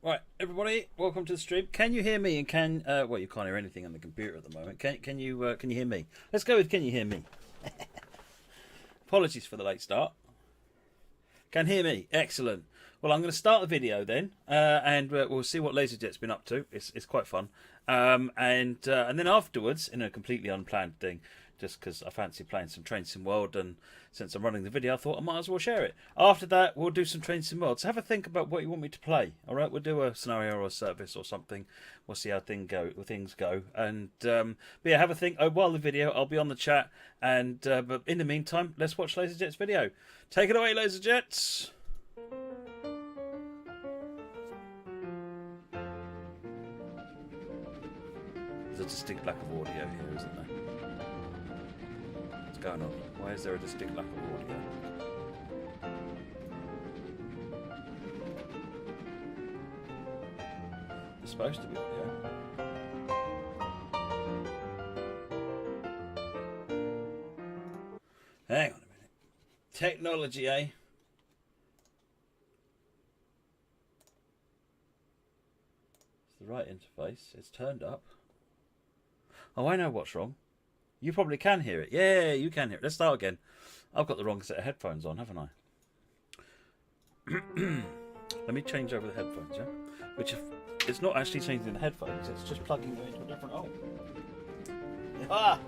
Right, everybody, welcome to the stream. Can you hear me? And can well, you can't hear anything on the computer at the moment. Can you hear me? Let's go with can you hear me? Apologies for the late start. Can hear me? Excellent. Well, I'm going to start the video then, and we'll see what LazerJet's been up to. It's quite fun, and then afterwards, in a completely unplanned thing, just because I fancy playing some Train Sim World, and since I'm running the video, I thought I might as well share it. After that, we'll do some Train Sim World. So have a think about what you want me to play. All right, we'll do a scenario or a service or something. We'll see how things go. And but yeah, have a think. Oh, while the video, I'll be on the chat. And but in the meantime, let's watch LazerJet's video. Take it away, LazerJet. There's a distinct lack of audio here, isn't there? What's going on? Why is there a distinct lack of audio? There's supposed to be audio. Hang on a minute. Technology, eh? It's the right interface. It's turned up. Oh, I know what's wrong. You probably can hear it. Yeah, you can hear it. Let's start again. I've got the wrong set of headphones on, haven't I? Let me change over the headphones, yeah? Which, if it's not actually changing the headphones, it's just plugging them into a different hole. Ah!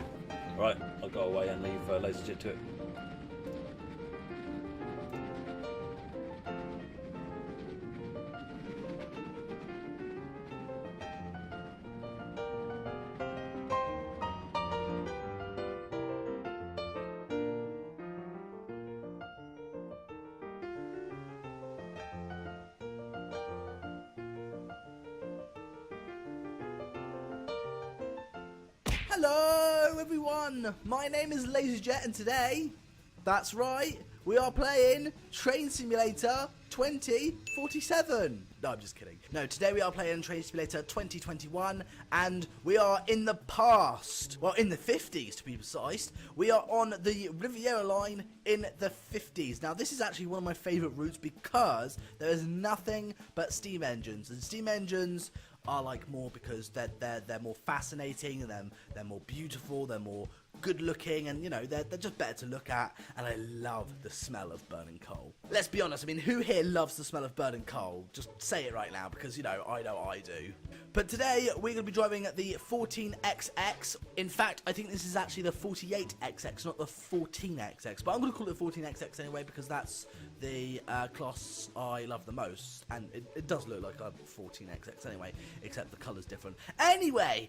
Right, I'll go away and leave LazerJet to it. Hello everyone, my name is LazerJet and today, that's right, we are playing Train Simulator 2047. No, I'm just kidding. No, today we are playing Train Simulator 2021 and we are in the past. Well, in the 50s to be precise. We are on the Riviera Line in the 50s. Now, this is actually one of my favourite routes because there is nothing but steam engines. And steam engines are like more because they're more fascinating and they're more beautiful, they're more good looking, and you know they're just better to look at, and I love the smell of burning coal. Let's be honest, I mean, who here loves the smell of burning coal? Just say it right now, because you know I do. But today we're going to be driving the 14XX. In fact, I think this is actually the 48XX, not the 14XX, but I'm going to call it 14XX anyway because that's the class I love the most, and it does look like a 14XX anyway, except the colour's different. Anyway,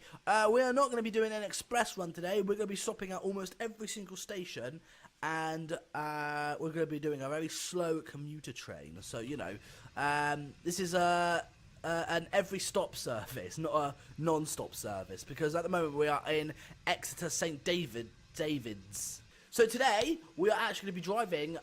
we are not going to be doing an express run today. We're going to be stopping at almost every single station, and we're going to be doing a very slow commuter train. So, you know, this is an every stop service, not a non-stop service, because at the moment we are in Exeter St David's. So today, we are actually going to be driving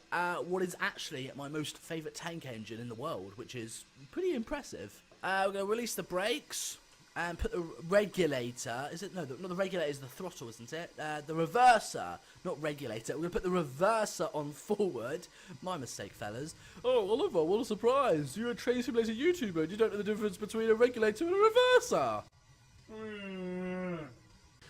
what is actually my most favourite tank engine in the world, which is pretty impressive. We're going to release the brakes and put the regulator, is it? No, not the regulator is the throttle, isn't it? The reverser, not regulator. We're going to put the reverser on forward. My mistake, fellas. Oh, Oliver, what a surprise. You're a Train Simulator YouTuber and you don't know the difference between a regulator and a reverser.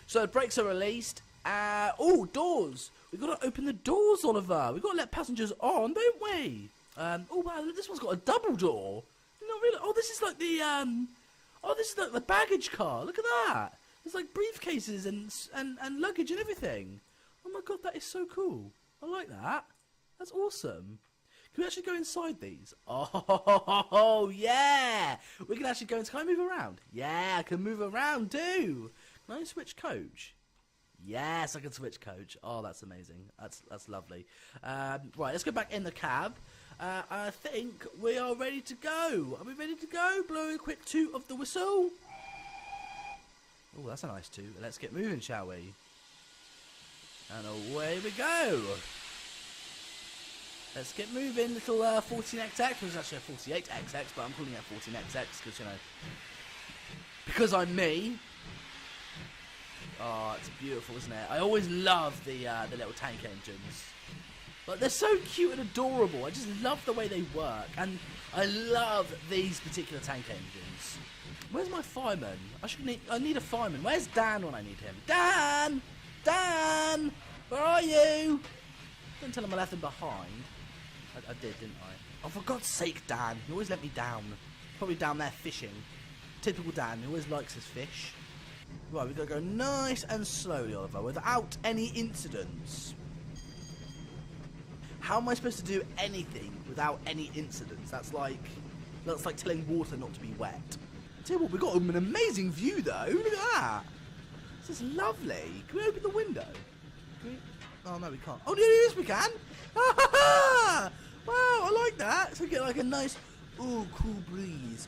So the brakes are released. Oh, doors. We've got to open the doors, Oliver. We've got to let passengers on, don't we? Oh, wow, this one's got a double door. Not really. Oh, this is like the, oh, this is like the baggage car. Look at that. There's like briefcases and luggage and everything. Oh my god, that is so cool. I like that. That's awesome. Can we actually go inside these? Oh, yeah. We can actually go inside. Can I move around? Yeah, I can move around too. Can I switch coach? Yes, I can switch coach. Oh, that's amazing. That's lovely. Right, let's go back in the cab. I think we are ready to go. Are we ready to go? Blow a quick toot of the whistle. Oh, that's a nice toot. Let's get moving, shall we? And away we go. Let's get moving, little 14XX. It was actually a 48XX, but I'm calling it 14XX because, you know, because I'm me. Oh, it's beautiful, isn't it? I always love the little tank engines. Like, they're so cute and adorable. I just love the way they work, and I love these particular tank engines. Where's my fireman? I need a fireman. Where's Dan when I need him? Dan! Dan! Where are you? Don't tell him I left him behind. I did, didn't I? Oh, for God's sake, Dan. You always let me down. Probably down there fishing. Typical Dan. He always likes his fish. Right, we've got to go nice and slowly, Oliver, without any incidents. How am I supposed to do anything without any incidents? That's like telling water not to be wet. Tell you what, we've got an amazing view though. Look at that. This is lovely. Can we open the window? Oh no, we can't. Oh yes, we can. Wow, I like that. So we get like a nice, cool breeze.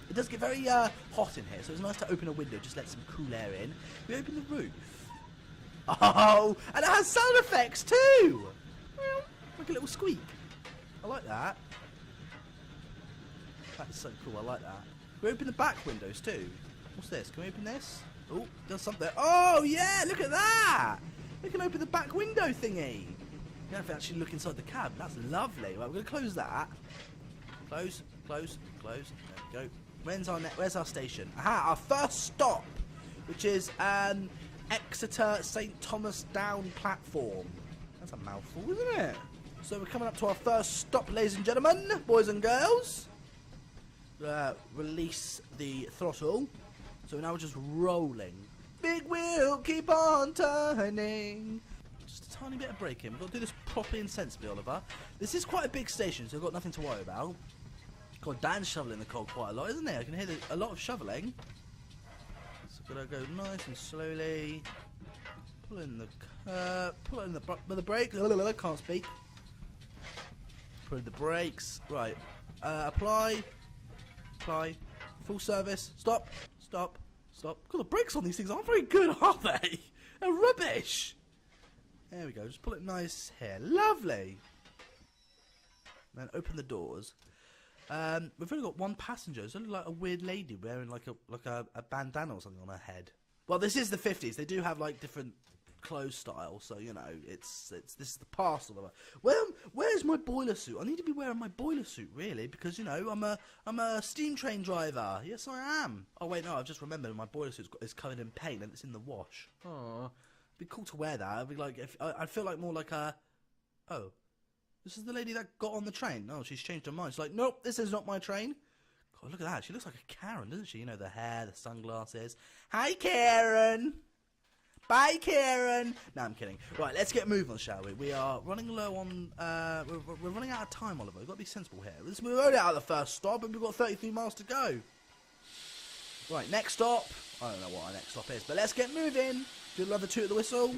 It does get very hot in here, so it's nice to open a window, just let some cool air in. We open the roof. Oh, and it has sound effects too. Like a little squeak. I like that. That's so cool. I like that. We open the back windows too. What's this? Can we open this? Oh, there's something. Oh yeah, look at that. We can open the back window thingy. You don't have to actually look inside the cab. That's lovely. Right, we're going to close that. Close. There we go. Where's our station? Aha, our first stop, which is Exeter St Thomas Down platform. That's a mouthful, isn't it? So we're coming up to our first stop, ladies and gentlemen, boys and girls. Release the throttle. So now we're just rolling. Big wheel, keep on turning. Just a tiny bit of braking. We've got to do this properly and sensibly, Oliver. This is quite a big station, so we've got nothing to worry about. God, Dan's shoveling the coal quite a lot, isn't he? I can hear a lot of shoveling. So we're going to go nice and slowly. Pull in the brake. I can't speak. Put in the brakes. Right. Apply. Full service. Stop. God, the brakes on these things aren't very good, are they? They're rubbish. There we go. Just pull it nice here. Lovely. Then open the doors. We've only got one passenger. It's only like a weird lady wearing like a bandana or something on her head. Well, this is the 50s. They do have like different clothes style, so you know this is the past of it. Where's my boiler suit? I need to be wearing my boiler suit really, because you know I'm a steam train driver. Yes, I am. Oh wait, no, I've just remembered my boiler suit is covered in paint and it's in the wash. Oh, it'd be cool to wear that. I'd be like, I'd feel like more like a. Oh, this is the lady that got on the train. Oh, she's changed her mind. She's like, nope, this is not my train. God, look at that. She looks like a Karen, doesn't she? You know, the hair, the sunglasses. Hi, Karen. Bye, Karen. No, I'm kidding. Right, let's get moving, shall we? We are running low on. We're running out of time, Oliver. We've got to be sensible here. We're only out of the first stop, and we've got 33 miles to go. Right, next stop. I don't know what our next stop is, but let's get moving. Do another toot at the whistle.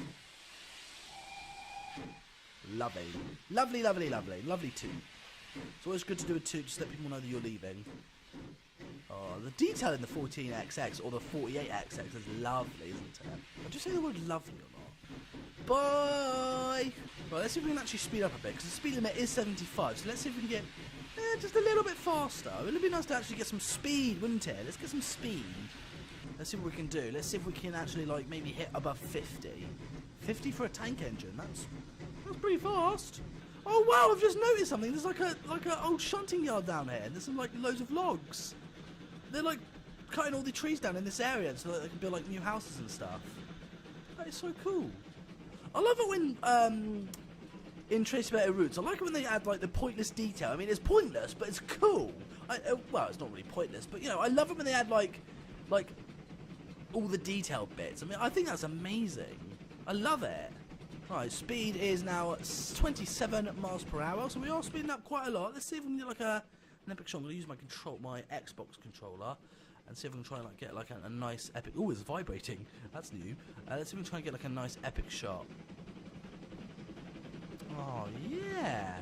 Lovely. Lovely toot. It's always good to do a toot, just to let people know that you're leaving. Oh, the detail in the 14XX or the 48XX is lovely, isn't it? I'd just say the word lovely or not. Bye! Right, let's see if we can actually speed up a bit, because the speed limit is 75, so let's see if we can get just a little bit faster. It would be nice to actually get some speed, wouldn't it? Let's get some speed. Let's see what we can do. Let's see if we can actually, like, maybe hit above 50. 50 for a tank engine, that's pretty fast. Oh wow, I've just noticed something. There's like a old shunting yard down here, and there's some like loads of logs. They're like cutting all the trees down in this area so that they can build like new houses and stuff. That is so cool. I love it when in traceability routes, I like it when they add like the pointless detail. I mean, it's pointless, but it's cool. Well, it's not really pointless, but you know, I love it when they add like all the detailed bits. I mean, I think that's amazing. I love it. Right, speed is now 27 miles per hour, so we are speeding up quite a lot. Let's see if we can get like an epic shot. I'm going to use my Xbox controller and see if we can try and like get like a nice epic. Oh, it's vibrating. That's new. Let's see if we can try and get like a nice epic shot. Oh yeah,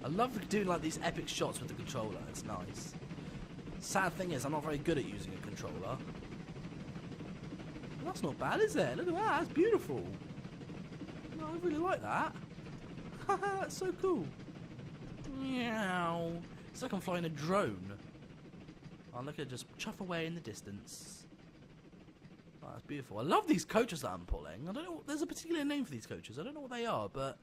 I love doing like these epic shots with the controller. It's nice. Sad thing is, I'm not very good at using a controller. That's not bad, is it? Look at that. That's beautiful. No, I really like that. That's so cool. Meow. It's like I'm flying a drone. Oh, look at it just chuff away in the distance. Oh, that's beautiful. I love these coaches that I'm pulling. I don't know. There's a particular name for these coaches. I don't know what they are, but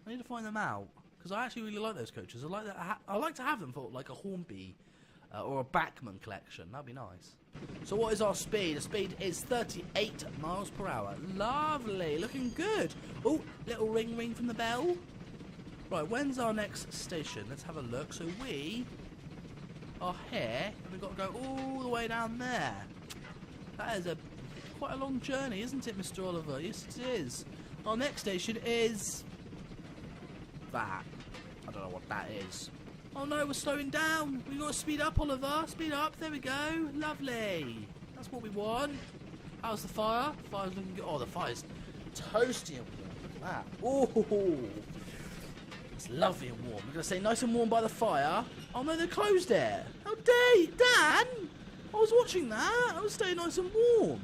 I need to find them out because I actually really like those coaches. I like that. I like to have them for like a Hornby or a Bachmann collection. That'd be nice. So what is our speed? The speed is 38 miles per hour. Lovely, looking good. Oh, little ring from the bell. Right, when's our next station? Let's have a look. So we are here, and we've got to go all the way down there. That is quite a long journey, isn't it, Mr. Oliver? Yes, it is. Our next station is that. I don't know what that is. Oh no, we're slowing down. We've got to speed up, Oliver. Speed up. There we go. Lovely. That's what we want. How's the fire? Fire's looking good. Oh, the fire's toasty and warm. Look at that. Oh, it's lovely and warm. We're going to stay nice and warm by the fire. Oh no, they closed it. How dare you, Dan? I was watching that. I was staying nice and warm.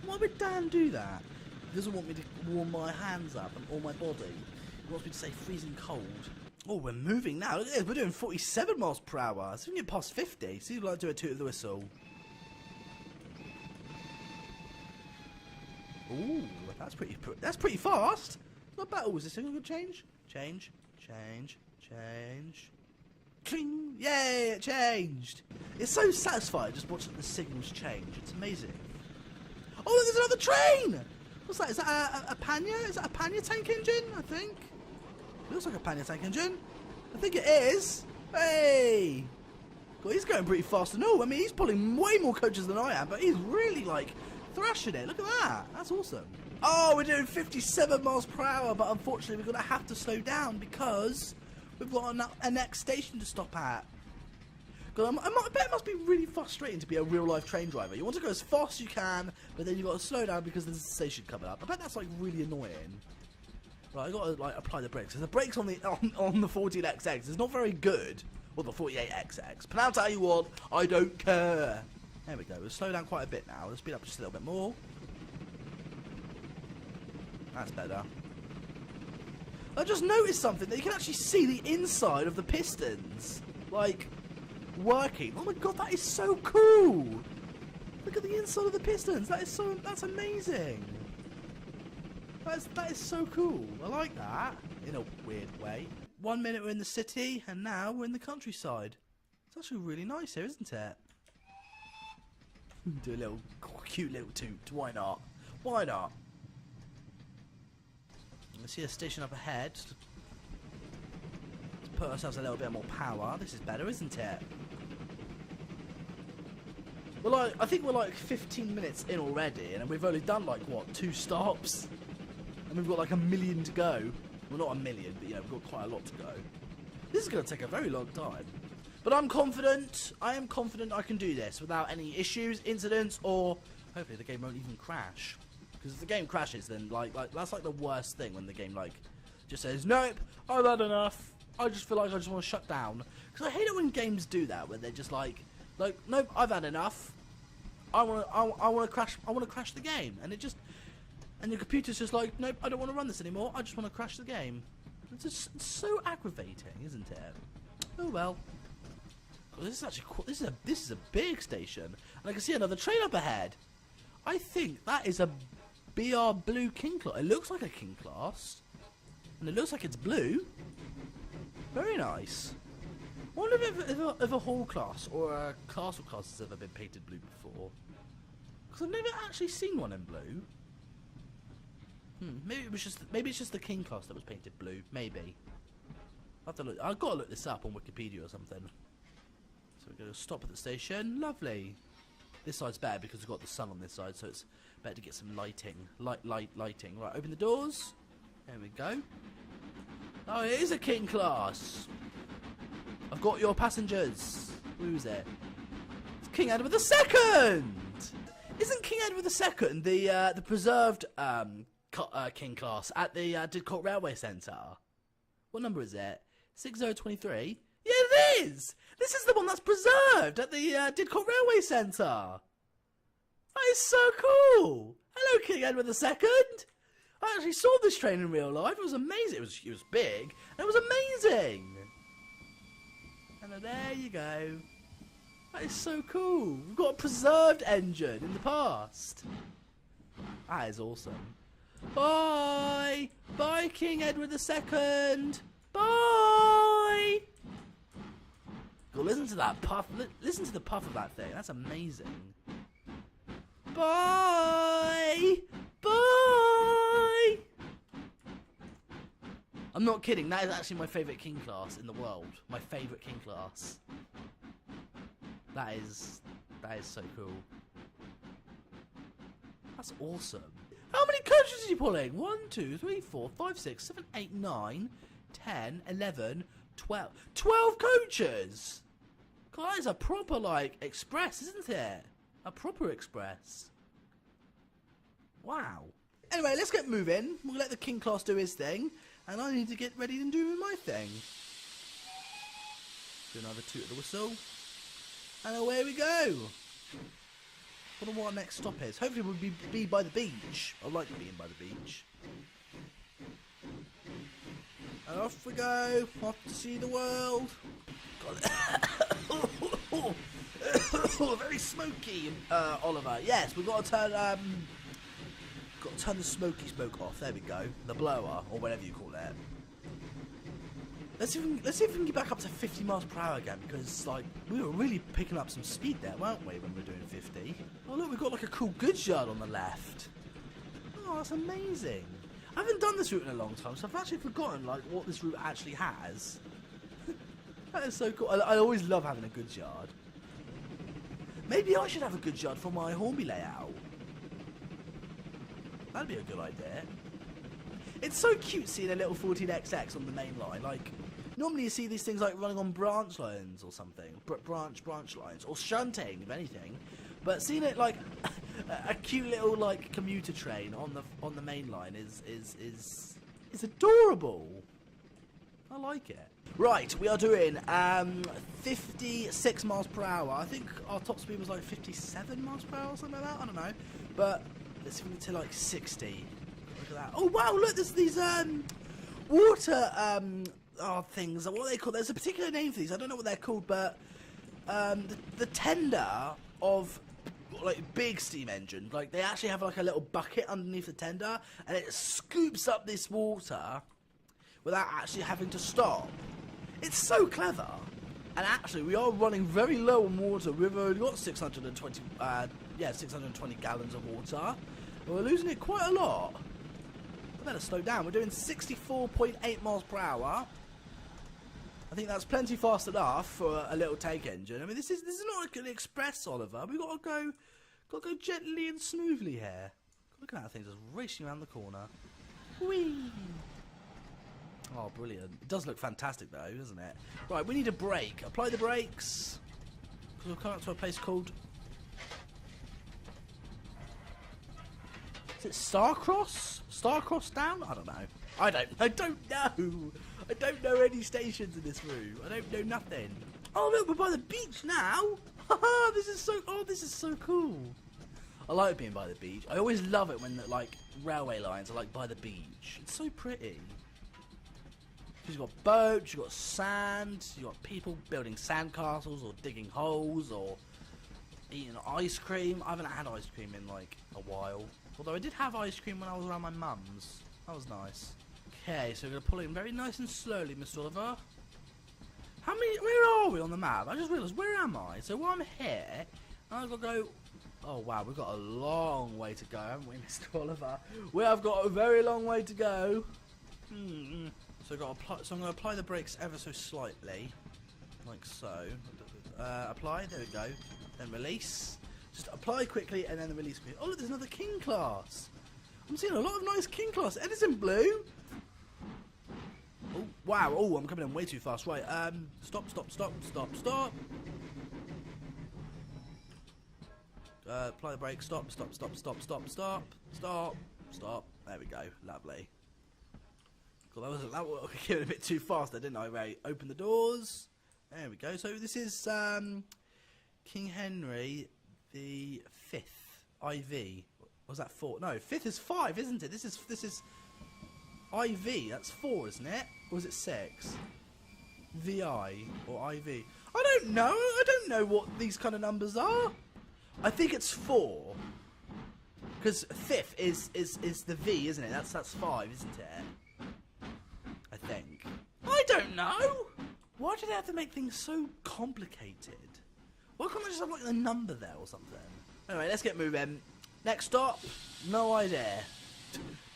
Why would Dan do that? He doesn't want me to warm my hands up and all my body. He wants me to stay freezing cold. Oh, we're moving now. Look at this. We're doing 47 miles per hour. So we can get past 50. See if we like to do a toot of the whistle. Ooh, that's pretty fast. Not bad. Oh, is this thing a good change? Change. Cling! Yay, it changed. It's so satisfying just watching the signals change. It's amazing. Oh, look, there's another train! What's that? Is that a Panya? Is that a Panya tank engine? I think. It looks like a Panya tank engine. I think it is. Hey! God, he's going pretty fast and all. I mean, he's pulling way more coaches than I am, but he's really, like, thrashing it. Look at that. That's awesome. Oh, we're doing 57 miles per hour, but unfortunately we're going to have to slow down because we've got a next station to stop at. God, I bet it must be really frustrating to be a real-life train driver. You want to go as fast as you can, but then you've got to slow down because there's a station coming up. I bet that's, like, really annoying. Right, I've got to, like, apply the brakes. So the brakes on the 14XX is not very good. Or the 48XX. Pronounce it how you want. I don't care. There we go. We'll slow down quite a bit now. Let's speed up just a little bit more. That's better. I just noticed something, that you can actually see the inside of the pistons, like, working. Oh my god, that is so cool! Look at the inside of the pistons, that's amazing! That is so cool, I like that, in a weird way. 1 minute we're in the city, and now we're in the countryside. It's actually really nice here, isn't it? Do a little, cute little toot, why not? Why not? We see a station up ahead. Let's put ourselves a little bit more power. This is better, isn't it? Well, I think we're like 15 minutes in already, and we've only done like what, 2 stops, and we've got like 1 million to go. Well, not 1 million, but yeah, we've got quite a lot to go. This is going to take a very long time, but I'm confident. I am confident I can do this without any issues, incidents, or hopefully the game won't even crash. Because if the game crashes, then like that's like the worst thing when the game like just says, nope, I've had enough. I just feel like I just want to shut down. Because I hate it when games do that, where they're just like, nope, I've had enough. I want to crash the game, and your computer's just like, nope, I don't want to run this anymore. I just want to crash the game. It's just so aggravating, isn't it? Oh well. Well, this is actually cool. This is a big station, and I can see another train up ahead. I think that is a BR Blue King Class. It looks like a King Class. And it looks like it's blue. Very nice. I wonder if a Hall Class or a Castle Class has ever been painted blue before. Because I've never actually seen one in blue. Maybe it's just the King Class that was painted blue. Maybe. I've got to look this up on Wikipedia or something. So we're going to stop at the station. Lovely. This side's better because we've got the sun on this side, so it's better to get some lighting. Lighting. Right, open the doors. There we go. Oh, it is a King Class. I've got your passengers. Who's it? It's King Edward II. Isn't King Edward II the preserved King Class at the Didcot Railway Centre? What number is it? 6023. Yeah, it is! This is the one that's preserved at the Didcot Railway Centre. That is so cool! Hello, King Edward II! I actually saw this train in real life. It was amazing. It was big, and it was amazing! And there you go. That is so cool. We've got a preserved engine in the past. That is awesome. Bye! Bye, King Edward II. Bye. God, listen to that puff. Listen to the puff of that thing. That's amazing. Bye. Bye. I'm not kidding. That is actually my favourite king class in the world. My favourite king class. That is so cool. That's awesome. How many coaches is he pulling? 1, 2, 3, 4, 5, 6, 7, 8, 9, 10, 11, 12. 12 coaches! God, that is a proper, like, express, isn't it? A proper express. Wow. Anyway, let's get moving. We'll let the king class do his thing. And I need to get ready and do my thing. Do another toot of the whistle. And away we go. I wonder what our next stop is. Hopefully we'll be by the beach. I like being by the beach. And off we go. Off to see the world. Very smoky, Oliver. Yes, we've got to turn the smoky smoke off. There we go. The blower, or whatever you call it. Let's see if we can get back up to 50 miles per hour again, because like we were really picking up some speed there, weren't we, when we were doing 50? Oh look, we've got like a cool goods yard on the left. Oh, that's amazing. I haven't done this route in a long time, so I've actually forgotten like what this route actually has. That is so cool. I always love having a goods yard. Maybe I should have a goods yard for my Hornby layout. That'd be a good idea. It's so cute seeing a little 14XX on the main line. Like, normally you see these things like running on branch lines or something. Branch lines. Or shunting, if anything. But seeing it like a cute little like commuter train on the main line is adorable. I like it. Right, we are doing 56 miles per hour. I think our top speed was like 57 miles per hour or something like that. I don't know. But let's see if we get to like 60. Look at that. Oh wow, look, there's these water things. What are they called? There's a particular name for these. I don't know what they're called, but the tender of like big steam engine, like they actually have like a little bucket underneath the tender, and it scoops up this water without actually having to stop. It's so clever. And actually, we are running very low on water. We've only got 620 gallons of water. But we're losing it quite a lot. I better slow down. We're doing 64.8 miles per hour. I think that's plenty fast enough for a little take engine. I mean, this is not like an express, Oliver. We've got to go gently and smoothly here. Look at that thing just racing around the corner. Whee! Oh, brilliant. It does look fantastic, though, doesn't it? Right, we need a brake. Apply the brakes. Because we'll come up to a place called... Is it Starcross? Starcross down? I don't know. I don't know. I don't know any stations in this route. I don't know nothing. Oh, look, we're by the beach now. Haha, this is so cool. I like being by the beach. I always love it when, like, railway lines are, like, by the beach. It's so pretty. You've got boats, you've got sand, you've got people building sandcastles or digging holes or eating ice cream. I haven't had ice cream in like a while. Although I did have ice cream when I was around my mum's. That was nice. Okay, so we're going to pull in very nice and slowly, Miss Oliver. Where are we on the map? I just realised, where am I? So while I'm here, I've got to go... Oh wow, we've got a long way to go, haven't we, Mr. Oliver? We have got a very long way to go. So I'm going to apply the brakes ever so slightly, like so. Apply, there we go. Then release. Just apply quickly and then release quickly. Oh look, there's another King class. I'm seeing a lot of nice King class. Edison Blue. Oh wow! Oh, I'm coming in way too fast. Right. Stop. Apply the brakes. Stop. There we go. Lovely. Cool, that was getting a bit too fast there, didn't I? Right, open the doors. There we go. So this is King Henry the 5th IV. Was that 4? No, 5th is 5, isn't it? This is IV. That's 4, isn't it? Or is it 6? VI or IV? I don't know. I don't know what these kind of numbers are. I think it's 4. Because 5th is the V, isn't it? That's 5, isn't it? don't know. Why do they have to make things so complicated? Why can't they just have like a number there or something? Anyway, let's get moving. Next stop, no idea.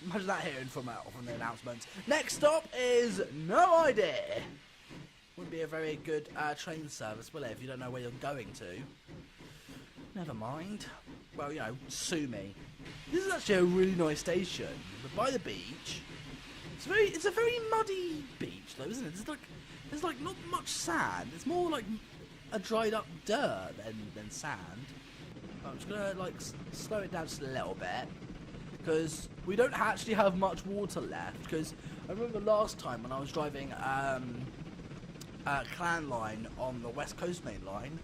Imagine that hearing from the announcements. Next stop is no idea. Wouldn't be a very good train service, will it, if you don't know where you're going to? Never mind. Well, you know, sue me. This is actually a really nice station, but by the beach. It's a very muddy beach, though, isn't it? There's like not much sand. It's more like a dried up dirt than sand. I'm just gonna like slow it down just a little bit because we don't actually have much water left. Because I remember last time when I was driving Clan Line on the West Coast Main Line,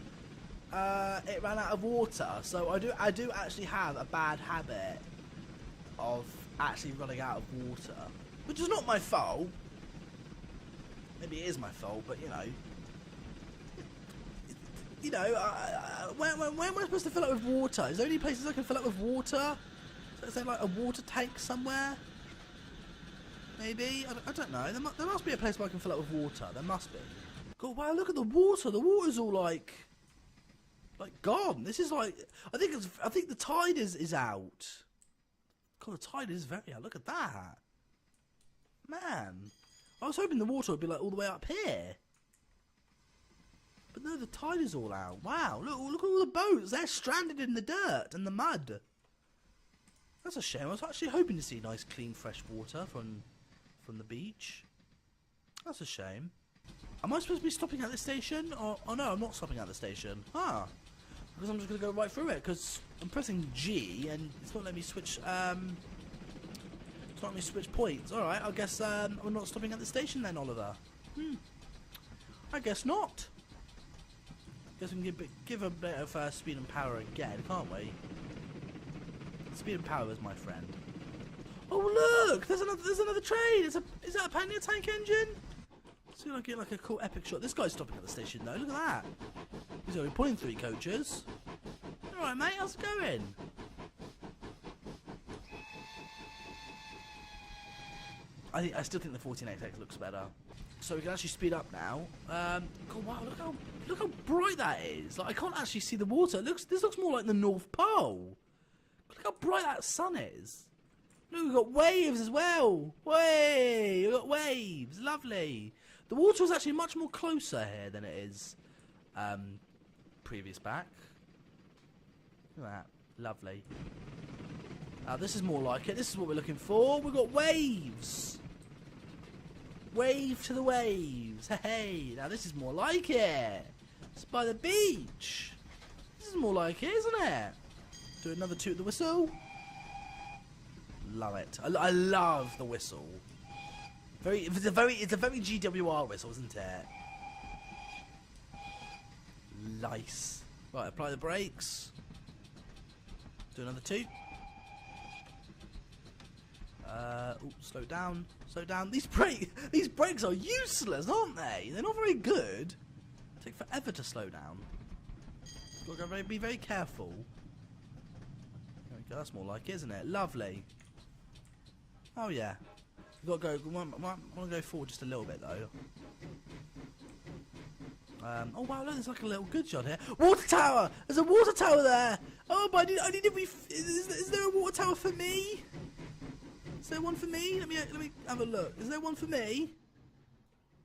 it ran out of water. So I do actually have a bad habit of actually running out of water, which is not my fault. Maybe it is my fault, but you know. Where am I supposed to fill it with water? Is there any places I can fill it with water? Is there like a water tank somewhere? Maybe? I don't know. There must be a place where I can fill it with water. There must be. God, wow, look at the water. The water's all like gone. This is like, I think the tide is out. God, the tide is very out. Look at that. Man. I was hoping the water would be like all the way up here. But no, the tide is all out. Wow, look at all the boats. They're stranded in the dirt and the mud. That's a shame. I was actually hoping to see nice, clean, fresh water from the beach. That's a shame. Am I supposed to be stopping at the station? Oh no, I'm not stopping at the station. Ah, because I'm just going to go right through it. Because I'm pressing G and it's not letting me switch. It's not letting me switch points. All right, I guess we're not stopping at the station then, Oliver. I guess not. Guess we can give a bit of speed and power again, can't we? Speed and power is my friend. Oh look! There's another train! Is that a Pioneer tank engine? See if I get like a cool epic shot. This guy's stopping at the station though, look at that! He's only pulling 3 coaches. Alright mate, how's it going? I still think the 14XX looks better. So we can actually speed up now. God, wow, look how bright that is. Like I can't actually see the water. This looks more like the North Pole. Look how bright that sun is. Look, we've got waves as well. Way, we've got waves. Lovely. The water is actually much more closer here than it is previous back. Look at that. Lovely. This is more like it. This is what we're looking for. We've got waves. Wave to the waves. Hey, now this is more like it. It's by the beach. This is more like it, isn't it? Do another toot the whistle. Love it. I love the whistle. It's a very GWR whistle, isn't it? Nice. Right, apply the brakes. Do another toot. Slow down. Slow down. These brakes are useless, aren't they? They're not very good. They take forever to slow down. You've got to be very careful. There we go. That's more like it, isn't it? Lovely. Oh yeah. We've got to go. We want to go forward just a little bit though. Oh wow, look, there's like a little good shot here. Water tower! There's a water tower there! Oh, but I need to be... Is there a water tower for me? Is there one for me? Let me have a look. Is there one for me?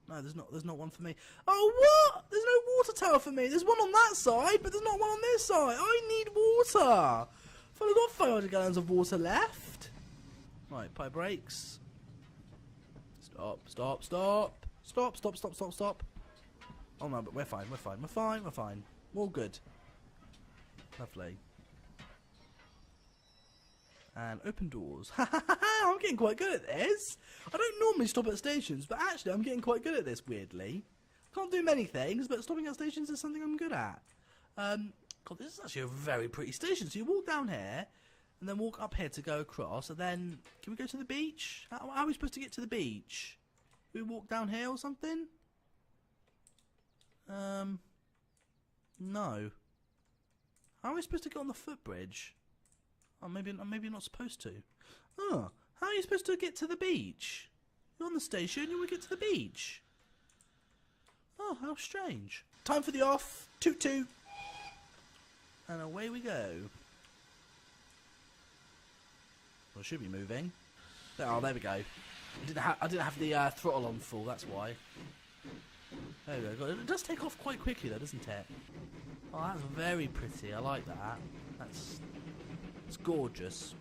No, there's not one for me. Oh, what? There's no water tower for me. There's one on that side, but there's not one on this side. I need water. I've only got 500 gallons of water left. Right, pipe brakes. Stop. Oh no, but we're fine. We're all good. Lovely. And open doors. I'm getting quite good at this. I don't normally stop at stations, but actually I'm getting quite good at this, weirdly. Can't do many things, but stopping at stations is something I'm good at. God, this is actually a very pretty station. So you walk down here, and then walk up here to go across, and then... Can we go to the beach? How are we supposed to get to the beach? Do we walk down here or something? No. How are we supposed to get on the footbridge? Oh, maybe not supposed to. Oh, how are you supposed to get to the beach? You're on the station, you want to get to the beach. Oh, how strange. Time for the off. Toot toot. And away we go. Well, it should be moving. Oh, there we go. I didn't have the throttle on full, that's why. There we go. It does take off quite quickly though, doesn't it? Oh, that's very pretty. I like that. It's gorgeous.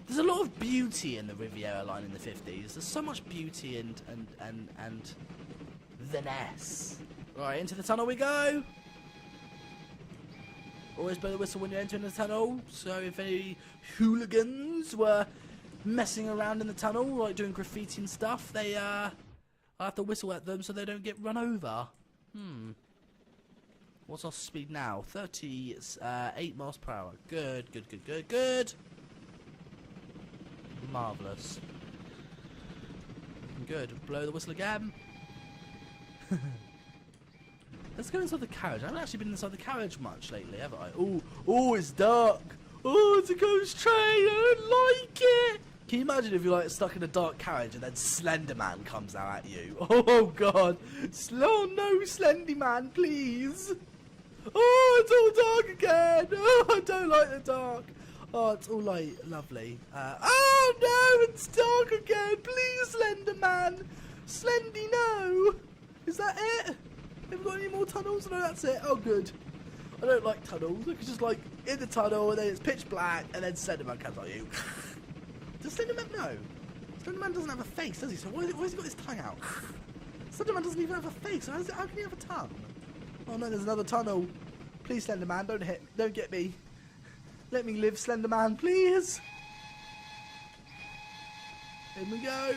There's a lot of beauty in the Riviera Line in the 50s. There's so much beauty and finesse. Right, into the tunnel we go. Always blow the whistle when you're entering the tunnel. So if any hooligans were messing around in the tunnel, like doing graffiti and stuff, they I have to whistle at them so they don't get run over. What's our speed now? 38 miles per hour. Good, good, good, good, good. Marvellous. Good. Blow the whistle again. Let's go inside the carriage. I haven't actually been inside the carriage much lately, have I? Oh, it's dark. Oh, it's a ghost train. I don't like it. Can you imagine if you're like stuck in a dark carriage and then Slender Man comes out at you? Oh God! Oh no, Slendy Man, please! Oh, it's all dark again. Oh, I don't like the dark. Oh, it's all light, lovely. Oh no, it's dark again. Please, Slender Man, Slendy, no. Is that it? Have we got any more tunnels? No, that's it. Oh, good. I don't like tunnels. It's just like in the tunnel and then it's pitch black and then Slender Man comes at you. Does Slender Man know? Slender Man doesn't have a face, does he? So why has he got his tongue out? Slender Man doesn't even have a face. So how can he have a tongue? Oh no, there's another tunnel. Please, Slender Man, don't hit me. Don't get me. Let me live, Slender Man, please. Here we go.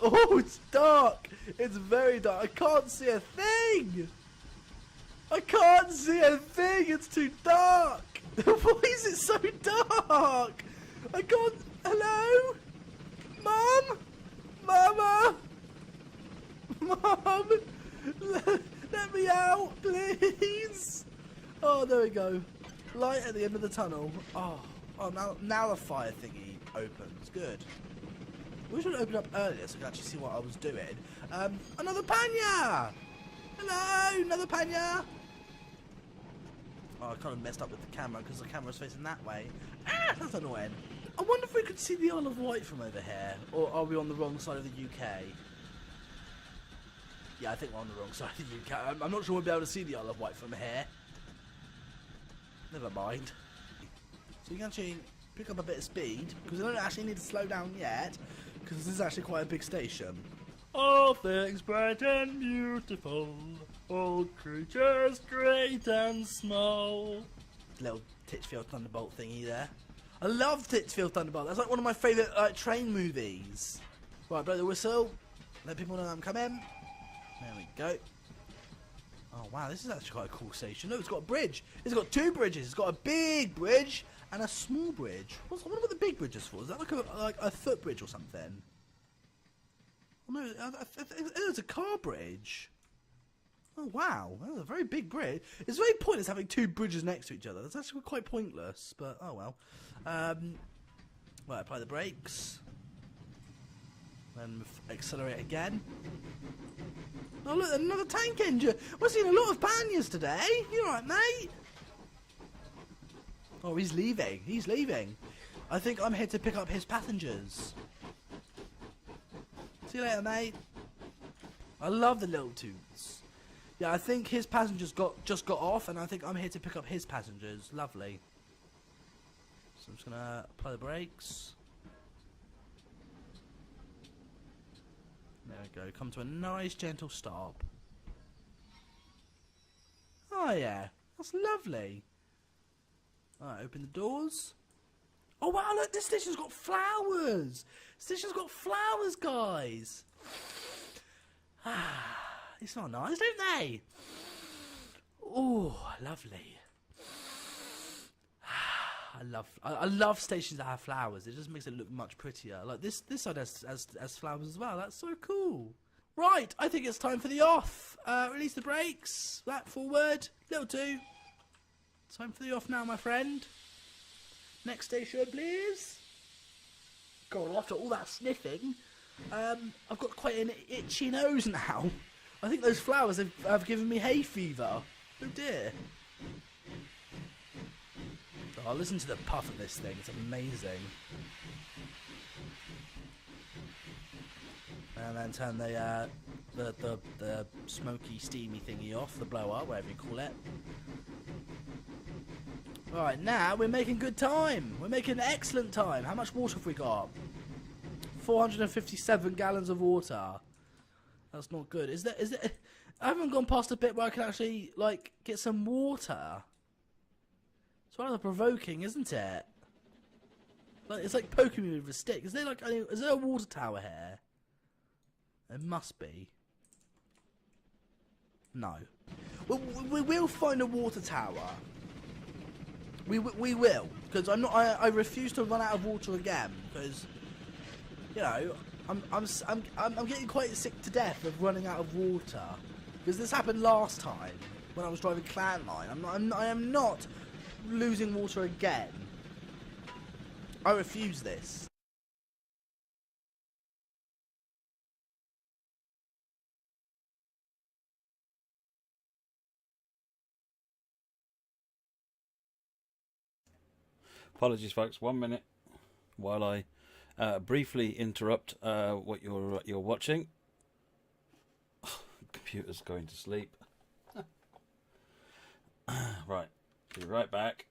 Oh, it's dark. It's very dark. I can't see a thing. I can't see a thing. It's too dark. Why is it so dark? I can't. Hello? Mom? Mama? Mom? Let me out, please. Oh, there we go. Light at the end of the tunnel. Oh, now the fire thingy opens. Good. We should open up earlier so we can actually see what I was doing. Another panya! Hello, another panya! Oh, I kind of messed up with the camera because the camera's facing that way. Ah, that's annoying. I wonder if we could see the Isle of Wight from over here. Or are we on the wrong side of the UK? Yeah, I think we're on the wrong side of the UK. I'm not sure we'll be able to see the Isle of Wight from here. Never mind. So you can actually pick up a bit of speed, because we don't actually need to slow down yet, because this is actually quite a big station. All things bright and beautiful, all creatures great and small. Little Titchfield Thunderbolt thingy there. I love Titchfield Thunderbolt. That's like one of my favourite train movies. Right, blow the whistle. Let people know I'm coming. There we go. Oh wow, this is actually quite a cool station. Look, it's got a bridge. It's got two bridges. It's got a big bridge and a small bridge. I wonder what the big bridge is for. Is that like a footbridge or something? Oh no, it's a car bridge. Oh wow, that's a very big bridge. It's very pointless having two bridges next to each other. That's actually quite pointless, but oh well. Right, apply the brakes. Then accelerate again. Oh look, another tank engine. We're seeing a lot of panyas today. You alright, mate? Oh, he's leaving. He's leaving. I think I'm here to pick up his passengers. See you later, mate. I love the little toots. Yeah, I think his passengers just got off, and I think I'm here to pick up his passengers. Lovely. So I'm just gonna apply the brakes. There we go. Come to a nice gentle stop. Oh yeah, that's lovely. Alright, open the doors. Oh wow, look, this station's got flowers. This station's got flowers, guys. They smell nice, don't they? Oh, lovely. I love stations that have flowers. It just makes it look much prettier. Like this side has flowers as well. That's so cool. Right, I think it's time for the off. Release the brakes. That forward. Little two. Time for the off now, my friend. Next station, please. God, after all that sniffing, I've got quite an itchy nose now. I think those flowers have given me hay fever. Oh dear. Oh, listen to the puff of this thing. It's amazing. And then turn the smoky, steamy thingy off, the blower, whatever you call it. Right, now we're making good time. We're making excellent time. How much water have we got? 457 gallons of water. That's not good. Is there? I haven't gone past a bit where I can actually like get some water. It's rather provoking, isn't it? Like it's like poking me with a stick. Is there like is there a water tower here? There must be. No. We will find a water tower. We will, because I refuse to run out of water again, because you know I'm getting quite sick to death of running out of water, because this happened last time when I was driving Clan Line. I am not losing water again. I refuse this. Apologies, folks. 1 minute while I briefly interrupt what you're watching. Computer's going to sleep. Right, be right back.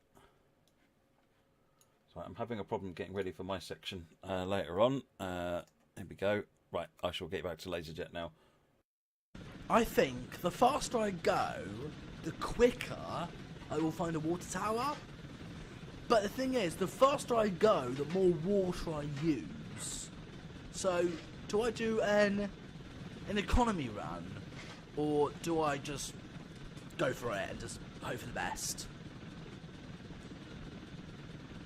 So I'm having a problem getting ready for my section later on. Here we go. Right, I shall get back to LazerJet now. I think the faster I go, the quicker I will find a water tower. But the thing is, the faster I go, the more water I use. So, do I do an economy run, or do I just go for it and just hope for the best?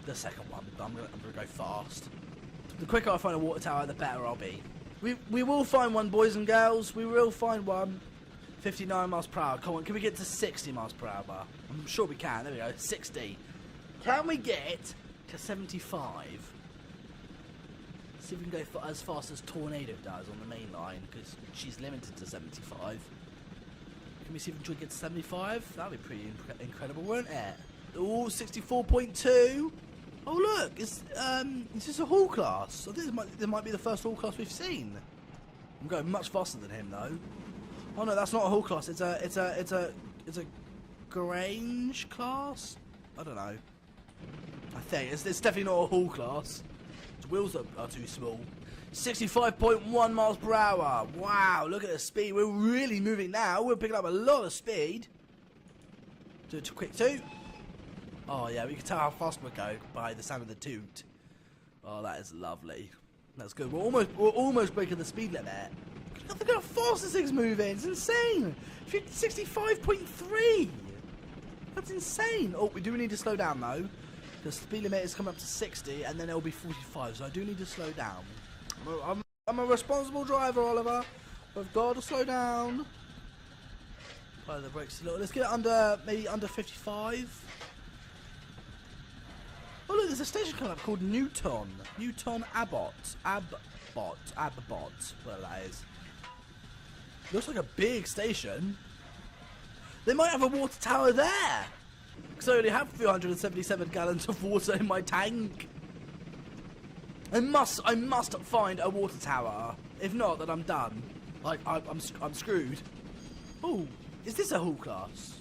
The second one. I'm gonna go fast. The quicker I find a water tower, the better I'll be. We will find one, boys and girls. We will find one. 59 miles per hour. Come on, can we get to 60 miles per hour? I'm sure we can. There we go. 60. Can we get to 75? See if we can go as fast as Tornado does on the main line, because she's limited to 75. Can we see if we can get to 75? That'd be pretty incredible, wouldn't it? Oh, 64.2. Oh look, is this a Hall class? I think this might be the first Hall class we've seen. I'm going much faster than him though. Oh no, that's not a Hall class. It's a Grange class. I don't know. I think it's definitely not a Hall class. The wheels are too small. 65.1 miles per hour. Wow, look at the speed. We're really moving now. We're picking up a lot of speed. Do it quick too. Oh yeah, we can tell how fast we're going by the sound of the toot. Oh, that is lovely. That's good. We're almost breaking the speed limit. Look how fast this thing's moving. It's insane. 65.3. That's insane. Oh, we do need to slow down though. The speed limit is coming up to 60, and then it'll be 45. So I do need to slow down. I'm a responsible driver, Oliver. I've got to slow down. Apply the brakes a little. Let's get it maybe under 55. Oh look, there's a station coming up called Newton Abbott, whatever that is. Looks like a big station. They might have a water tower there, because I only have 377 gallons of water in my tank. I must find a water tower. If not, then I'm done. Like I'm screwed. Oh, is this a Hall class?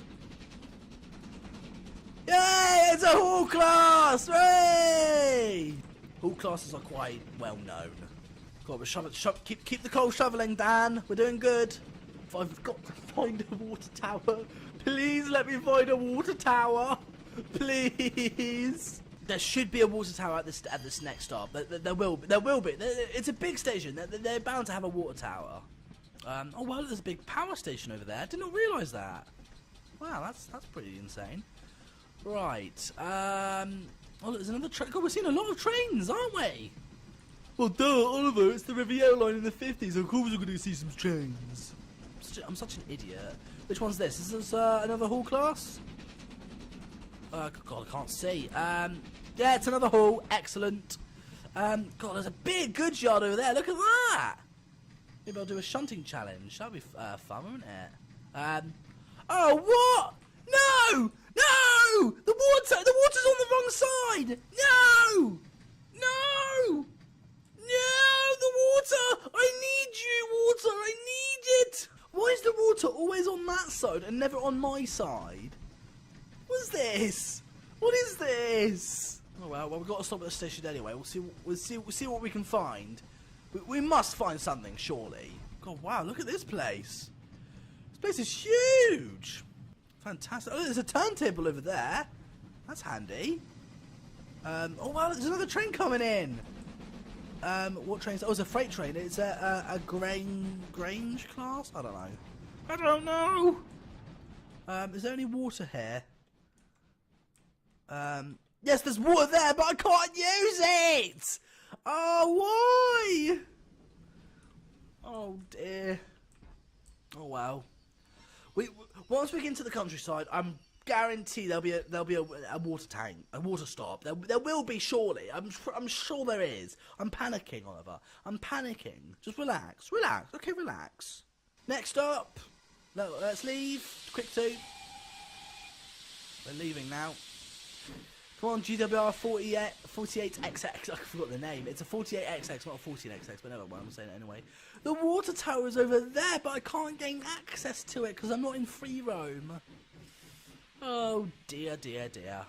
Yay! It's a Hall class! Hooray! Hall classes are quite well known. God, we're keep the coal shoveling, Dan. We're doing good. If I've got to find a water tower, please let me find a water tower, please. There should be a water tower at this next stop. There will be. It's a big station. They're bound to have a water tower. Oh well, there's a big power station over there. I did not realise that. Wow, that's pretty insane. Right. Oh, there's another train. God, we're seeing a lot of trains, aren't we? Well, duh, Oliver. It's the Riviera Line in the 50s. Of course, we're going to see some trains. I'm such an idiot. Which one's this? Is this another Hall class? God, I can't see. Yeah, it's another Hall. Excellent. God, there's a big goods yard over there. Look at that. Maybe I'll do a shunting challenge. That'll be fun, won't it? Oh, what? No! No! The water's on the wrong side! No! No! No! The water! I need you, water! I need it! Why is the water always on that side and never on my side? What's this? What is this? Oh well, we've got to stop at the station anyway. We'll see what we can find. We must find something, surely. God, wow! Look at this place. This place is huge. Fantastic. Oh, there's a turntable over there. That's handy. Oh wow! There's another train coming in. What train? Oh, it's a freight train. It's a Grange class. I don't know. I don't know. Is there any water here? Yes, there's water there, but I can't use it! Oh, why? Oh, dear. Oh, wow. Once we get into the countryside, I'm guaranteed there'll be a water tank, a water stop. There will be, surely. I'm sure there is. I'm panicking, Oliver. I'm panicking. Just relax. Relax. Okay, relax. Next up. No, let's leave. Quick two. We're leaving now. Come on, GWR 48XX. I forgot the name. It's a 48XX, not a 14XX, but never mind, I'm saying it anyway. The water tower is over there, but I can't gain access to it because I'm not in free roam. Oh, dear, dear, dear.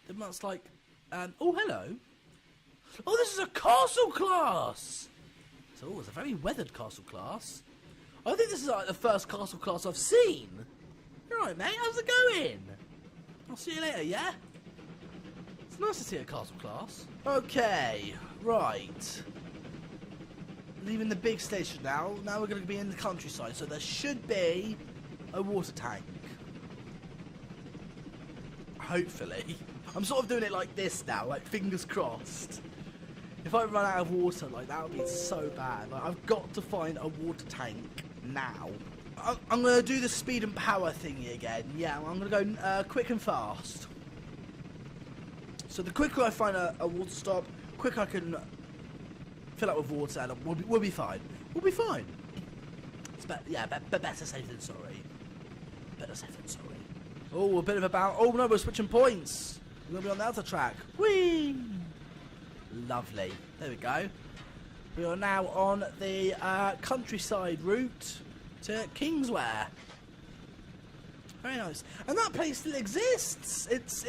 It must like... oh, hello. Oh, this is a castle class! So, it's a very weathered castle class. I think this is like the first castle class I've seen. You're right, mate. How's it going? I'll see you later, yeah? It's nice to see a castle class. Okay, right. Leaving the big station now. Now we're going to be in the countryside, so there should be a water tank. Hopefully. I'm sort of doing it like this now, like fingers crossed. If I run out of water, like that would be so bad. Like, I've got to find a water tank now. I'm going to do the speed and power thingy again. Yeah, I'm going to go quick and fast. So the quicker I find a water stop, quicker I can fill up with water and we'll be fine. We'll be fine. It's better safe than sorry. Better safe than sorry. Oh, a bit of a bounce. Oh no, we're switching points. We're going to be on the outer track. Whee! Lovely. There we go. We are now on the countryside route to Kingswear. Very nice. And that place still exists. It's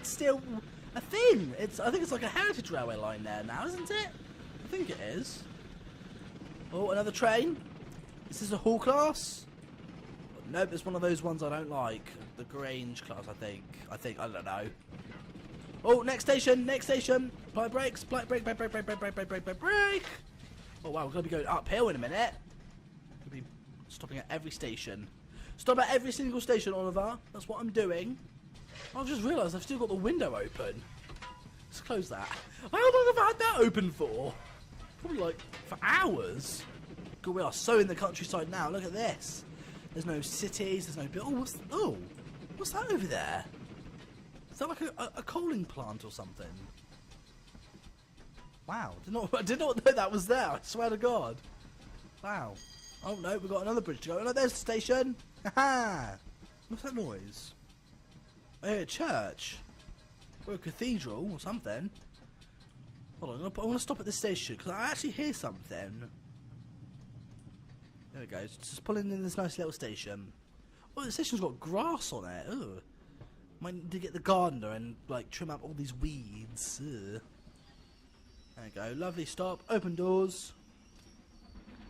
still a thing. I think it's like a heritage railway line there now, isn't it? I think it is. Oh, another train. Is this a hall class? Nope, it's one of those ones I don't like. The Grange class, I think. I don't know. Oh, next station, next station. Apply brakes, apply brake. Oh wow, we're gonna be going uphill in a minute. We'll be stopping at every station. Stop at every single station, Oliver. That's what I'm doing. I've just realised I've still got the window open. Let's close that. How long have I had that open for? Probably like for hours. God, we are so in the countryside now. Look at this. There's no cities. There's no. What's that over there? Is that like a coaling plant or something? Wow, I did not know that was there. I swear to God. Wow. Oh no, we've got another bridge to go. Oh, there's the station. Haha. What's that noise? I hear a church. Or a cathedral or something. Hold on, I want to stop at this station because I actually hear something. There we go. Just pulling in this nice little station. Oh, the station's got grass on it. Ugh. Might need to get the gardener and like trim up all these weeds. Ugh. There we go. Lovely stop. Open doors.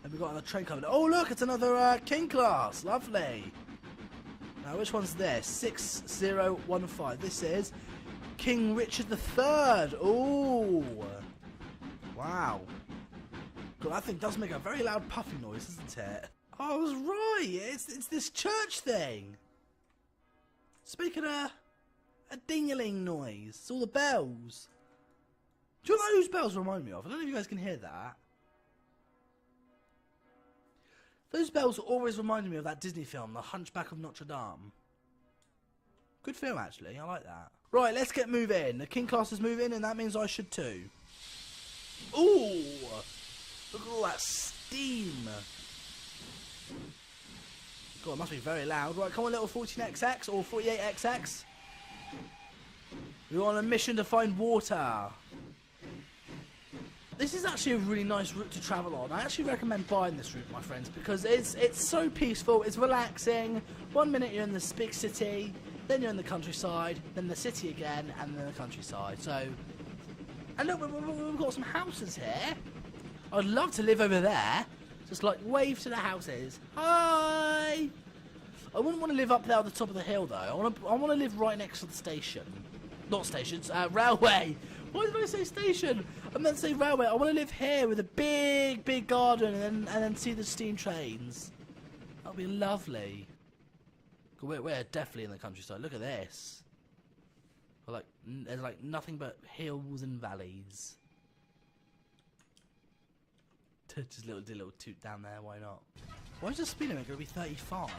And we've got another train coming. Oh look, it's another King class. Lovely. Now which one's this? 6015. This is King Richard III. Ooh. Wow. God, that thing does make a very loud puffing noise, doesn't it? Oh, I was right. It's this church thing. It's making a ding-a-ling noise. It's all the bells. Do you know what those bells remind me of? I don't know if you guys can hear that. Those bells always reminded me of that Disney film, The Hunchback of Notre Dame. Good film, actually. I like that. Right, let's get moving. The King class is moving, and that means I should too. Ooh! Look at all that steam. God, it must be very loud. Right, come on, little 14XX or 48XX. We're on a mission to find water. This is actually a really nice route to travel on. I actually recommend buying this route, my friends, because it's so peaceful, it's relaxing. 1 minute you're in this big city, then you're in the countryside, then the city again, and then the countryside. So, and look, we've got some houses here. I'd love to live over there. Just like wave to the houses. Hi! I wouldn't want to live up there at the top of the hill though. I want to live right next to the station. Not stations, railway. Why did I say station? I meant to say railway. I want to live here with a big garden and then see the steam trains. That would be lovely. We're definitely in the countryside. Look at this. There's like nothing but hills and valleys. Just a little toot down there, why not? Why is the speed limit going to be 35?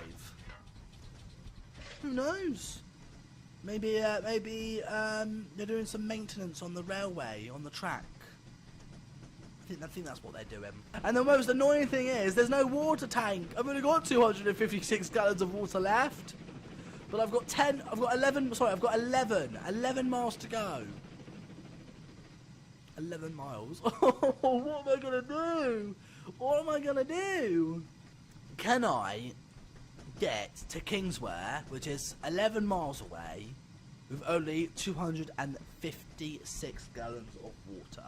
Who knows? Maybe they're doing some maintenance on the railway, on the track. I think that's what they're doing. And the most annoying thing is, there's no water tank. I've only got 256 gallons of water left. But I've got 11 miles to go. 11 miles. Oh, what am I gonna do? What am I gonna do? Can I get to Kingswear, which is 11 miles away, with only 256 gallons of water?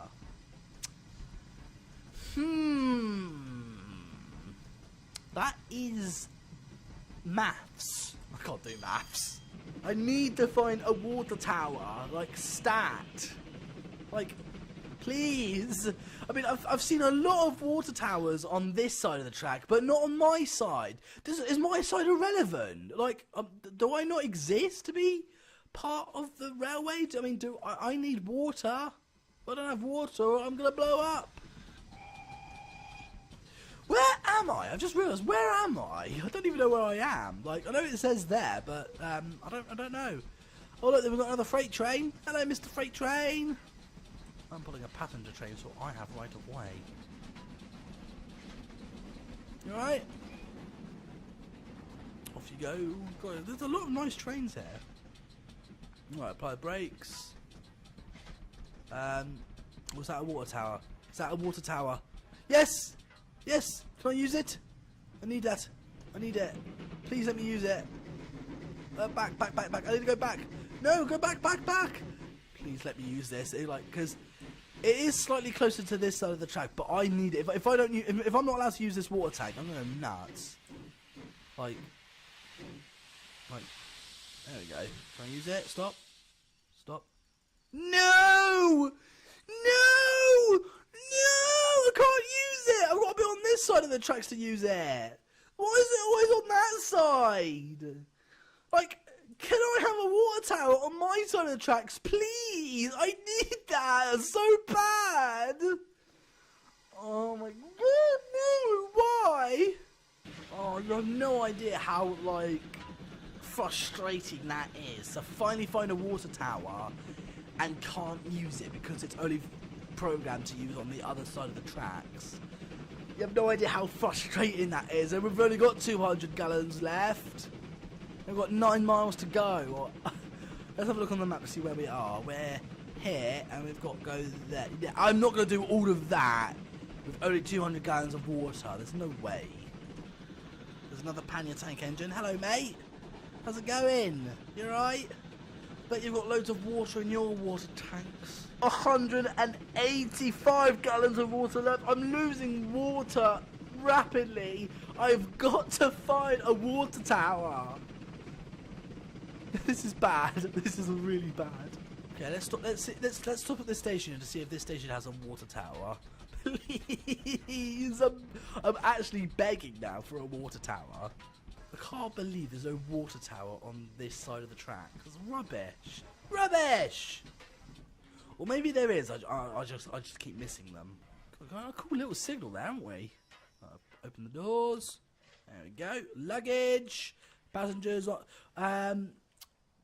That is maths. I can't do maths. I need to find a water tower, like stat. Like, please. I mean, I've seen a lot of water towers on this side of the track, but not on my side. Is my side irrelevant? Like, do I not exist to be part of the railway? I mean, I need water? If I don't have water, I'm gonna blow up. Where am I? I've just realised, where am I? I don't even know where I am. Like, I know it says there, but I don't know. Oh look, we've got another freight train. Hello, Mr. Freight Train. I'm pulling a passenger train, so I have right of way. You alright? Off you go. God, there's a lot of nice trains here. Alright, apply brakes. Was that a water tower? Is that a water tower? Yes! Yes! Can I use it? I need that. I need it. Please let me use it. Back. I need to go back. No, go back. Please let me use this. Because it is slightly closer to this side of the track, but I need it. If I'm not allowed to use this water tank, I'm gonna go nuts. Like, there we go. Can I use it? Stop. No! I can't use it! I've got to be on this side of the tracks to use it! Why is it always on that side? Like, can I have a water tower on my side of the tracks, please? I need that so bad! Oh my god, no! Why? Oh, you have no idea how, like, frustrating that is to finally find a water tower and can't use it because it's only programmed to use on the other side of the tracks. You have no idea how frustrating that is, and we've only got 200 gallons left. We've got 9 miles to go. Let's have a look on the map to see where we are. We're here, and we've got to go there. Yeah, I'm not going to do all of that with only 200 gallons of water. There's no way. There's another pannier tank engine. Hello, mate. How's it going? You alright? Bet you've got loads of water in your water tanks. 185 gallons of water left. I'm losing water rapidly. I've got to find a water tower. This is bad. This is really bad. Okay, let's stop. Let's stop at this station to see if this station has a water tower. Please, I'm actually begging now for a water tower. I can't believe there's no water tower on this side of the track. It's rubbish. Rubbish. Or maybe there is. I just keep missing them. Got a cool little signal there, haven't we? Open the doors. There we go. Luggage. Passengers.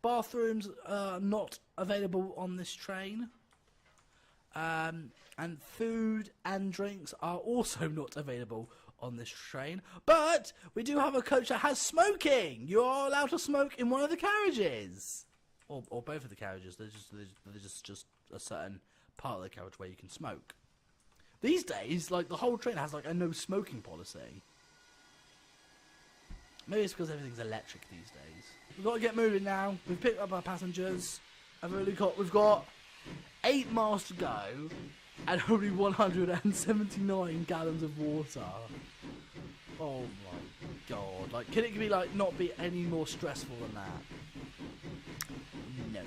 Bathrooms are not available on this train. And food and drinks are also not available on this train. But we do have a coach that has smoking. You are allowed to smoke in one of the carriages, or both of the carriages. There's just a certain part of the carriage where you can smoke. These days, like, the whole train has like a no smoking policy. Maybe it's because everything's electric these days. We've got to get moving now. We've picked up our passengers. We've got 8 miles to go and only 179 gallons of water. Oh my god! Like, can it be like not be any more stressful than that? No.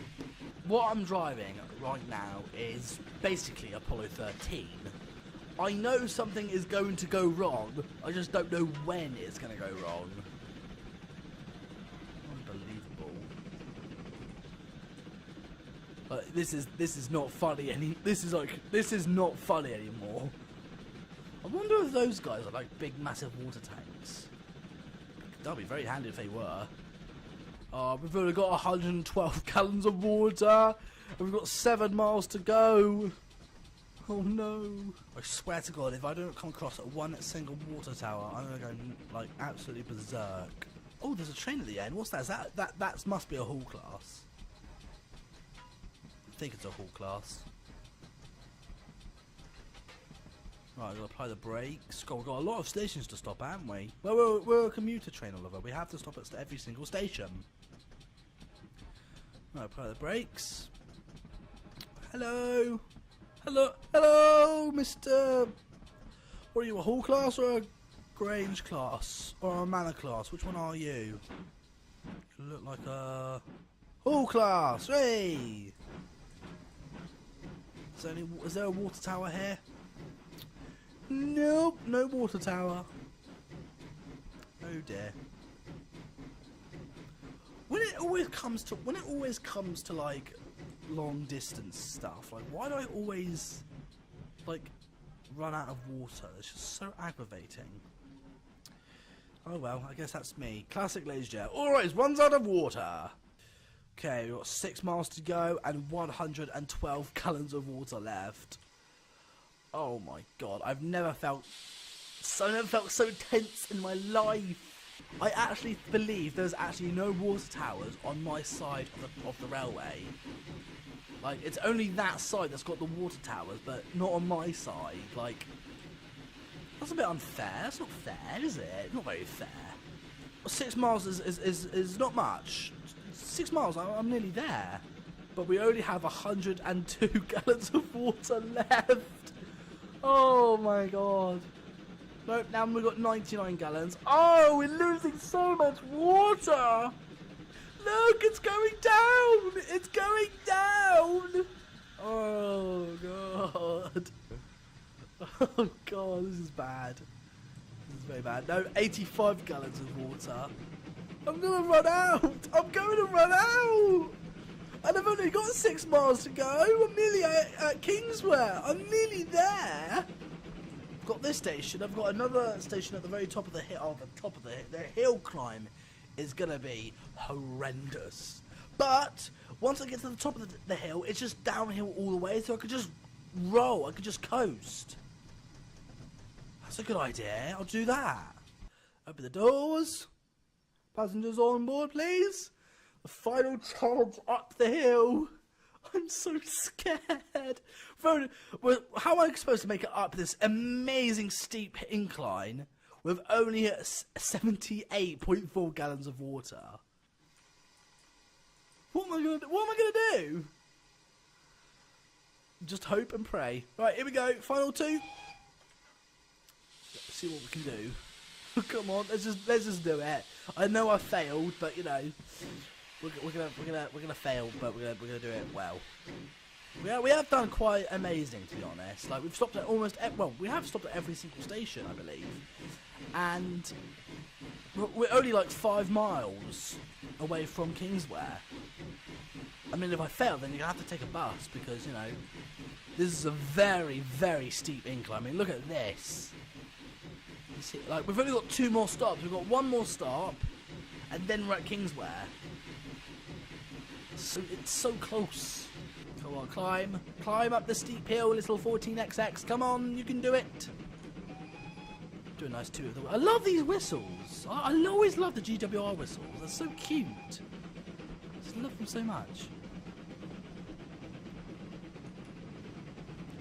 What I'm driving right now is basically Apollo 13. I know something is going to go wrong. I just don't know when it's going to go wrong. Unbelievable. This is not funny this is not funny anymore. I wonder if those guys are like big massive water tanks. That'd be very handy if they were. We've only got 112 gallons of water and we've got 7 miles to go. Oh no. I swear to God, if I don't come across one single water tower, I'm gonna go like absolutely berserk. Oh, there's a train at the end. What's that? Is that must be a hall class. I think it's a hall class. Right, I'm gonna apply the brakes. God, we've got a lot of stations to stop at, haven't we? Well, we're a commuter train, Oliver. We have to stop at every single station. Right, apply the brakes. Hello. Hello, Mr. What are you, a hall class or a Grange class? Or a manor class? Which one are you? You look like a hall class, hey! Is there a water tower here? Nope, no water tower. Oh dear. When it always comes to like long distance stuff, like, why do I always like run out of water? It's just so aggravating. Oh well, I guess that's me. Classic LazerJet. Alright, it runs out of water. Okay, we've got 6 miles to go and 112 gallons of water left. Oh my god, I've never felt so tense in my life. I actually believe there's actually no water towers on my side of the railway. Like, it's only that side that's got the water towers, but not on my side. Like, that's a bit unfair. That's not fair, is it? Not very fair. 6 miles is not much. 6 miles, I'm nearly there. But we only have 102 gallons of water left. Oh my god. Nope, now we've got 99 gallons. Oh, we're losing so much water. Look, it's going down. It's going down. Oh god. Oh god, this is bad. This is very bad. No, 85 gallons of water. I'm gonna run out. I'm going to run out. And I've only got 6 miles to go. I'm nearly at Kingswear. I'm nearly there. I've got this station. I've got another station at the very top of the hill. The hill climb is gonna be horrendous. But once I get to the top of the hill, it's just downhill all the way, so I could just roll. I could just coast. That's a good idea. I'll do that. Open the doors. Passengers on board, please. The final charge up the hill. I'm so scared. How am I supposed to make it up this amazing steep incline with only 78.4 gallons of water? What am I gonna do? Just hope and pray. Right, here we go. Final 2. Let's see what we can do. Come on, let's just do it. I know I failed, but you know, we're gonna fail, but we're gonna do it well. We have done quite amazing, to be honest. Like, we've stopped at we have stopped at every single station, I believe, and we're only like 5 miles away from Kingswear. I mean, if I fail, then you're gonna have to take a bus because, you know, this is a very, very steep incline. I mean, look at this. You see, like, we've only got 2 more stops. We've got 1 more stop, and then we're at Kingswear. So it's so close. Come on, climb up the steep hill, little 14XX. Come on, you can do it. Do a nice two of them. I love these whistles. I always love the GWR whistles. They're so cute. I just love them so much.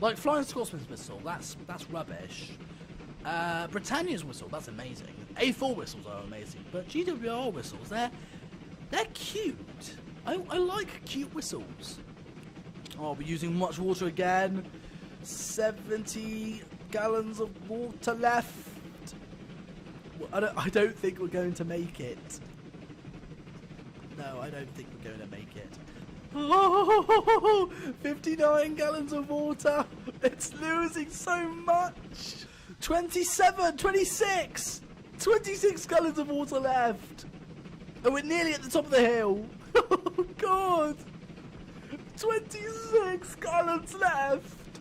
Like Flying Scotsman's whistle, that's rubbish. Britannia's whistle, that's amazing. A4 whistles are amazing, but GWR whistles, they're cute. I like cute whistles. Oh, we're using much water again. 70 gallons of water left. I don't think we're going to make it. No, I don't think we're going to make it. Oh, 59 gallons of water. It's losing so much. 27, 26. 26 gallons of water left. And we're nearly at the top of the hill. Oh, God. 26 gallons left.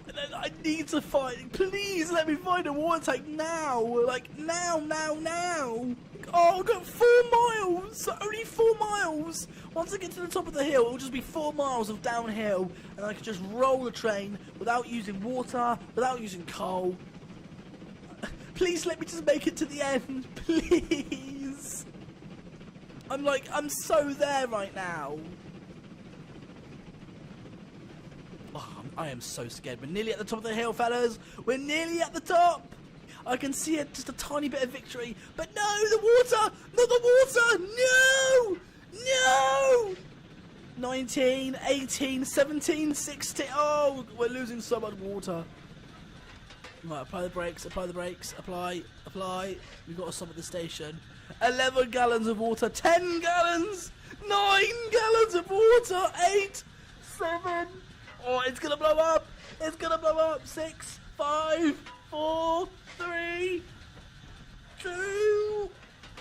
And then I need to find... Please let me find a water tank now. Like, now. Oh, I've got 4 miles. Only 4 miles. Once I get to the top of the hill, it'll just be 4 miles of downhill. And I can just roll the train without using water, without using coal. Please let me just make it to the end. Please. I'm so there right now. Oh, I am so scared. We're nearly at the top of the hill, fellas. We're nearly at the top. I can see it, just a tiny bit of victory. But no, the water! Not the water! No! 19, 18, 17, 16. Oh, we're losing so much water. Right, apply the brakes, apply. We've got to stop at the station. 11 gallons of water, 10 gallons, 9 gallons of water, 8, 7. Oh, it's gonna blow up. 6, 5, 4, 3, 2, 1.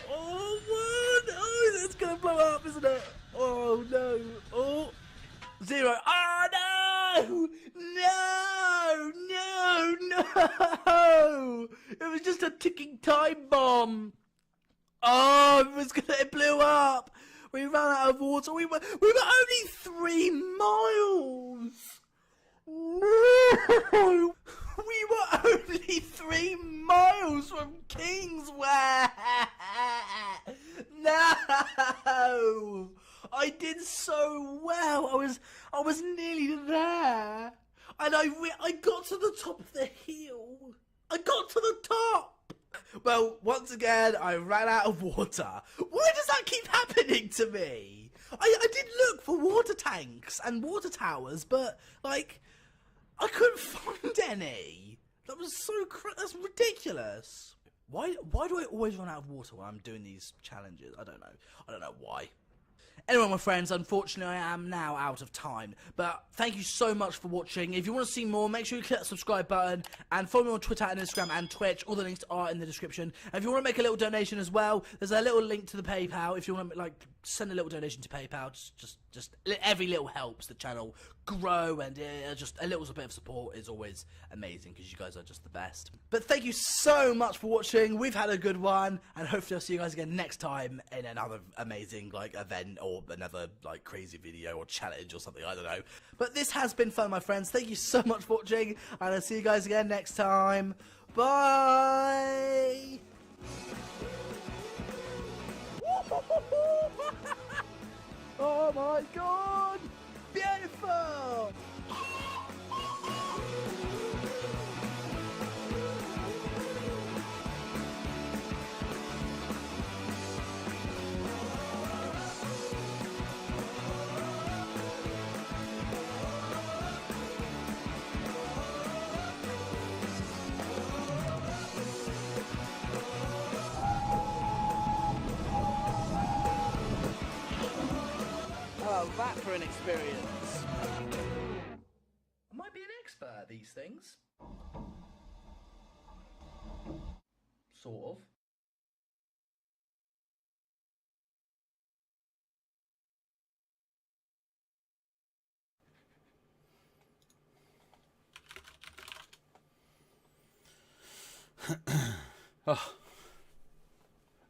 Oh, it's gonna blow up, isn't it? Oh no. Oh, 0. Oh no! No! It was just a ticking time bomb. Oh, it blew up. We ran out of water. We were only 3 miles. No! We were only 3 miles from Kingsway. No! I did so well. I was nearly there. And I got to the top of the hill. I got to the top. Well, once again, I ran out of water. Why does that keep happening to me? I did look for water tanks and water towers, but, like, I couldn't find any. That was so that's ridiculous. Why do I always run out of water when I'm doing these challenges? I don't know why. Anyway, my friends, unfortunately I am now out of time, but thank you so much for watching. If you want to see more, make sure you click that subscribe button, and follow me on Twitter and Instagram and Twitch. All the links are in the description. And if you want to make a little donation as well, there's a little link to the PayPal. If you want to, like, send a little donation to PayPal, just every little helps the channel grow, and just a little bit of support is always amazing, because you guys are just the best. But thank you so much for watching. We've had a good one, and hopefully I'll see you guys again next time in another amazing, like, event, or another, like, crazy video or challenge or something, I don't know. But this has been fun, my friends. Thank you so much for watching, and I'll see you guys again next time. Bye! Oh my god! Beautiful! Oh, that for an experience. I might be an expert at these things. Sort of. Oh.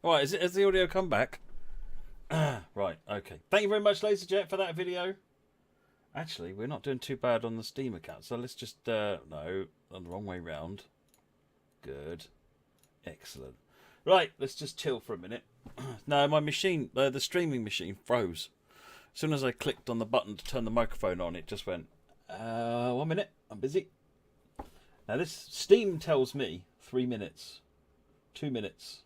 Right, has the audio come back? Right, okay. Thank you very much, LazerJet, for that video. Actually, we're not doing too bad on the Steam account, so let's just... no, on the wrong way round. Good. Excellent. Right, let's just chill for a minute. No, my machine, the streaming machine, froze. As soon as I clicked on the button to turn the microphone on, it just went, 1 minute, I'm busy. Now this Steam tells me 3 minutes, 2 minutes.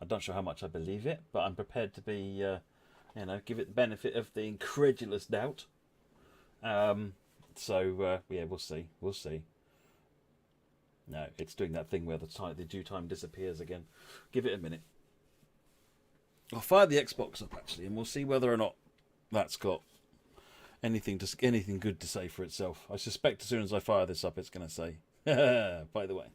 I'm not sure how much I believe it, but I'm prepared to be, give it the benefit of the incredulous doubt. Yeah, we'll see. We'll see. No, it's doing that thing where the due time disappears again. Give it a minute. I'll fire the Xbox up actually, and we'll see whether or not that's got anything good to say for itself. I suspect as soon as I fire this up, it's going to say, by the way.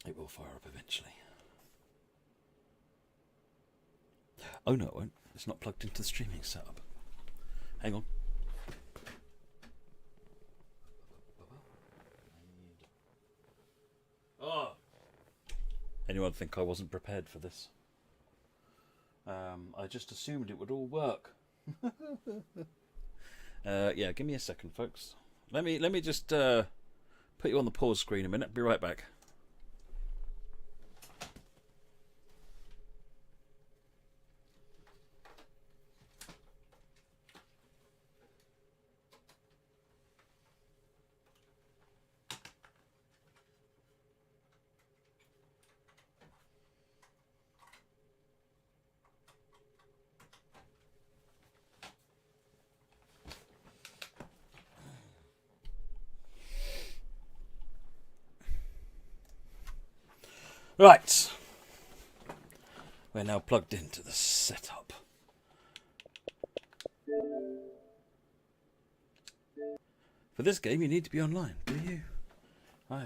It will fire up eventually. Oh no, it won't. It's not plugged into the streaming setup. Hang on. Oh! Anyone think I wasn't prepared for this? I just assumed it would all work. Yeah, give me a second, folks. Let me just put you on the pause screen a minute. Be right back. Right, we're now plugged into the setup. For this game, you need to be online, do you? Oh,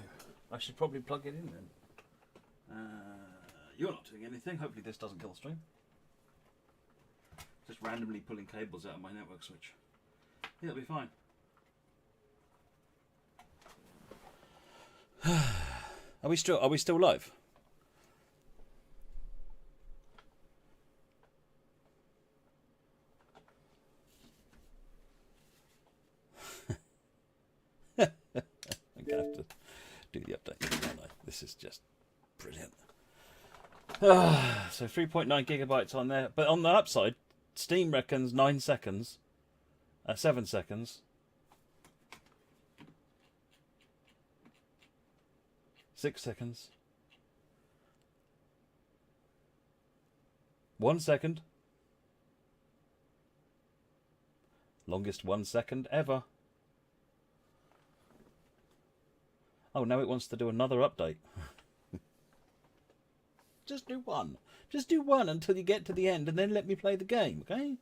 I should probably plug it in then. You're not doing anything. Hopefully this doesn't kill the stream. Just randomly pulling cables out of my network switch. Yeah, it'll be fine. Are we still live? I'm going to have to do the update, aren't I? This is just brilliant. So 3.9 gigabytes on there. But on the upside, Steam reckons 9 seconds. 7 seconds. 6 seconds. 1 second. Longest 1 second ever. Oh, now it wants to do another update. Just do one. Just do one until you get to the end and then let me play the game, okay?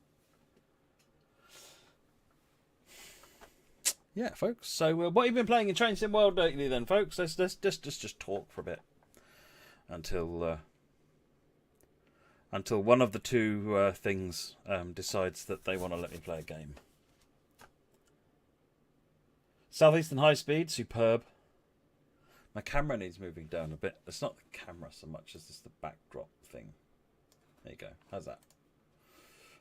Yeah, folks. So what have you been playing in Train Sim World lately then, folks? Let's just talk for a bit. Until one of the two things decides that they want to let me play a game. Southeastern High Speed, superb. My camera needs moving down a bit. It's not the camera so much as just the backdrop thing. There you go. How's that?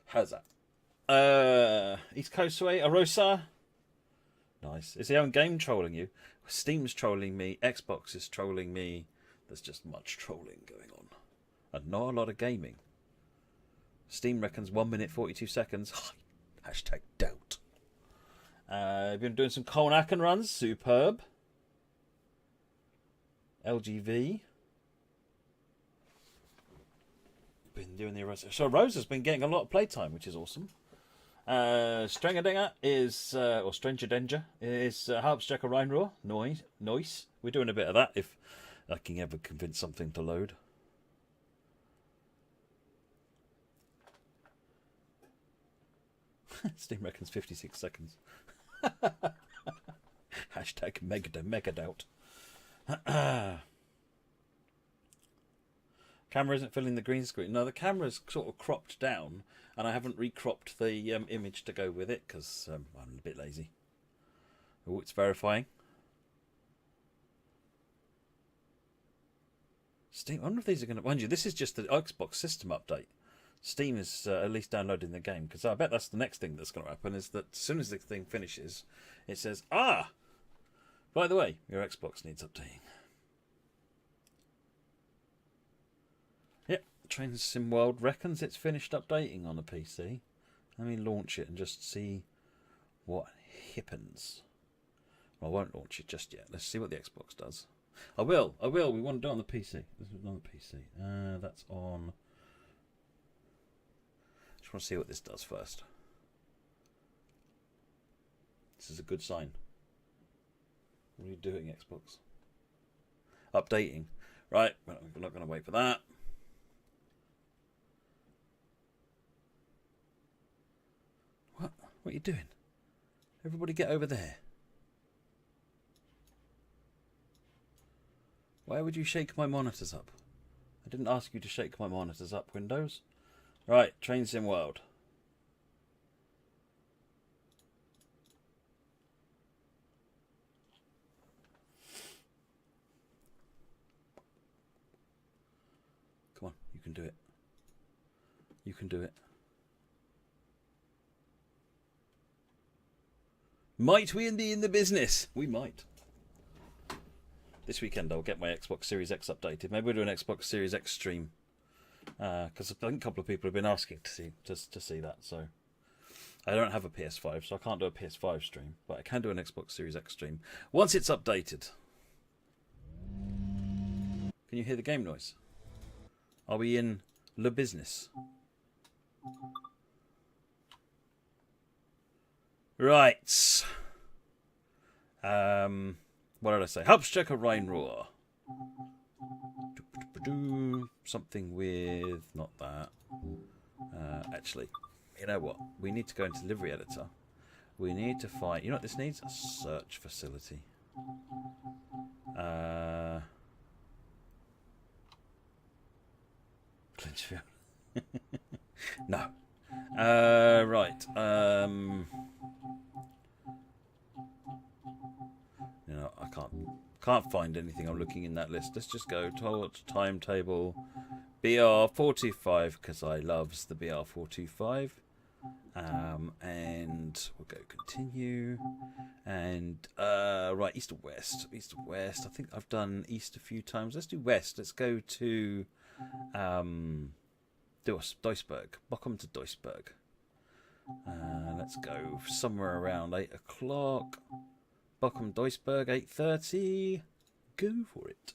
How's that? East Coast Way, Arosa. Nice. Is the own game trolling you? Steam's trolling me. Xbox is trolling me. There's just much trolling going on. And not a lot of gaming. Steam reckons 1 minute 42 seconds. Hashtag doubt. I've been doing some Colnacken runs. Superb. LGV. Been doing the Rosa. So Rosa's been getting a lot of playtime, which is awesome. Strengadinger is, or Stranger Danger is Harpstrecker Rheinrohr. Noise. We're doing a bit of that if I can ever convince something to load. Steam reckons 56 seconds. Hashtag mega doubt. Camera isn't filling the green screen. No, the camera's sort of cropped down, and I haven't recropped the image to go with it because I'm a bit lazy. Oh, it's verifying. Steam. I wonder if these are going to. Mind you, this is just the Xbox system update. Steam is at least downloading the game, because I bet that's the next thing that's going to happen. Is that as soon as the thing finishes, it says, "Ah, by the way, your Xbox needs updating." Yep, Train Sim World reckons it's finished updating on a PC. Let me launch it and just see what happens. Well, I won't launch it just yet. Let's see what the Xbox does. I will. We want to do it on the PC. This is on the PC. That's on. Just want to see what this does first. This is a good sign. What are you doing, Xbox? Updating. Right, we're not going to wait for that. What? What are you doing? Everybody get over there. Why would you shake my monitors up? I didn't ask you to shake my monitors up, Windows. Right, Train Sim World. Come on, you can do it. You can do it. Might we be in the business? We might. This weekend I'll get my Xbox Series X updated. Maybe we'll do an Xbox Series X stream. Because I think a couple of people have been asking to see that. So I don't have a PS5, so I can't do a PS5 stream. But I can do an Xbox Series X stream once it's updated. Can you hear the game noise? Are we in the business? Right. What did I say? Hauptstrecke Rhein-Ruhr. Something with... not that. Actually, you know what? We need to go into Livery Editor. We need to find... You know what this needs? A search facility. Clinchfield. No. Right. You know, I can't find anything I'm looking in that list. Let's just go to timetable BR425 because I loves the BR425. And we'll go continue. And right, east or west. East or west. I think I've done east a few times. Let's do west. Let's go to Duisburg. Welcome to Duisburg. Let's go somewhere around 8 o'clock. Welcome Duisburg, 8:30. Go for it.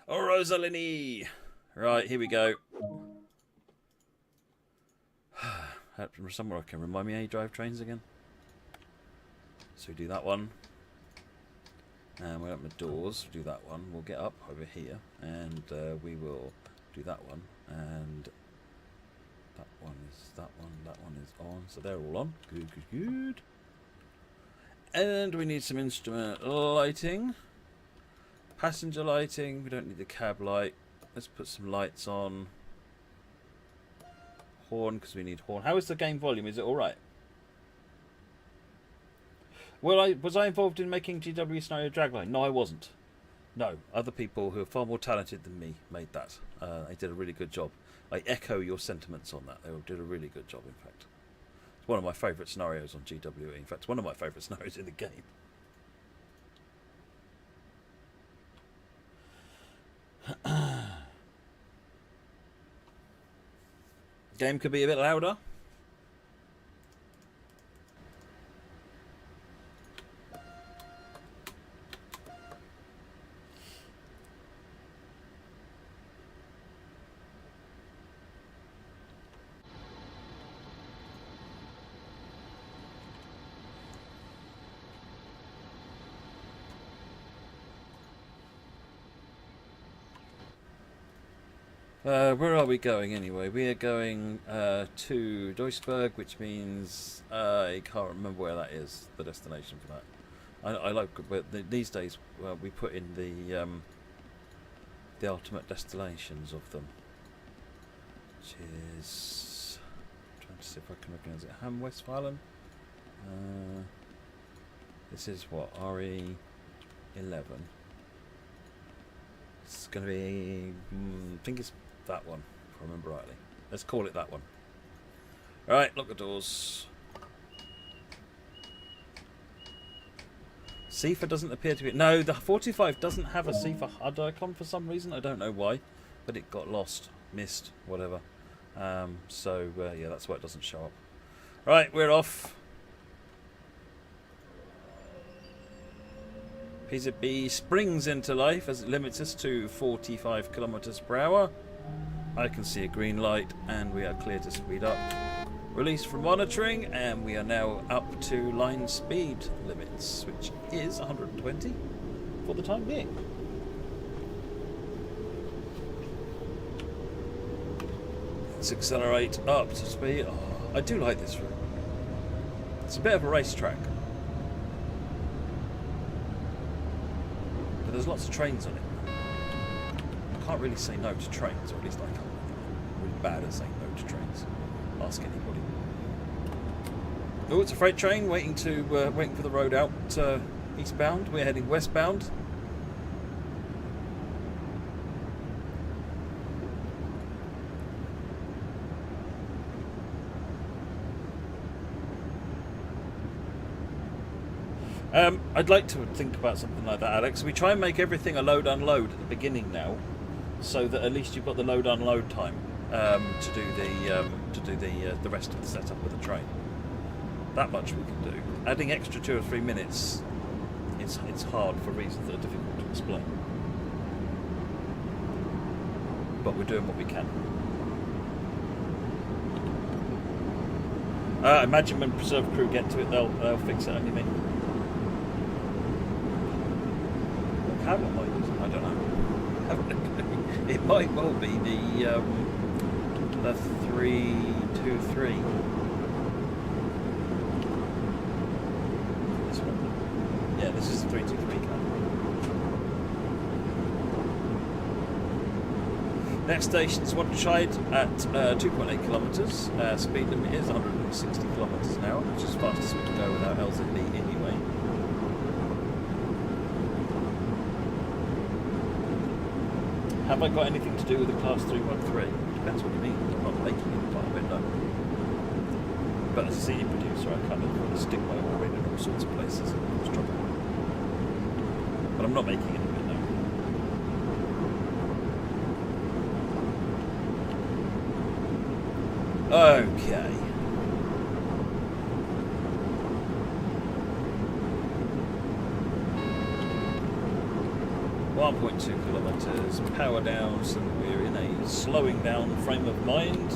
Oh, Rosalini. Right, here we go. Somewhere I can remind me how you drive trains again. So we do that one. And we'll open the doors. Do that one. We'll get up over here. And we will do that one. And that one is that one. That one is on. So they're all on. Good, good, good. And we need some instrument lighting. Passenger lighting. We don't need the cab light. Let's put some lights on. Horn, because we need horn. How is the game volume? Is it alright? Well, was I involved in making GW Scenario Dragline? No, I wasn't. No, other people who are far more talented than me made that. They did a really good job. I echo your sentiments on that. They did a really good job, in fact. It's one of my favourite scenarios on GWE. In fact, it's one of my favourite scenarios in the game. Game could be a bit louder. Where are we going anyway? We are going to Duisburg, which means I can't remember where that is, the destination for that. I like, but these days we put in the ultimate destinations of them, which is, I'm trying to see if I can recognise it. Ham Westfalen. This is what, RE11. It's going to be, I think it's that one, if I remember rightly. Let's call it that one. Alright, lock the doors. CIFA doesn't appear to be... No, the 45 doesn't have a CIFA HUD icon for some reason. I don't know why, but it got lost, missed, whatever. Yeah, that's why it doesn't show up. Right, we're off. PZB springs into life as it limits us to 45 kilometers per hour. I can see a green light and we are clear to speed up. Release from monitoring, and we are now up to line speed limits, which is 120 for the time being. Let's accelerate up to speed. Oh, I do like this route. It's a bit of a racetrack. But there's lots of trains on it. I can't really say no to trains, or at least I can't. I'm really bad at saying no to trains. Ask anybody. Oh, it's a freight train waiting for the road out eastbound. We're heading westbound. I'd like to think about something like that, Alex. We try and make everything a load-unload at the beginning now, so that at least you've got the load-unload time to do the rest of the setup of the train. That much we can do. Adding extra 2 or 3 minutes, it's hard for reasons that are difficult to explain. But we're doing what we can. Imagine when Preserve crew get to it, they'll fix it. Only me. What cab am I using? I don't know. I haven't a clue. It might well be the 323. This one. Yeah, this is the 323 cab. Next station is Untitled at 2.8 kilometres. Speed limit is 160 kilometres an hour, which is as fast as we can go without LZB anyway. Have I got anything to do with the Class 313? Depends what you mean. I'm not making it part of it, no. But as a senior producer, I kind of stick my oar in all sorts of places and cause trouble. But I'm not making any of it, no. Okay. .2 kilometres, power down, so we're in a slowing down frame of mind.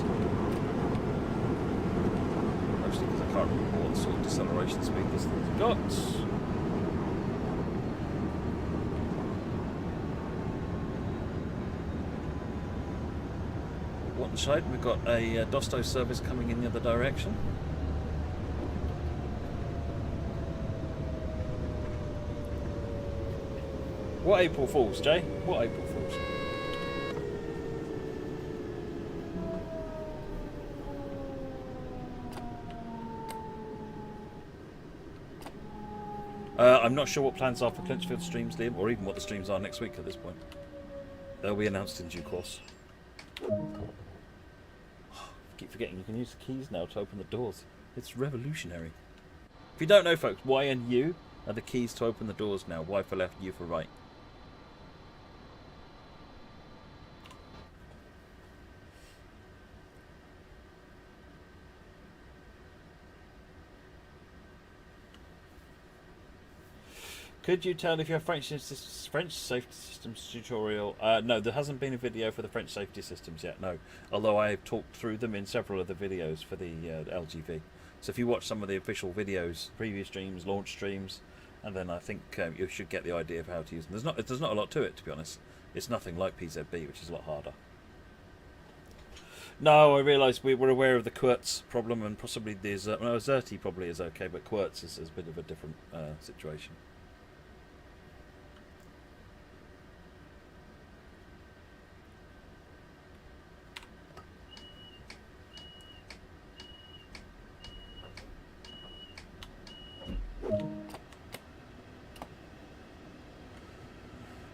Mostly because I can't remember what sort of deceleration speed this thing's got. One side, we've got a Dosto service coming in the other direction. What April Fools, Jay? What April Fools? I'm not sure what plans are for Clinchfield streams, Liam, or even what the streams are next week at this point. They'll be announced in due course. Keep forgetting you can use the keys now to open the doors. It's revolutionary. If you don't know, folks, Y and U are the keys to open the doors now. Y for left, U for right. Could you tell if your French safety systems tutorial... no, there hasn't been a video for the French safety systems yet, no. Although I have talked through them in several of the videos for the LGV. So if you watch some of the official videos, previous streams, launch streams, and then I think you should get the idea of how to use them. There's not a lot to it, to be honest. It's nothing like PZB, which is a lot harder. No, I realise we're aware of the Quartz problem, and possibly there's... no, Zerti probably is okay, but Quartz is a bit of a different situation.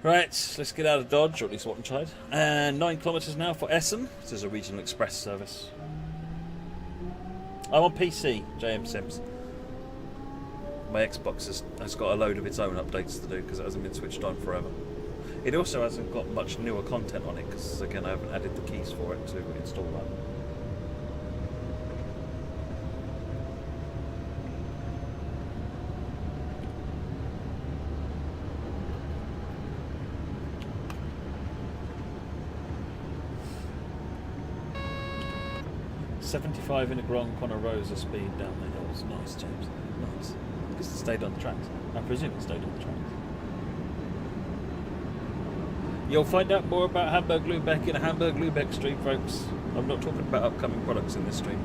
Right, let's get out of Dodge, or at least what I'm tried. And 9 kilometres now for Essen. This is a regional express service. I'm on PC, JM Sims. My Xbox has got a load of its own updates to do because it hasn't been switched on forever. It also hasn't got much newer content on it because, again, I haven't added the keys for it to install that. .75 in a Grand Rosa speed down the hills. Nice, James. Nice. Because it stayed on the tracks. I presume it stayed on the tracks. You'll find out more about Hamburg-Lübeck in a Hamburg-Lübeck stream, folks. I'm not talking about upcoming products in this stream.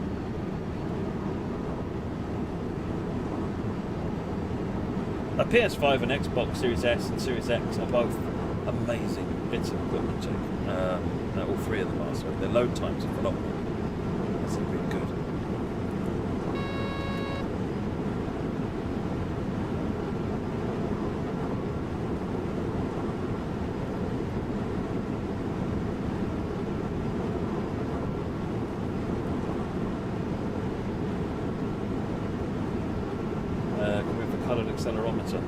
A PS5 and Xbox Series S and Series X are both amazing bits of equipment, Jake. All three of them are, so their load times are phenomenal. That's really good. Accelerometer.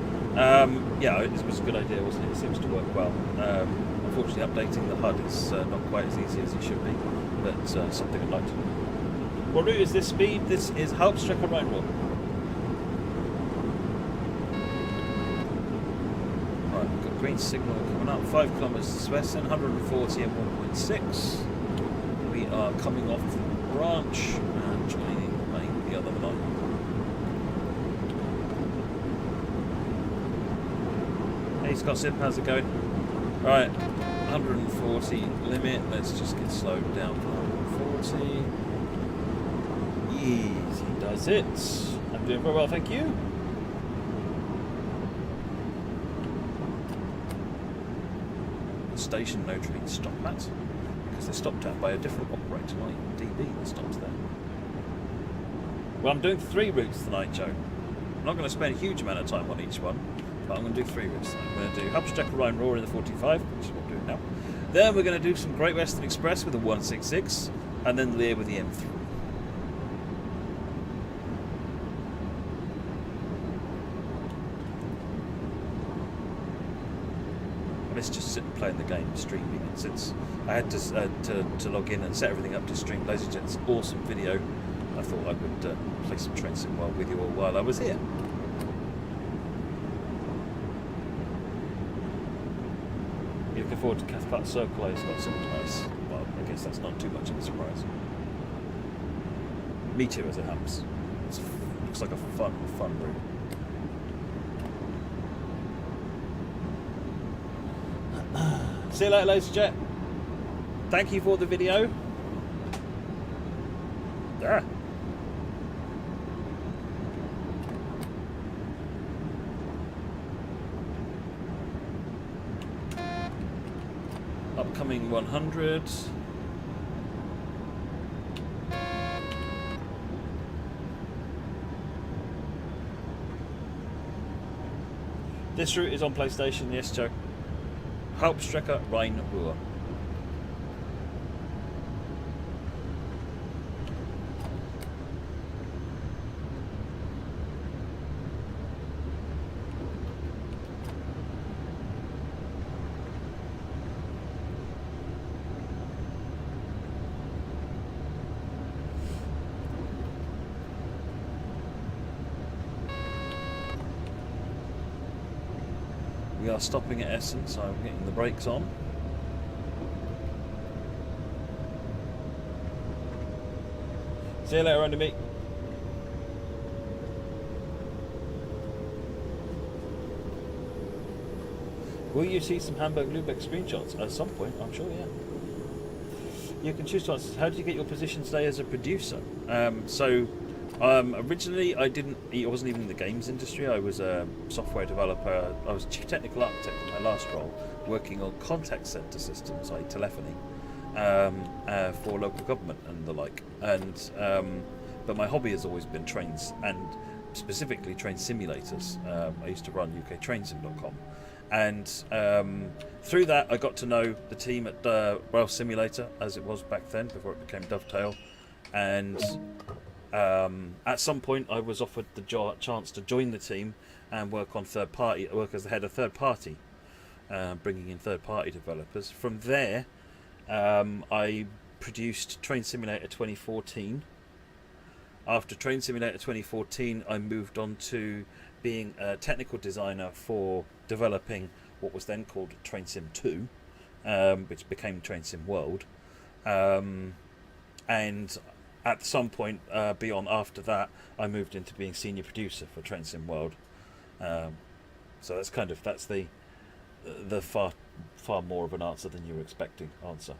Yeah, it was a good idea, wasn't it? It seems to work well. Unfortunately, updating the HUD is not quite as easy as it should be, but something I'd like to do. What route is this speed? This is Hauptstrecke Rheinruhr. Right, we've got green signal coming up. 5 kilometres to Essen, 140 and 1.6. We are coming off the branch and joining the other line. Hey Scott, how's it going? Right, 140 limit. Let's just get slowed down to 140. Easy does it. I'm doing very well, thank you. The station no train stop at, because they're stopped at by a different operator, like DB that stops there. Well, I'm doing 3 routes tonight, Joe. I'm not going to spend a huge amount of time on each one. But I'm going to do 3 routes. I'm going to do Hauptstrecke Rheinruhr in the 45, which is what I'm doing now. Then we're going to do some Great Western Express with the 166, and then LIRR with the M3. I miss just sitting playing the game, streaming it. Since I had to log in and set everything up to stream LazerJet's awesome video, I thought I would play some train sim with you all while I was here. Looking forward to Cathcart Circle. It's got some nice. Well, I guess that's not too much of a surprise. Me too, as it happens. It looks like a fun route. See you later, LazerJet. Thank you for the video. Ah. Upcoming 100. This route is on PlayStation, yes, Joe. Hauptstrecke Rheinruhr. We are stopping at Essen, so I'm getting the brakes on. See you later, under me. Will you see some Hamburg-Lübeck screenshots at some point? I'm sure, yeah. You can choose to answer. How did you get your position today as a producer? Originally, I wasn't even in the games industry. I was a software developer. I was chief technical architect in my last role, working on contact center systems like telephony for local government and the like. But my hobby has always been trains, and specifically train simulators. I used to run uktrainsim.com, And through that, I got to know the team at Rail Simulator, as it was back then, before it became Dovetail. And at some point, I was offered the chance to join the team and work as the head of third party, bringing in third party developers. From there, I produced Train Simulator 2014. After Train Simulator 2014, I moved on to being a technical designer for developing what was then called Train Sim 2, which became Train Sim World. And at some point beyond after that, I moved into being senior producer for Train Sim World. So that's the far more of an answer than you were expecting answer.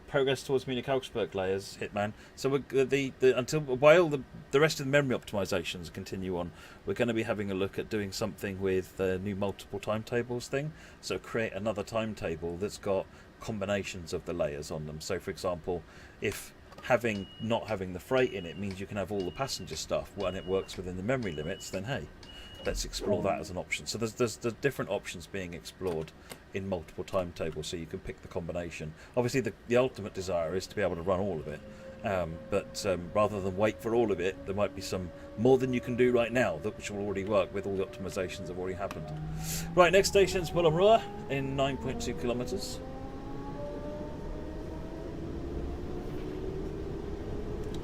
Progress towards Munich Augsburg layers, Hitman. So while the rest of the memory optimizations continue on, we're going to be having a look at doing something with the new multiple timetables thing. So create another timetable that's got combinations of the layers on them. So for example, if not having the freight in it means you can have all the passenger stuff and it works within the memory limits, then hey, let's explore that as an option. So there's different options being explored in multiple timetables, so you can pick the combination. Obviously the ultimate desire is to be able to run all of it, but rather than wait for all of it, there might be some more than you can do right now which will already work with all the optimizations that have already happened. Right, next station is LIRR in 9.2 kilometers.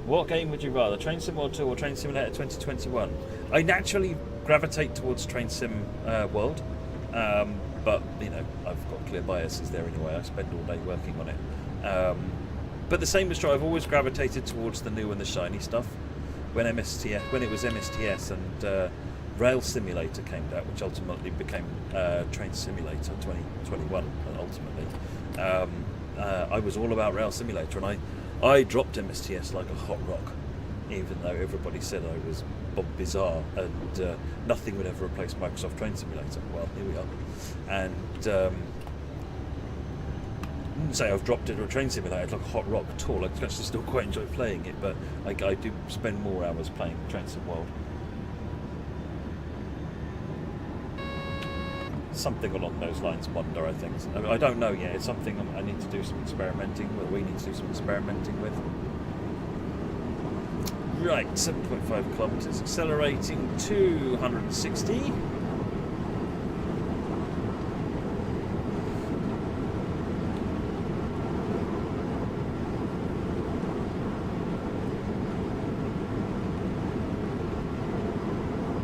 What game would you rather, Train Sim World 2 or Train Simulator 2021? I naturally gravitate towards Train Sim World, but you know, I've got clear biases there anyway. I spend all day working on it. But the same is true. I've always gravitated towards the new and the shiny stuff. When it was MSTS and Rail Simulator came out, which ultimately became Train Simulator 2021, ultimately, I was all about Rail Simulator, and I dropped MSTS like a hot rock, even though everybody said I was bizarre and nothing would ever replace Microsoft Train Simulator. Well, here we are. And I wouldn't say I've dropped it or Train Simulator like a hot rock at all. I actually still quite enjoy playing it, but I do spend more hours playing Train Sim World. Something along those lines, wonder, I think. I don't know yet. It's something I need to do some experimenting with. We need to do some experimenting with. Right, 7.5 kilometres, accelerating 260.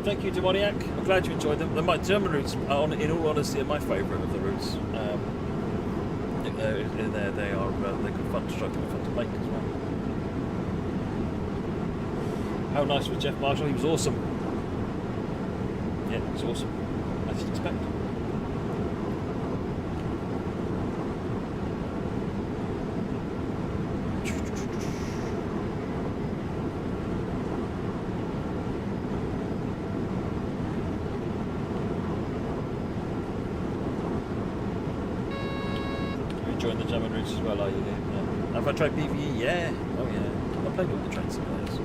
Thank you, Demoniac. I'm glad you enjoyed them. My German routes, in all honesty, are my favourite of the routes. They're good fun to strike and fun to make as well. How nice was Jeff Marshall? He was awesome. Yeah, he was awesome, as you'd expect. Enjoying the German routes as well, are you? Yeah. Have I tried PvE? Yeah. Oh yeah. I played all the train simulators.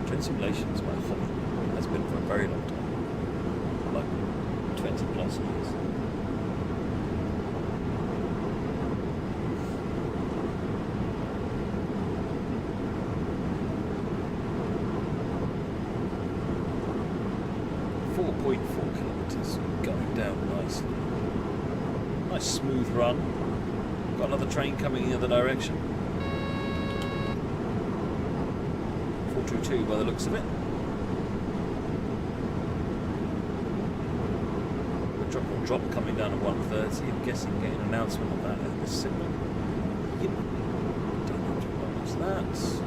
Train simulation is my hobby. Has been for a very long time. Like 20 plus years. .4 kilometres, going down nicely. Nice smooth run. Got another train coming in the other direction. 422 by the looks of it. A drop coming down at 130. I'm guessing getting an announcement of that at this signal. Yep. Don't know what was that.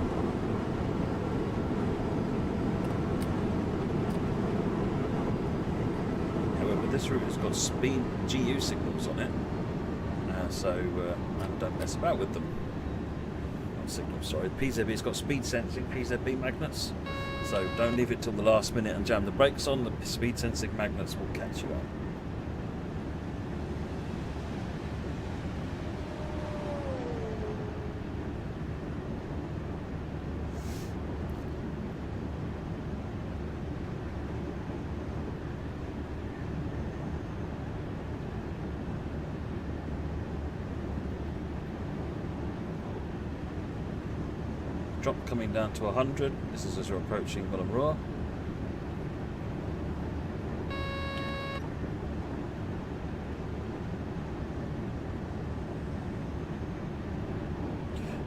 This route has got speed GU signals on it, so don't mess about with them. Not signals, sorry. The PZB's got speed sensing PZB magnets, so don't leave it till the last minute and jam the brakes on. The speed sensing magnets will catch you up. drop coming down to 100. This is as we're approaching LIRR.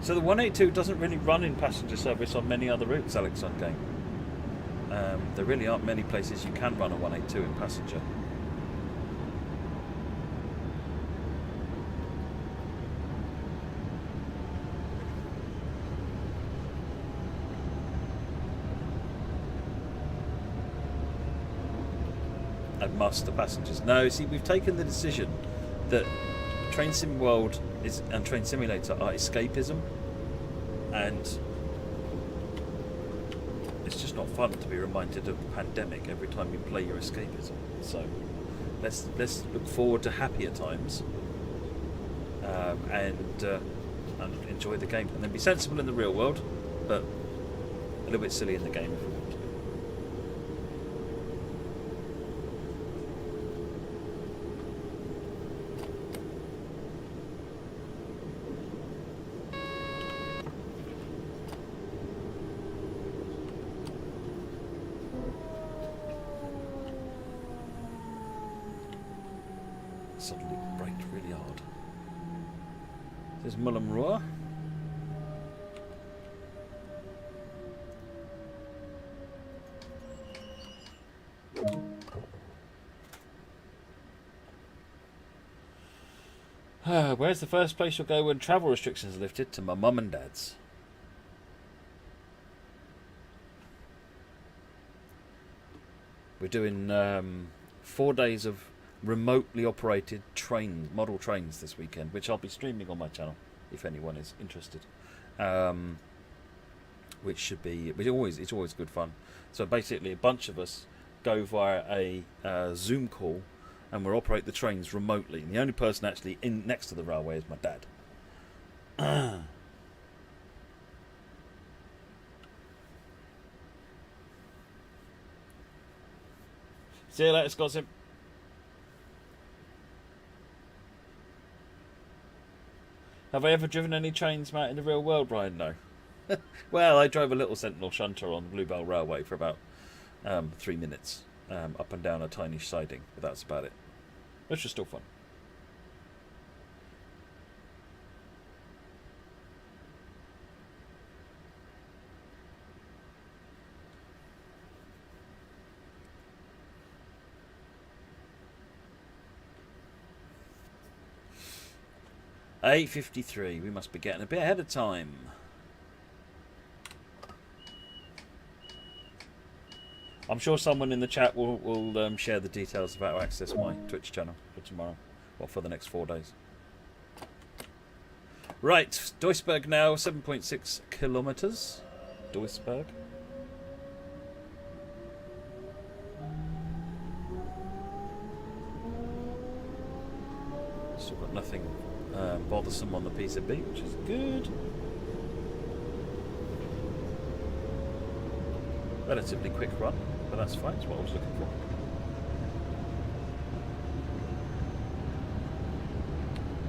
So the 182 doesn't really run in passenger service on many other routes, Alex on game. There really aren't many places you can run a 182 in passenger. And must the passengers? No, see, we've taken the decision that Train Sim World and Train Simulator are escapism, and it's just not fun to be reminded of the pandemic every time you play your escapism. So let's look forward to happier times, and enjoy the game, and then be sensible in the real world, but a little bit silly in the game if we want to. Suddenly braked really hard. There's LIRR. Where's the first place you'll go when travel restrictions are lifted? To my mum and dad's. We're doing 4 days of remotely operated model trains this weekend, which I'll be streaming on my channel if anyone is interested. Which it's always good fun. So basically, a bunch of us go via a Zoom call, and we'll operate the trains remotely. And the only person actually in next to the railway is my dad. See you later, Gossip. Have I ever driven any trains, Matt, in the real world, Ryan? No. Well, I drove a little Sentinel shunter on the Bluebell Railway for about 3 minutes, up and down a tiny siding, but that's about it. Which was still fun. $8.53. We must be getting a bit ahead of time. I'm sure someone in the chat will share the details of how to access my Twitch channel for tomorrow, or for the next 4 days. Right, Duisburg now, 7.6 kilometers. Duisburg. Still got nothing bothersome on the PCB, which is good. Relatively quick run, but that's fine, it's what I was looking for.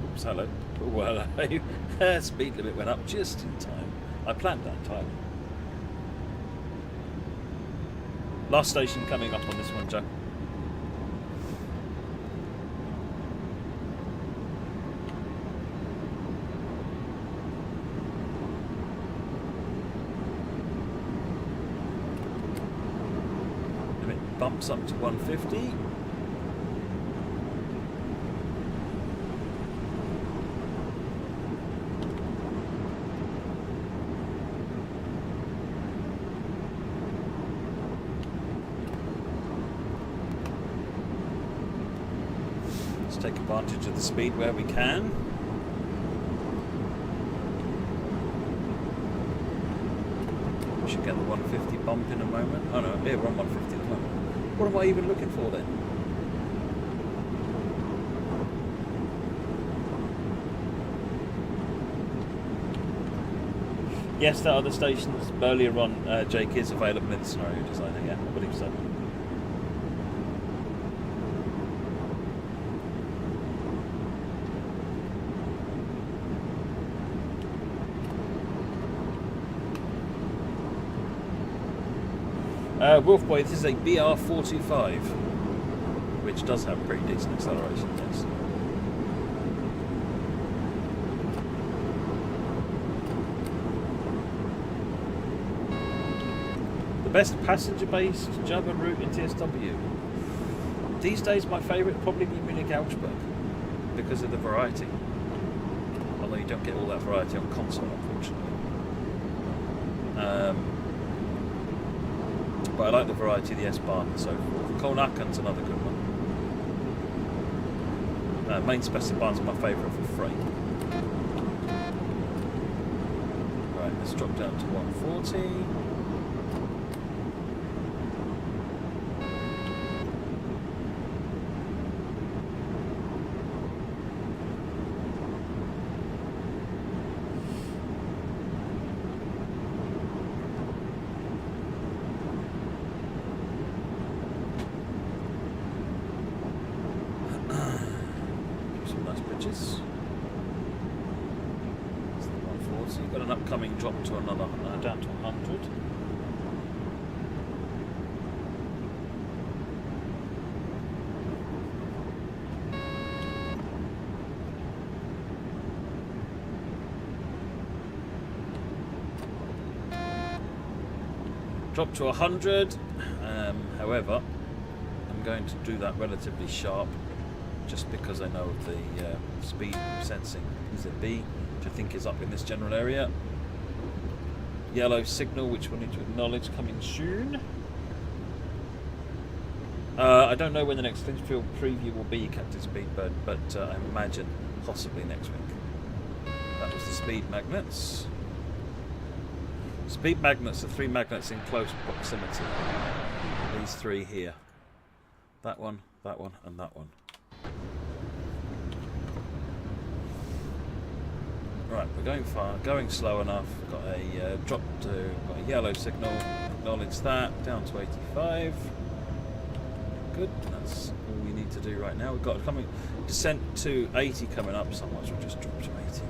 Oops, hello. Oh, hello. Speed limit went up just in time. I planned that entirely. Last station coming up on this one, Joe. Bumps up to 150. Let's take advantage of the speed where we can. We should get the 150 bump in a moment. Oh no, yeah, we're on 150 at the moment. What am I even looking for then? Yes, that other stations earlier on, Jake, is available in the scenario designer. Yeah, I believe so. Wolfboy, this is a BR425, which does have pretty decent acceleration, yes. The best passenger-based German route in TSW. These days, my favourite would probably be Munich-Augsburg, because of the variety. Although you don't get all that variety on console, unfortunately. But I like the variety of the S-Bahn and so forth. Kolnaken's another good one. Main Specibahn's my favourite for freight. Right, let's drop down to 140. Upcoming drop to another down to 100. Drop to 100. However, I'm going to do that relatively sharp, just because I know of the speed sensing PZB, which I think is up in this general area. Yellow signal, which we'll need to acknowledge, coming soon. I don't know when the next Field preview will be, Captain Speedbird, but I imagine possibly next week. That was the speed magnets. Speed magnets are 3 magnets in close proximity. These 3 here. That one, and that one. Right, we're going far, going slow enough. Got a got a yellow signal. Acknowledge that. Down to 85. Good. That's all we need to do right now. We've got a coming descent to 80 coming up. So much we'll just drop to 80.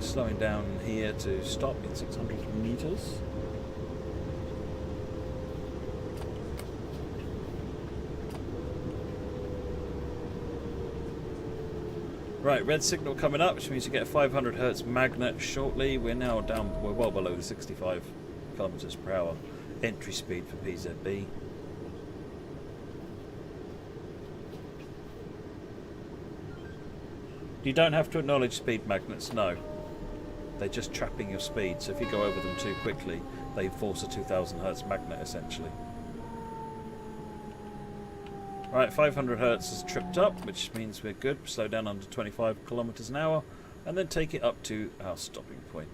Slowing down here to stop in 600 meters. Right, red signal coming up, which means you get a 500 hertz magnet shortly. We're now down, we're well below the 65 kilometers per hour entry speed for PZB. You don't have to acknowledge speed magnets, no. They're just trapping your speed, so if you go over them too quickly, they force a 2000 hertz magnet essentially. Right, 500 hertz is tripped up, which means we're good. Slow down under 25 kilometers an hour, and then take it up to our stopping point.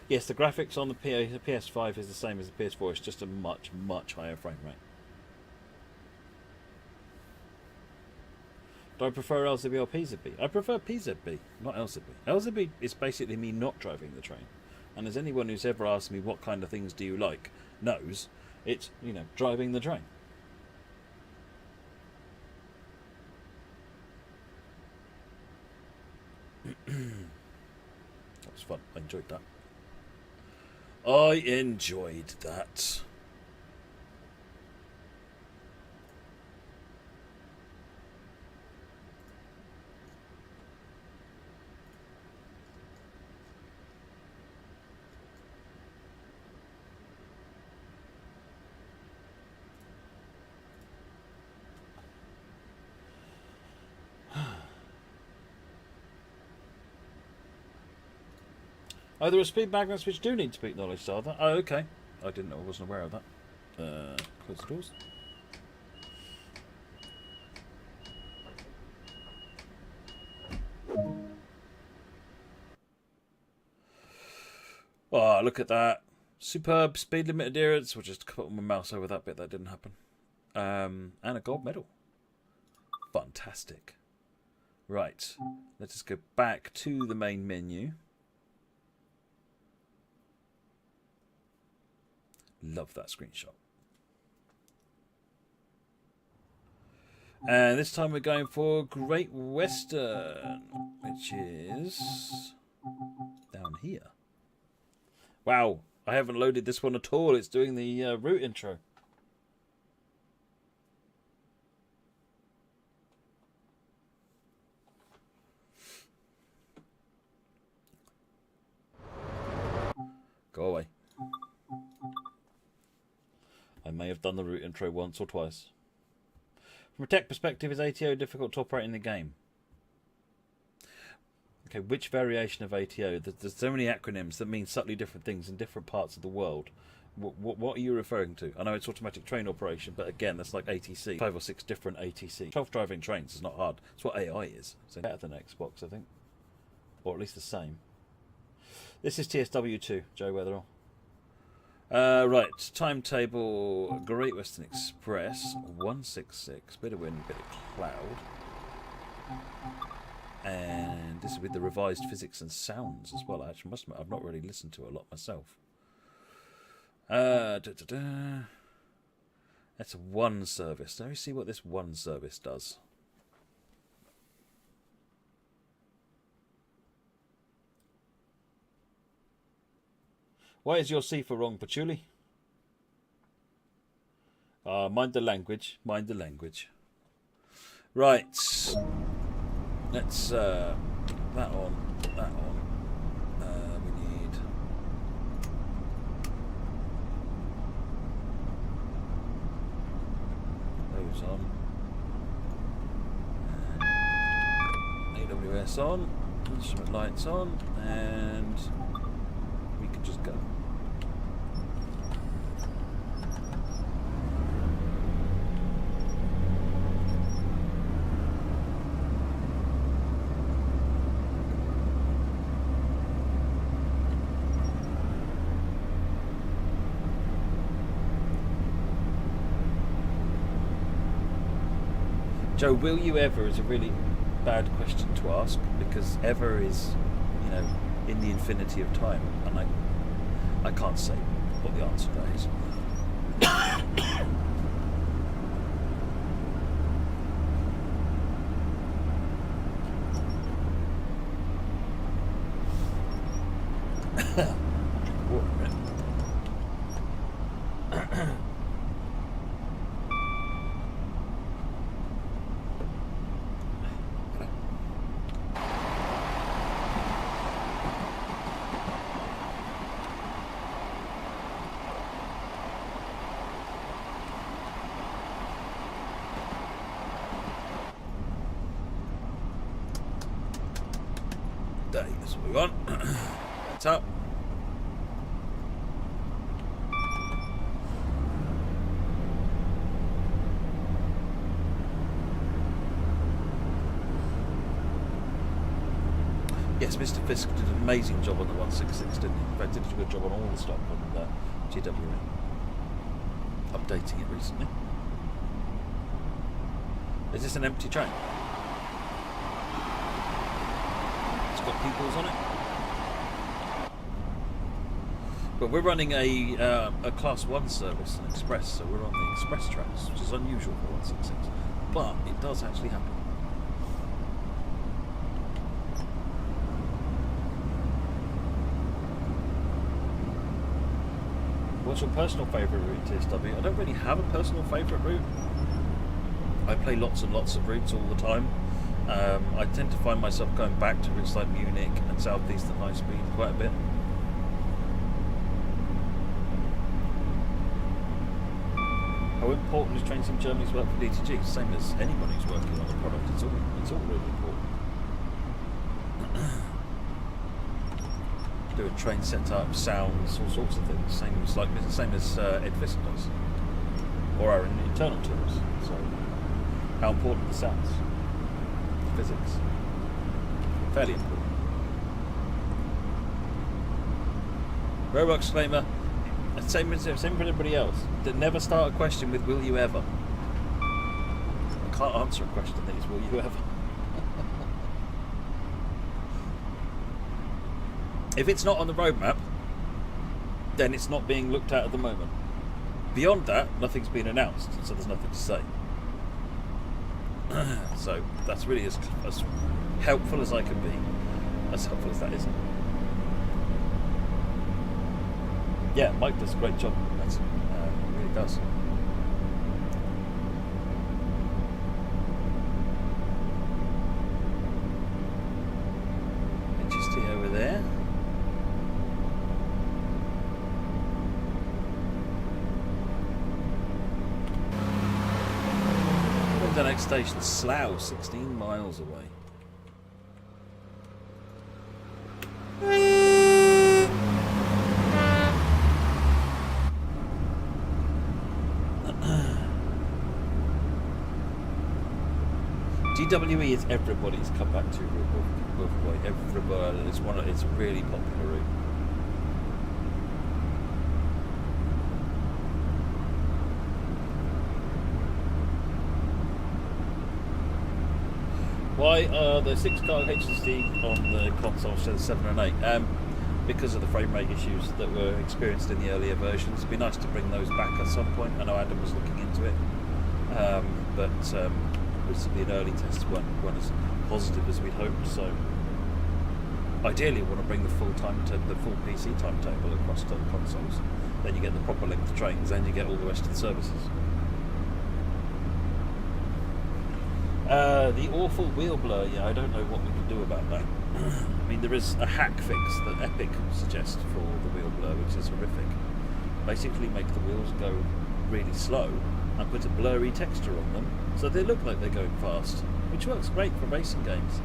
Yes, the graphics on the PS5 is the same as the PS4. It's just a much, much higher frame rate. Do I prefer LZB or PZB? I prefer PZB, not LZB. LZB is basically me not driving the train. And as anyone who's ever asked me what kind of things do you like knows, it's, you know, driving the train. That was fun. I enjoyed that. I enjoyed that. Oh, there are speed magnets which do need to be acknowledged, are there? Oh, okay. I didn't know. I wasn't aware of that. Close the doors. Oh, look at that. Superb speed limit adherence. We'll just put my mouse over that bit. That didn't happen. and a gold medal. Fantastic. Right, let us go back to the main menu. Love that screenshot. And this time we're going for Great Western, which is down here. Wow, I haven't loaded this one at all. It's doing the route intro. Go away. I may have done the route intro once or twice. From a tech perspective, is ATO difficult to operate in the game? Okay, which variation of ATO? There's so many acronyms that mean subtly different things in different parts of the world. What are you referring to? I know it's automatic train operation, but again, that's like ATC. 5 or 6 different ATC. Self-driving trains is not hard. It's what AI is. So better than Xbox, I think. Or at least the same. This is TSW 2, Joe Weatherall. Right, timetable, Great Western Express, 166, bit of wind, bit of cloud. And this is with the revised physics and sounds as well. I actually must admit, I've not really listened to it a lot myself. That's one service. Let me see what this one service does. Why is your cipher wrong, Patchouli? Mind the language. Mind the language. Right. Let's that on. That on. We need those on. And AWS on. Instrument lights on, and we can just go. Joe, will you ever is a really bad question to ask, because ever is, you know, in the infinity of time, and I can't say what the answer to that is. That's what we want. That's up. Yes, Mr. Fisk did an amazing job on the 166, didn't he? In fact, did a good job on all the stuff on GWA. Updating it recently. Is this an empty train? Got peoples on it, but we're running a class 1 service, an express, so we're on the express tracks, which is unusual for 166, but it does actually happen. What's your personal favourite route, TSW? I don't really have a personal favourite route. I play lots and lots of routes all the time. I tend to find myself going back to routes like Munich and Southeastern High Speed quite a bit. How important is Train Sim Germany's work for DTG? Same as anybody who's working on the product. It's all really important. Doing train setup, sounds, all sorts of things. Same as Ed Fisk does, or our internal teams. So, how important the sounds? Physics. Fairly important. Roblox disclaimer. Same for everybody else. Never start a question with "Will you ever?" can't answer a question these, will you ever? If it's not on the roadmap, then it's not being looked at the moment. Beyond that, nothing's been announced, so there's nothing to say. So that's really as helpful as I can be. As helpful as that is. Yeah, Mike does a great job. He really does. HST over there. The next station, Slough, 16 miles away. GWE is everybody's come back to Riverway. Everybody, it's a really popular route. Why are the 6-car HSD on the console instead of 7 and 8? Because of the frame rate issues that were experienced in the earlier versions. It'd be nice to bring those back at some point. I know Adam was looking into it, but recently in early tests weren't as positive as we'd hoped. So ideally, we want to bring the full PC timetable across to the consoles. Then you get the proper length trains, and you get all the rest of the services. The awful wheel blur, yeah, I don't know what we can do about that. I mean, there is a hack fix that Epic suggests for the wheel blur, which is horrific. Basically make the wheels go really slow and put a blurry texture on them so they look like they're going fast, which works great for racing games.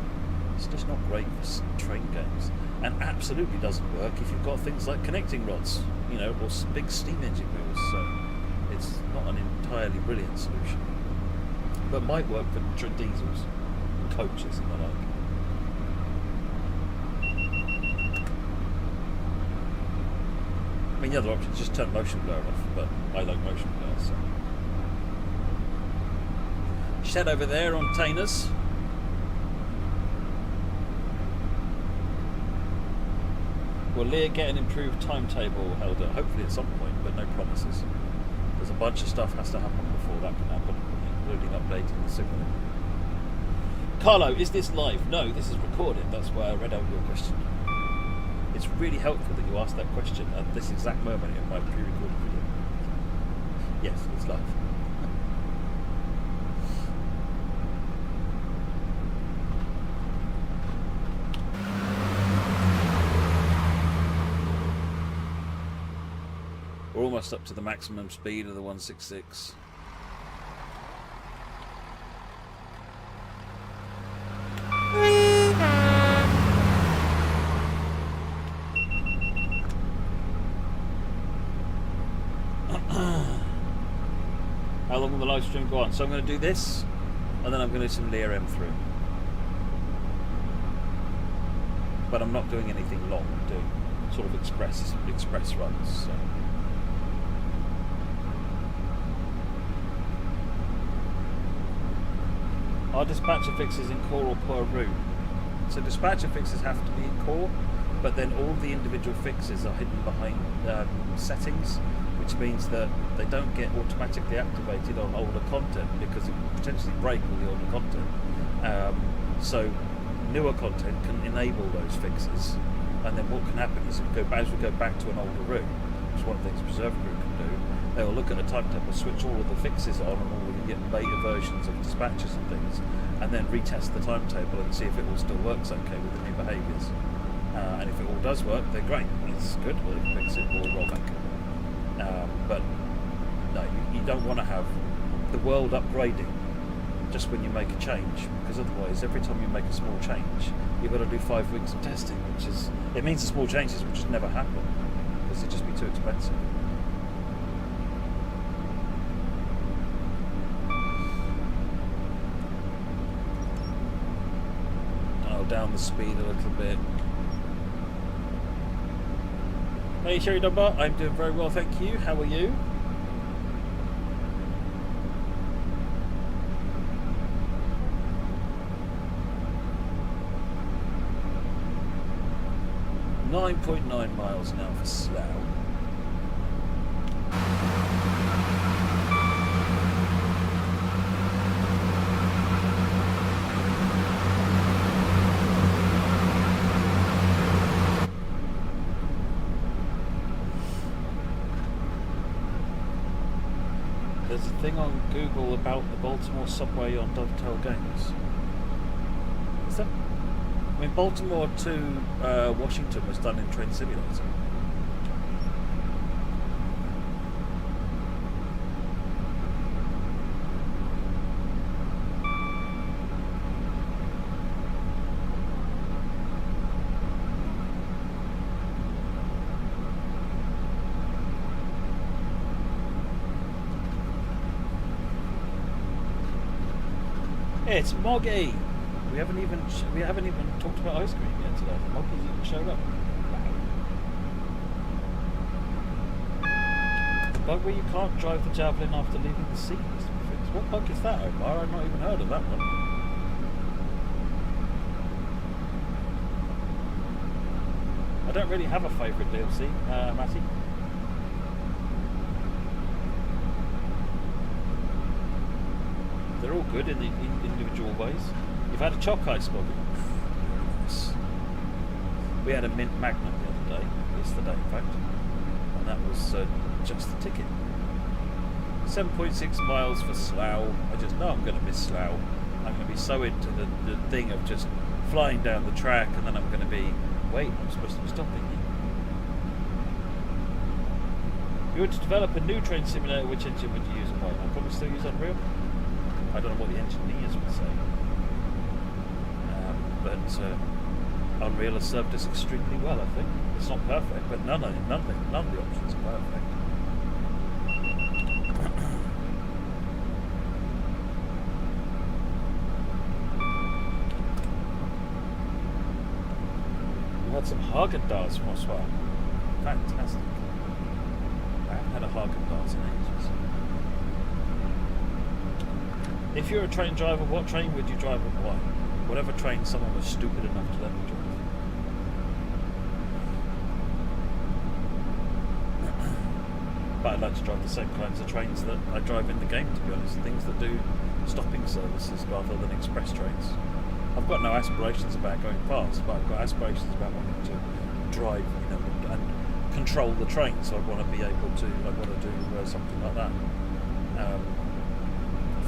It's just not great for train games, and absolutely doesn't work if you've got things like connecting rods, you know, or big steam engine wheels. So it's not an entirely brilliant solution, but might work for diesels and coaches and the like. I mean, the other option is just turn motion blur off, but I like motion blur. So. Shed over there on Tainers. Will LIRR get an improved timetable held at? Hopefully at some point, but no promises. There's a bunch of stuff has to happen before that can happen, including updating the signal. Carlo, is this live? No, this is recorded. That's why I read out your question. It's really helpful that you asked that question at this exact moment in my pre-recorded video. Yes, it's live. We're almost up to the maximum speed of the 166. How long will the live stream go on? So I'm going to do this, and then I'm going to do some LIRR M3. But I'm not doing anything long. I'm doing sort of express runs. So. Are dispatcher fixes in core or per route? So dispatcher fixes have to be in core, but then all the individual fixes are hidden behind settings, which means that they don't get automatically activated on older content because it will potentially break all the older content. So newer content can enable those fixes, and then what can happen is as we go back to an older route, which is one of the things Preserve Group can do, they will look at a timetable, switch all of the fixes on and all the later versions of dispatches and things, and then retest the timetable and see if it all still works okay with the new behaviours. And if it all does work, then great, it's good, we'll fix it, we'll roll back. But no, you don't want to have the world upgrading just when you make a change, because otherwise every time you make a small change you've got to do 5 weeks of testing, it means the small changes will just never happen because it'd just be too expensive. Down the speed a little bit. Hey Sherry Dunbar, I'm doing very well, thank you. How are you? 9.9 miles now for Slough. There's a thing on Google about the Baltimore subway on Dovetail Games. Is that? I mean, Baltimore to Washington was done in Train Simulator. It's Moggy. We haven't even talked about ice cream yet today. Moggy's even showed up. Wow. The bug where you can't drive the Javelin after leaving the seat needs to be fixed. What bug is that, Omar? I've not even heard of that one. I don't really have a favourite DLC, Matty. They're all good in individual ways. You've had a choc ice buggy. Nice. We had a mint magnum the other day, yesterday in fact, and that was just the ticket. 7.6 miles for Slough. I just know I'm going to miss Slough. I'm going to be so into the thing of just flying down the track, and then I'm going to be, wait, I'm supposed to be stopping here. If you were to develop a new train simulator, which engine would you use and why? I'd probably still use Unreal. I don't know what the engineers would say, but Unreal has served us extremely well. I think it's not perfect, but none of the options are perfect. We had some Haagen-Dazs from Oswald. Fantastic. I haven't had a Haagen-Dazs in ages. If you're a train driver, what train would you drive and why? Whatever train someone was stupid enough to let me drive. But I'd like to drive the same kinds of trains that I drive in the game, to be honest. Things that do stopping services rather than express trains. I've got no aspirations about going fast, but I've got aspirations about wanting to drive, and control the train. So I want to be able to, do something like that.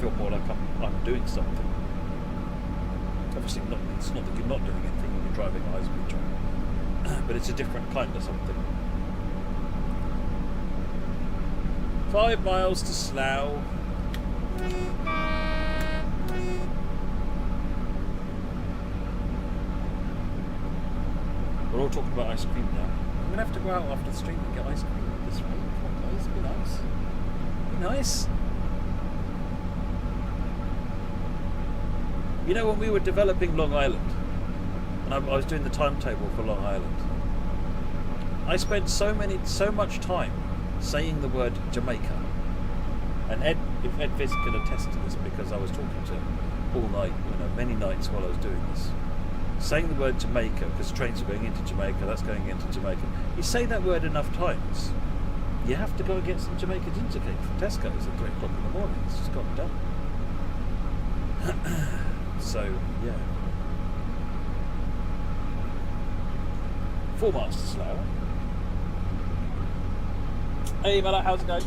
Feel more like I'm doing something. Obviously, it's not that you're not doing anything when you're driving a high-speed train, but it's a different kind of something. 5 miles to Slough. We're all talking about ice cream now. I'm gonna have to go out after the stream and get ice cream this week. Come on, guys, be nice. Be nice. You know, when we were developing Long Island, and I was doing the timetable for Long Island, I spent so much time saying the word Jamaica. And if Ed Viz can attest to this, because I was talking to him all night, many nights while I was doing this, saying the word Jamaica, because trains are going into Jamaica, that's going into Jamaica. You say that word enough times, you have to go and get some Jamaica ginger cake from Tesco's at 3 o'clock in the morning. It's just got done. So, yeah. 4 miles to Slough. Hey, Mella, how's it going?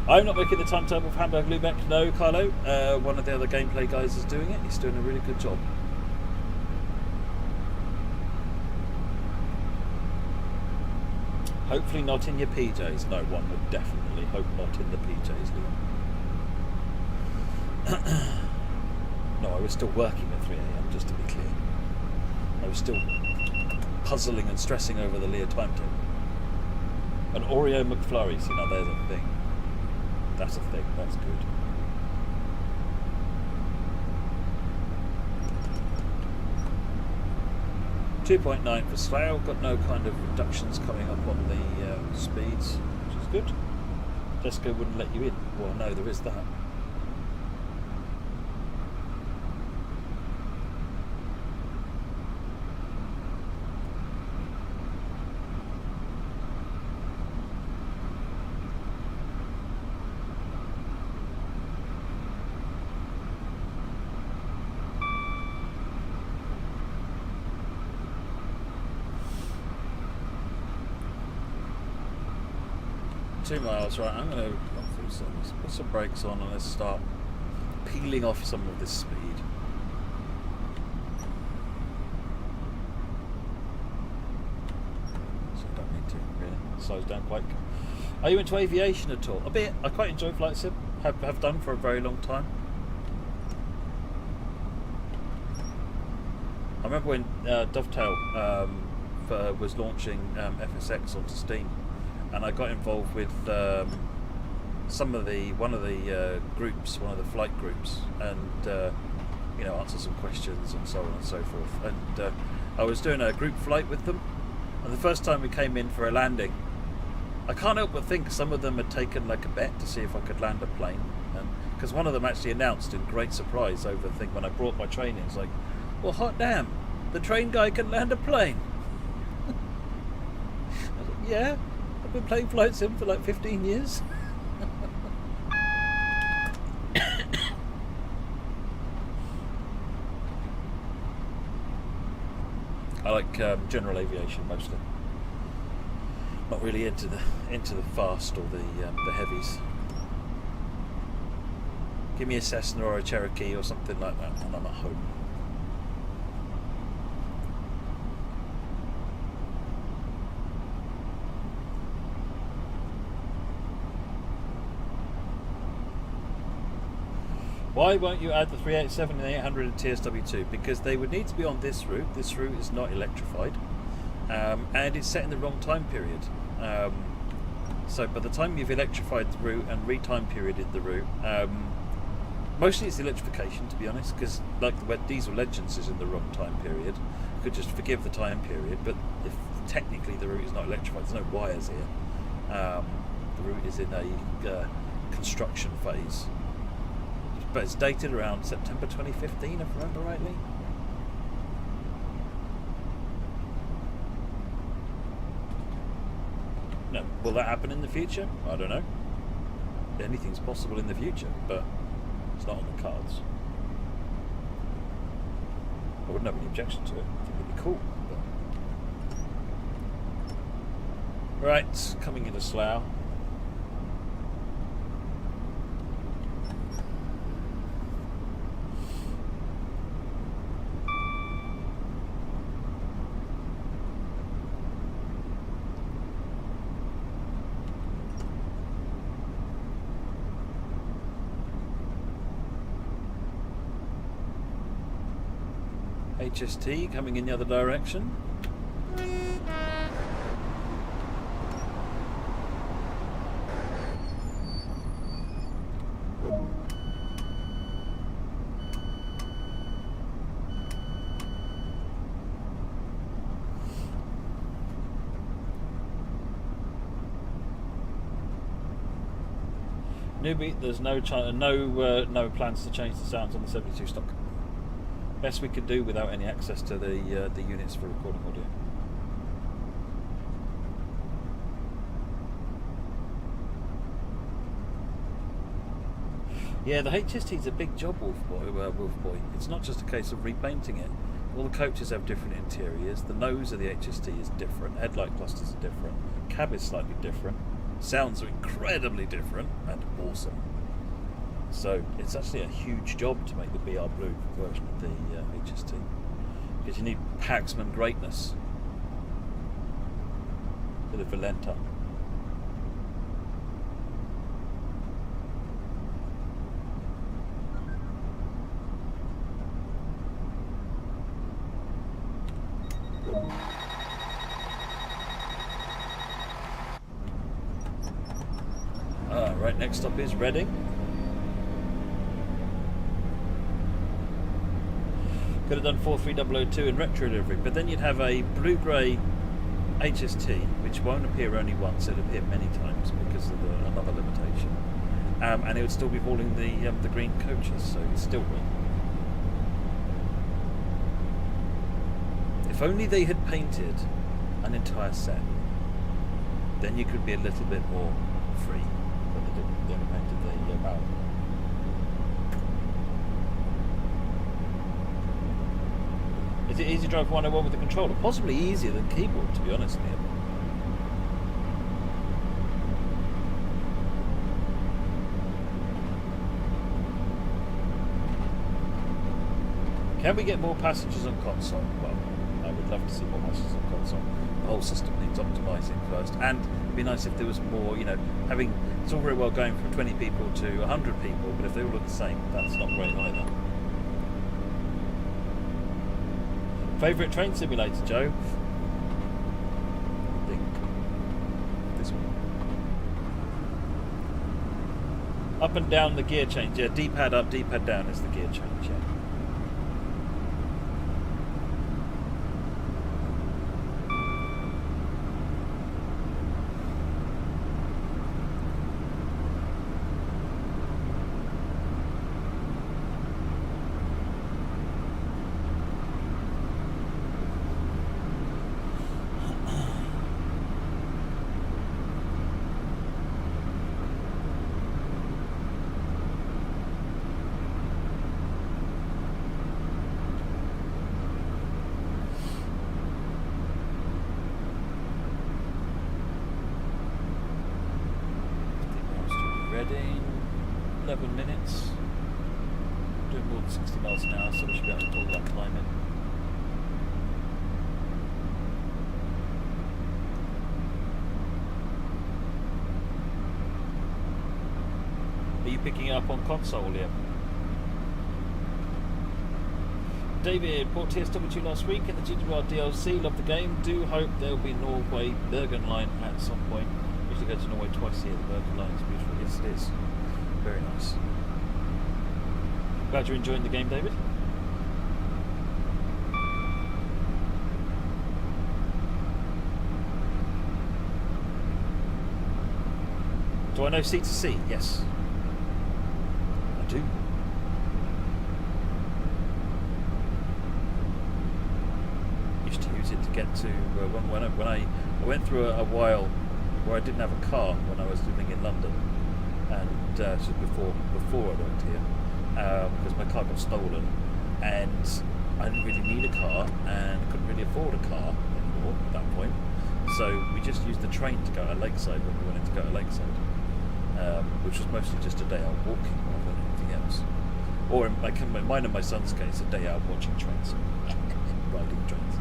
I'm not making the timetable for Hamburg Lübeck. No, Carlo. One of the other gameplay guys is doing it. He's doing a really good job. Hopefully not in your PJs. No, one would definitely hope not in the PJs, Leon. No, I was still working at 3 AM, just to be clear. I was still puzzling and stressing over the LIRR timetable. An Oreo McFlurry, see, now there's a thing. That's a thing, that's good. .9 for Slough, got no kind of reductions coming up on the speeds, which is good. Tesco wouldn't let you in. Well, no, there is that. 2 miles, right? I'm going to put some brakes on and let's start peeling off some of this speed. So I don't need to really. Slows down quite. Are you into aviation at all? A bit. I quite enjoy flight sim. Have done for a very long time. I remember when Dovetail was launching FSX onto Steam, and I got involved with one of the groups, one of the flight groups, and answer some questions and so on and so forth. And I was doing a group flight with them, and the first time we came in for a landing, I can't help but think some of them had taken like a bet to see if I could land a plane, and because one of them actually announced in great surprise over the thing when I brought my training, it's like, well, hot damn, the train guy can land a plane. I was like, yeah, I've been playing flight sim for like 15 years. I like general aviation mostly. Not really into the fast or the heavies. Give me a Cessna or a Cherokee or something like that, and I'm at home. Why won't you add the 387 and the 800 in TSW2? Because they would need to be on this route. This route is not electrified, and it's set in the wrong time period. So by the time you've electrified the route and re-time perioded the route, mostly it's the electrification, to be honest, because like the Wet Diesel Legends is in the wrong time period. You could just forgive the time period, but if technically the route is not electrified, there's no wires here. The route is in a construction phase. But it's dated around September 2015, if I remember rightly. No, will that happen in the future? I don't know. Anything's possible in the future, but it's not on the cards. I wouldn't have any objection to it. I think it'd be cool. But... Right, coming into Slough. HST coming in the other direction. Newbie, there's no plans to change the sounds on the 72 stock. Best we could do without any access to the units for recording audio. Yeah, the HST is a big job, Wolf Boy. It's not just a case of repainting it. All the coaches have different interiors. The nose of the HST is different. Headlight clusters are different. Cab is slightly different. Sounds are incredibly different and awesome. So it's actually a huge job to make the BR Blue version of the HST, because you need Paxman greatness, bit of Valenta. Right, next stop is Reading. Could have done 43002 in retro delivery, but then you'd have a blue-grey HST, which won't appear only once, it'll appear many times because of another limitation. And it would still be hauling the green coaches, so it's still win. If only they had painted an entire set, then you could be a little bit more free, but they didn't. They only painted the barrel. Is it easy to drive 101 with the controller? Possibly easier than keyboard, to be honest, Neil. Can we get more passengers on console? Well, I would love to see more passengers on console. The whole system needs optimising first, and it'd be nice if there was more. Having it's all very well going from 20 people to 100 people, but if they all look the same, that's not great either. Favourite train simulator, Joe? I think this one. Up and down the gear change, yeah. D-pad up, D-pad down is the gear change, yeah. Reading, 11 minutes. Doing more than 60 miles an hour, so we should be able to pull that climb in. Are you picking it up on console yet? David, bought TSW last week in the GWR DLC. Love the game. Do hope there will be Norway Bergen Line at some point. Usually go to Norway twice a year. The Bergen Line is beautiful. Yes, it is. Very nice. Glad you're enjoying the game, David. Do I know C2C? Yes. I do. Used to use it to get to when I went through a while where I didn't have a car when I was living in London, and so before I worked here, because my car got stolen, and I didn't really need a car and couldn't really afford a car anymore at that point. So we just used the train to go to Lakeside when we wanted to go to Lakeside, which was mostly just a day out walking rather than anything else. Or in mine and my son's case, a day out watching trains, riding trains.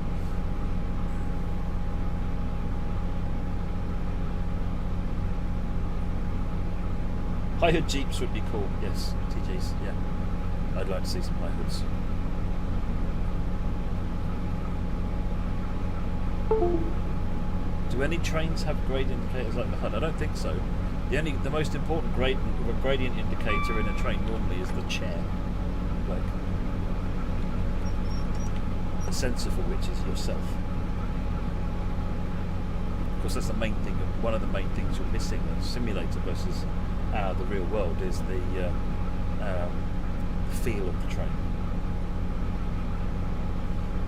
High hood Jeeps would be cool, yes, TGs, yeah. I'd like to see some high hoods. Do any trains have grade indicators like the HUD? I don't think so. The most important gradient indicator in a train normally is the chair, like the sensor for which is yourself. Of course, that's the main thing. One of the main things you're missing in a simulator versus the real world is the feel of the train.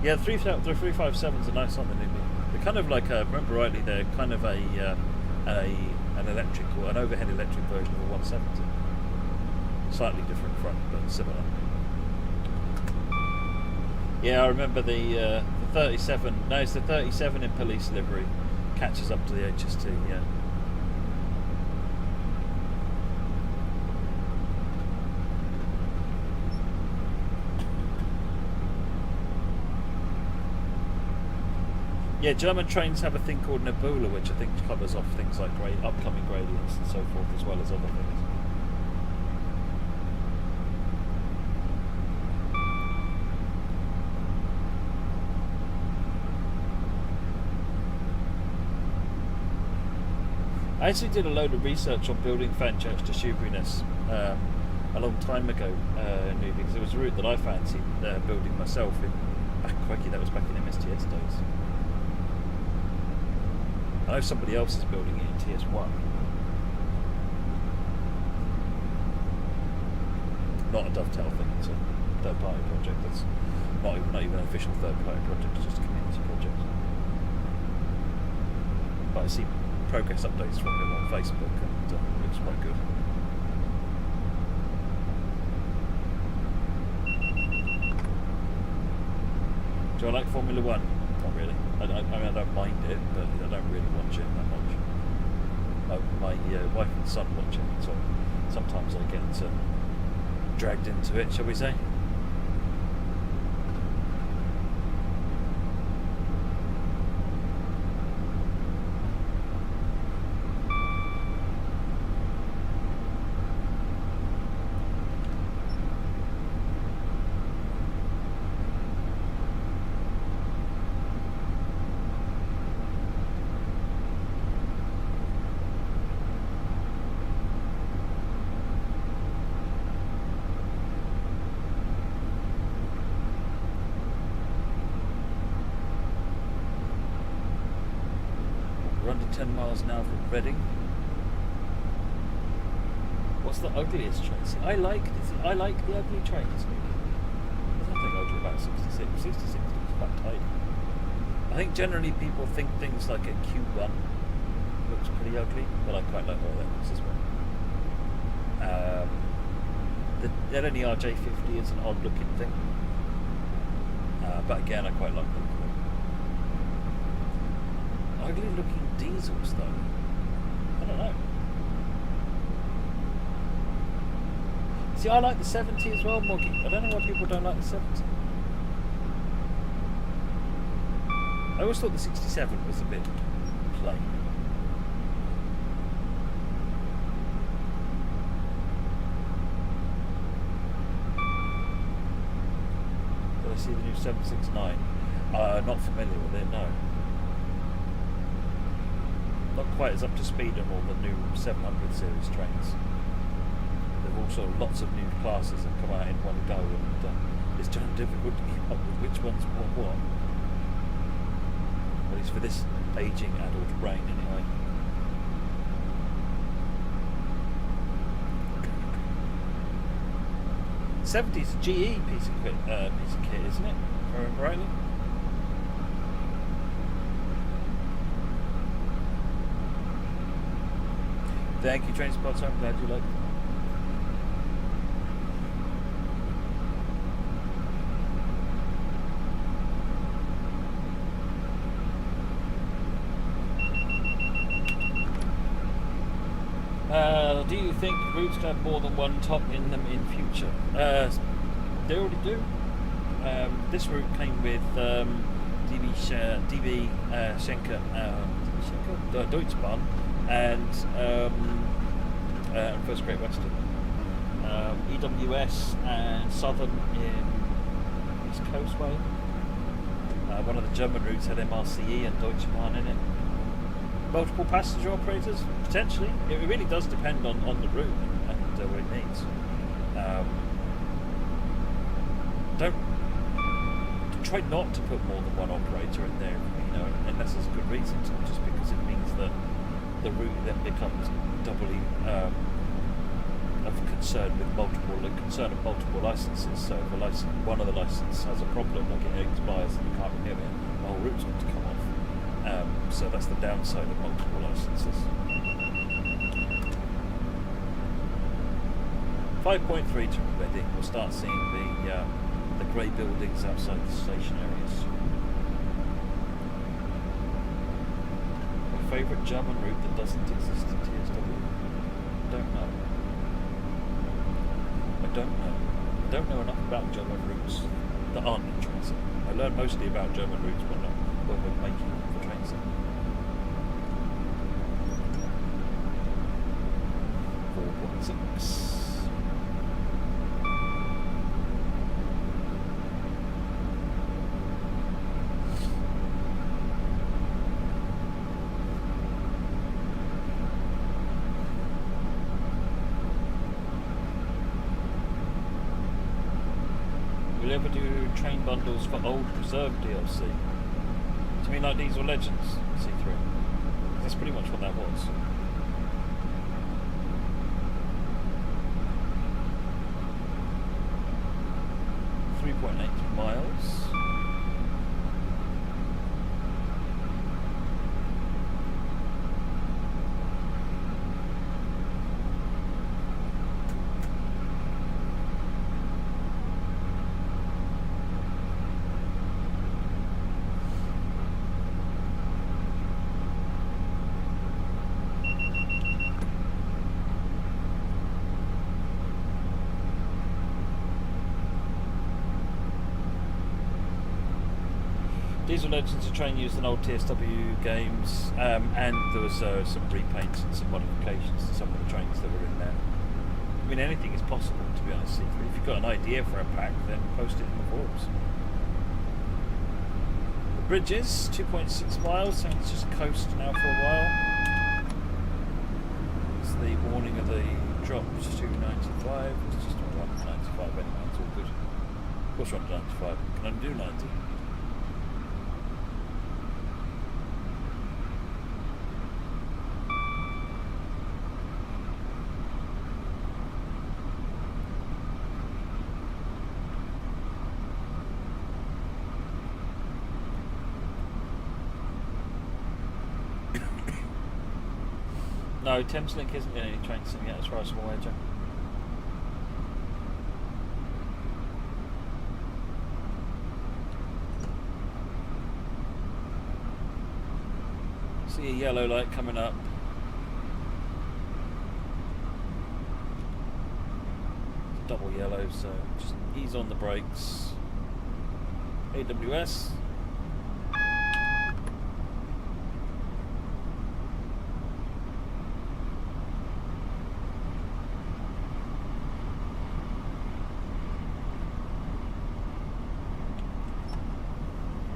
Yeah, the 357s are nice, aren't they? They're kind of like, if I remember rightly, they're kind of an overhead electric version of a 170. Slightly different front, but similar. Yeah, I remember the 37. No, it's the 37 in police livery catches up to the HST. Yeah. Yeah, German trains have a thing called Nebula, which I think covers off things like upcoming gradients and so forth, as well as other things. I actually did a load of research on building fan church to Shoebury-ness a long time ago, because it was a route that I fancied building myself that was back in MSTS days. I know somebody else is building it in TS1. Not a dovetail thing, it's a third-party project. That's not even an official third-party project, it's just a community project. But I see progress updates from him on Facebook, and it looks quite good. Do I like Formula 1? Not really. I don't mind it, but I don't really watch it that much. My wife and son watch it, so sometimes I get dragged into it, shall we say. under 10 miles an hour from Reading. What's the ugliest train? See, I like the ugly trains. There's nothing ugly about 66. 66 looks quite tight. I think generally people think things like a Q1 looks pretty ugly, but I quite like all that looks as well. The LNER J50 is an odd looking thing, but again I quite like them. Ugly looking diesels though, I don't know. See, I like the 70 as well, Moggy. I don't know why people don't like the 70. I always thought the 67 was a bit plain. Did I see the new 769? Not familiar with it, no. Not quite as up to speed on all the new 700 series trains. There are also lots of new classes that come out in one go, and it's just difficult to keep up with which one's what. At least for this aging adult brain, anyway. 70's a GE piece of kit, isn't it? If I remember rightly. Thank you, Train Spots. I'm glad you like it. Do you think routes can have more than one top in them in future? They already do. This route came with DB Schenker, Deutschbahn, and First Great Western. EWS and Southern in East Coastway. One of the German routes had MRCE and Deutschbahn in it. Multiple passenger operators? Potentially. It really does depend on the route and what it needs. Try not to put more than one operator in there, unless there's a good reason to, just because it means that the route then becomes doubly of concern with multiple licenses. So if one of the licenses has a problem, like it expires and you can't renew it, the whole route's got to come off. So that's the downside of multiple licenses. 5.3 to Reading. We'll start seeing the grey buildings outside the station areas. My favourite German route that doesn't exist in TSW? Don't know. I don't know enough about German routes that aren't in transit. I learned mostly about German routes when we're making them for transit. 4.6. Will you ever do train bundles for old preserved DLC? Do you mean like Diesel Legends C3? That's pretty much what that was. .8 miles. Diesel Legends, a train used in old TSW games, and there was some repaints and some modifications to some of the trains that were in there. I mean, anything is possible, to be honest. If you've got an idea for a pack, then post it in the forums. The bridges, 2.6 miles, so it's just coast now for a while. It's the warning of the drop to 295. It's just 195 anyway, it's all good. Of course, we're on 95. Can I do 90? No, Thameslink isn't in any train sim yet, as far as I'm aware, Joe. See a yellow light coming up. Double yellow, so just ease on the brakes. AWS.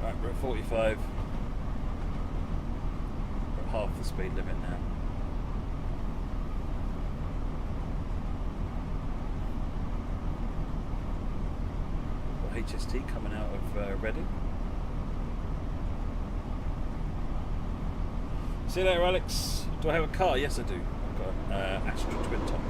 Right, we're at 45. We're at half the speed limit now. HST coming out of Reading. See you later, Alex. Do I have a car? Yes, I do. I've got an Astra Twin Top.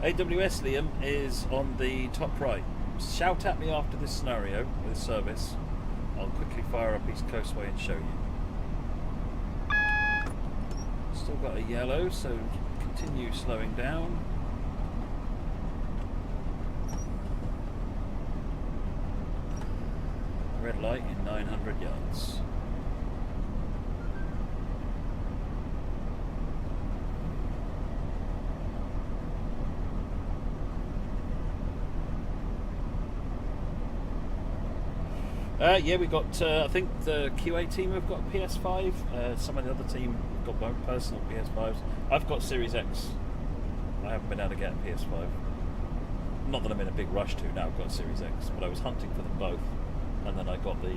AWS Liam is on the top right. Shout at me after this scenario, this service. I'll quickly fire up East Coastway and show you. Still got a yellow, so continue slowing down. Red light in 900 yards. Yeah, we got. I think the QA team have got a PS5. Some of the other team have got personal PS5s. I've got Series X. I haven't been able to get a PS5. Not that I'm in a big rush to. Now I've got Series X, but I was hunting for them both, and then I got the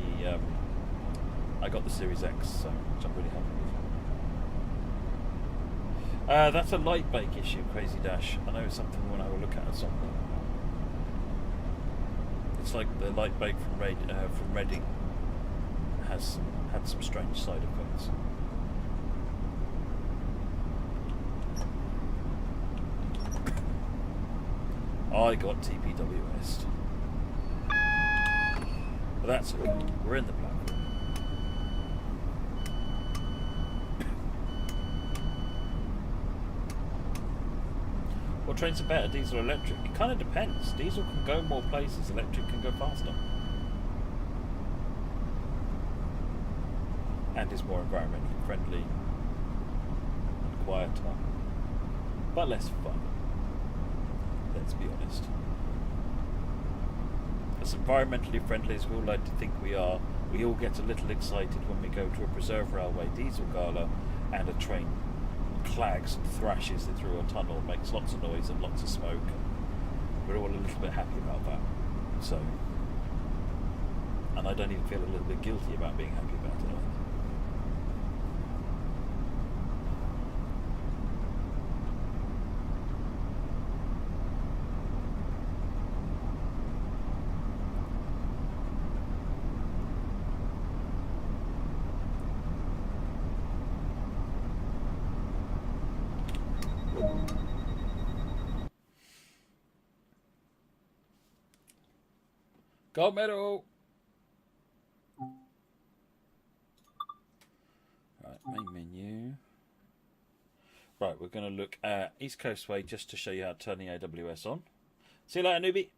Series X, so, which I'm really happy with. That's a light bake issue, Crazy Dash. I know it's something when I will look at some point. It's like the light bake from Reading has had some strange side effects. I got TPW West. But that's okay. We're in the platform. What trains are better, diesel or electric? It kind of depends. Diesel can go more places, electric can go faster. And is more environmentally friendly, quieter, but less fun. Let's be honest. As environmentally friendly as we all like to think we are, we all get a little excited when we go to a preserve railway diesel gala and a train clags and thrashes it through a tunnel, makes lots of noise and lots of smoke, and we're all a little bit happy about that. So, and I don't even feel a little bit guilty about being happy about it either. Gold medal! Right, main menu. Right, we're going to look at East Coastway just to show you how to turn the AWS on. See you later, newbie!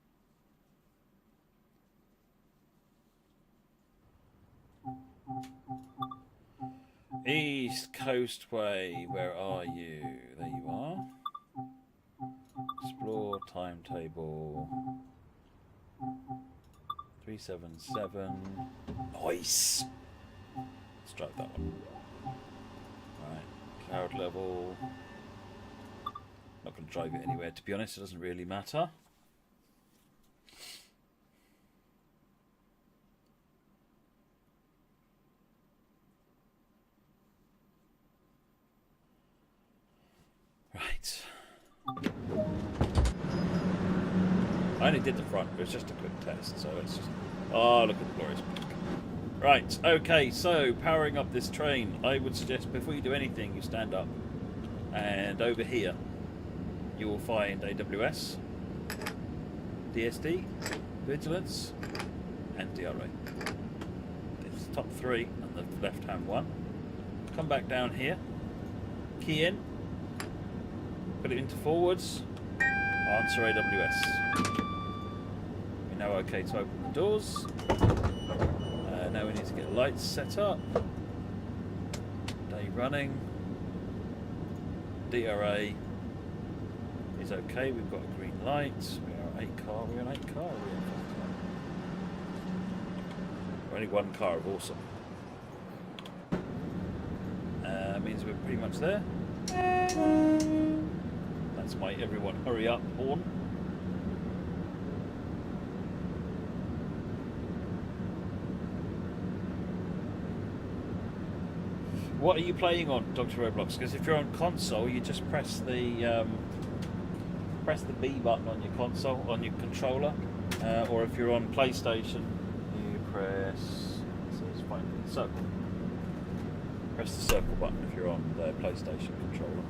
East Coastway, where are you? There you are. Explore timetable. 377. Nice! Let's drive that one. Right, cloud level. Not going to drive it anywhere, to be honest, it doesn't really matter. Right. I only did the front, it was just a quick test, so it's just... Oh, look at the glorious back. Right, okay, so powering up this train, I would suggest before you do anything, you stand up. And over here, you will find AWS, DSD, Vigilance, and DRA. It's top 3 and the left-hand one. Come back down here, key in, put it into forwards, answer AWS. We're now okay to open the doors. Now we need to get lights set up. Day running. DRA is okay. We've got a green light. We are 8 car. We're an 8 car. We're only 1 car of awesome. Means we're pretty much there. That's my everyone hurry up horn. What are you playing on, Dr. Roblox? Because if you're on console, you just press the B button on your console, on your controller, or if you're on PlayStation, you press circle. Press the circle button if you're on the PlayStation controller.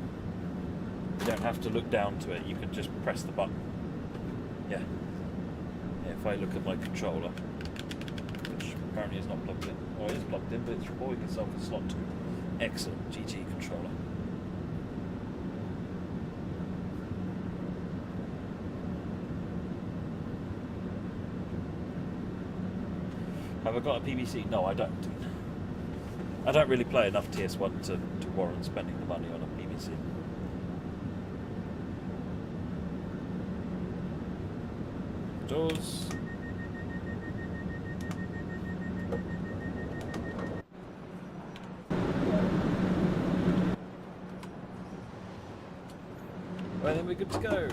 You don't have to look down to it. You can just press the button. Yeah. If I look at my controller, which apparently is not plugged in, or is plugged in, but it's recording itself in slot 2. Excellent, GG controller. Have I got a PVC? No, I don't. I don't really play enough TS1 to warrant spending the money on a PVC. Doors. Right, then we're good to go.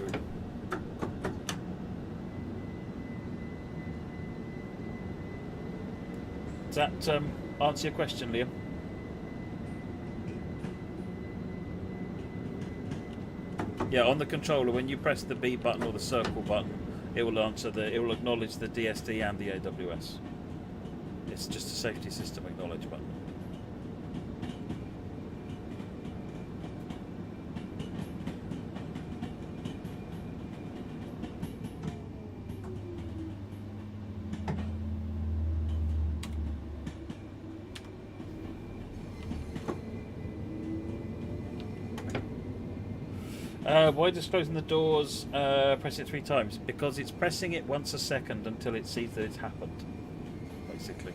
Does that answer your question, Liam? Yeah, on the controller, when you press the B button or the circle button, it will acknowledge the DSD and the AWS. It's just a safety system acknowledge button. Why does closing the doors press it 3 times? Because it's pressing it once a second until it sees that it's happened, basically.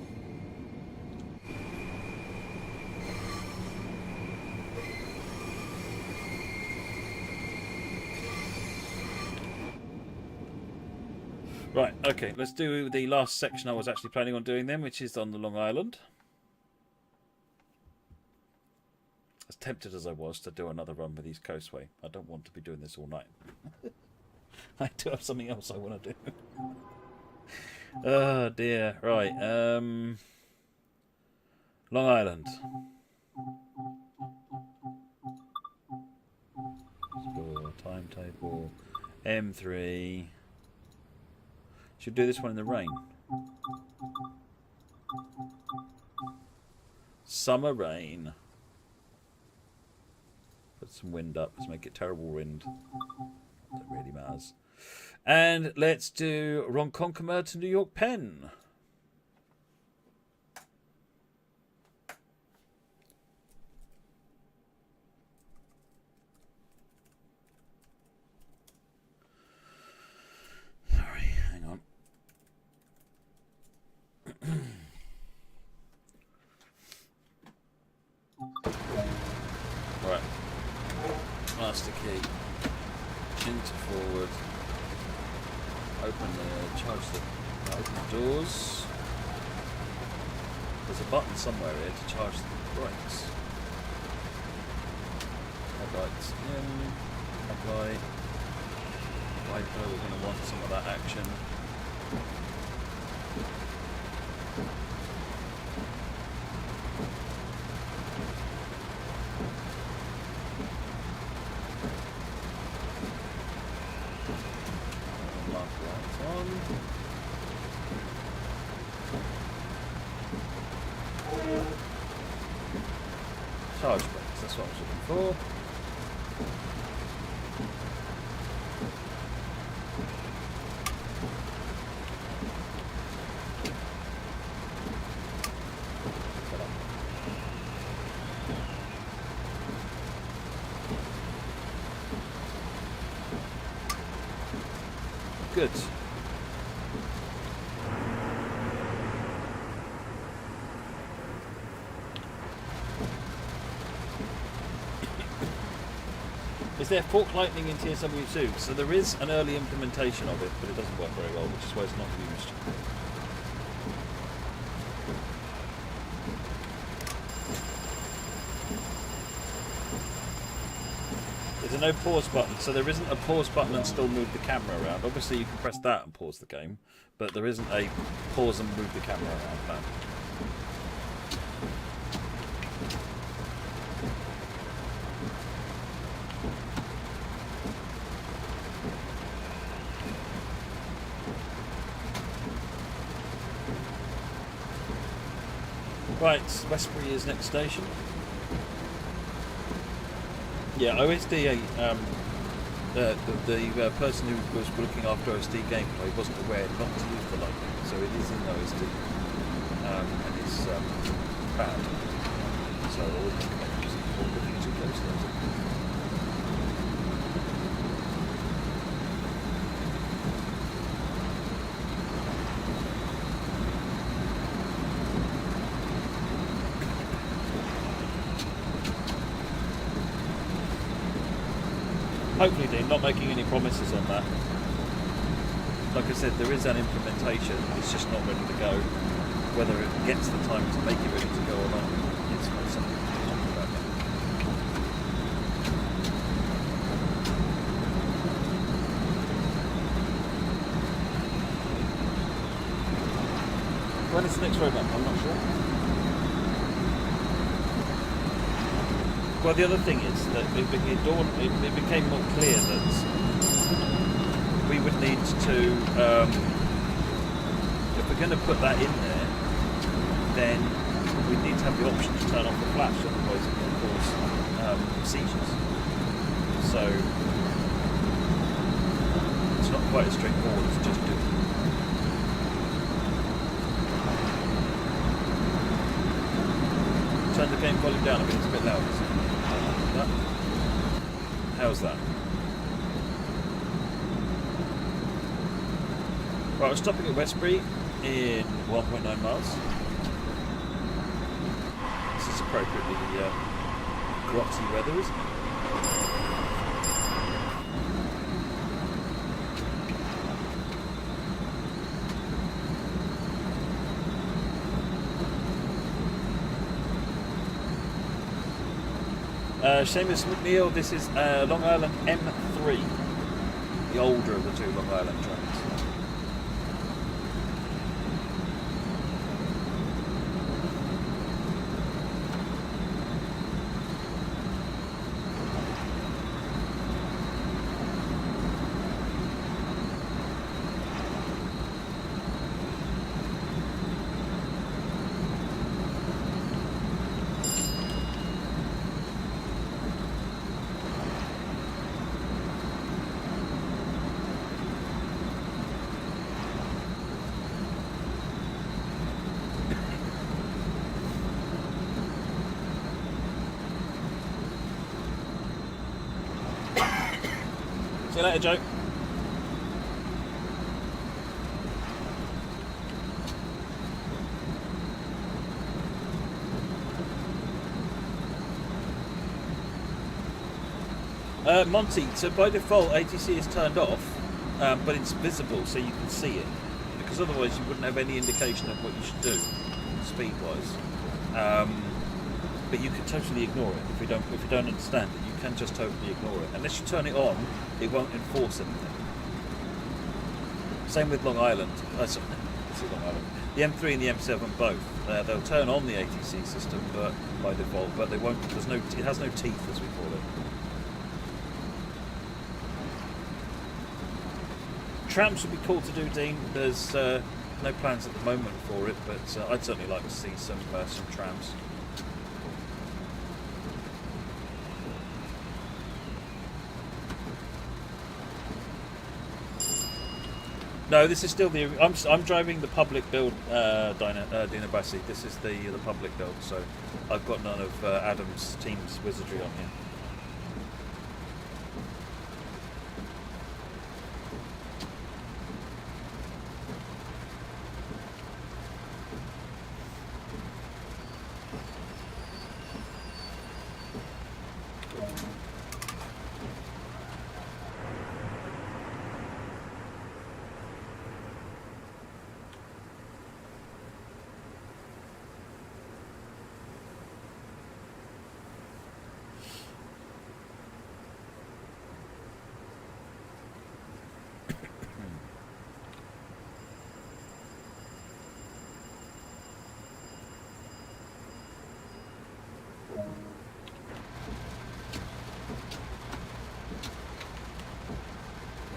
Right, okay, let's do the last section I was actually planning on doing then, which is on the Long Island. As tempted as I was to do another run with East Coastway, I don't want to be doing this all night. I do have something else I want to do. Oh dear. Right. Long Island. Score, timetable. M3. Should do this one in the rain. Summer rain. Put some wind up. Let's make it terrible wind. That really matters. And let's do Ronkonkoma to New York Penn. Sorry, hang on. Right. Master key. Into forward. Open the doors. There's a button somewhere here to charge the brakes. Headlights in. Headlight. Wiper, we're going to want some of that action. Charge brakes, that's what I was looking for. good. Is there fork lightning in TSW2? So there is an early implementation of it, but it doesn't work very well, which is why it's not used. There's a no pause button, so there isn't a pause button and still move the camera around. Obviously you can press that and pause the game, but there isn't a pause and move the camera around plan. Right, Westbury is next station. Yeah, OSD, the person who was looking after OSD gameplay wasn't aware not to use the lightning, so it is in OSD, and it's bad. So I wouldn't recommend using it or looking too close to it. Hopefully, Dean, not making any promises on that. Like I said, there is an implementation, it's just not ready to go. Whether it gets the time to make it ready to go or not, it's not something we can talk about now. When is the next roadmap? I'm not sure. Well, the other thing is that it became more clear that we would need to, if we're going to put that in there, then we need to have the option to turn off the flash, otherwise it can cause seizures. So it's not quite as straightforward as just doing it. Turn the game volume down a bit, it's a bit loud, isn't it? How's that? Right, we're stopping at Westbury in 1.9 miles. This is appropriately grotty weather, isn't it? Seamus McNeil, this is Long Island M3, the older of the two Long Island trains. See you later, Joe. Monty, so by default ATC is turned off, but it's visible so you can see it, because otherwise you wouldn't have any indication of what you should do speed-wise. But you can totally ignore it if you don't understand it. You can just totally ignore it. Unless you turn it on, it won't enforce anything. Same with Long Island. Sorry, Long Island. The M3 and the M7 both. They'll turn on the ATC system, but by default, but they won't. It has no teeth, as we call it. Trams would be cool to do, Dean. There's no plans at the moment for it, but I'd certainly like to see some trams. No, this is still the. I'm driving the public build, Dina Bassi. This is the public build, so I've got none of Adam's team's wizardry on here.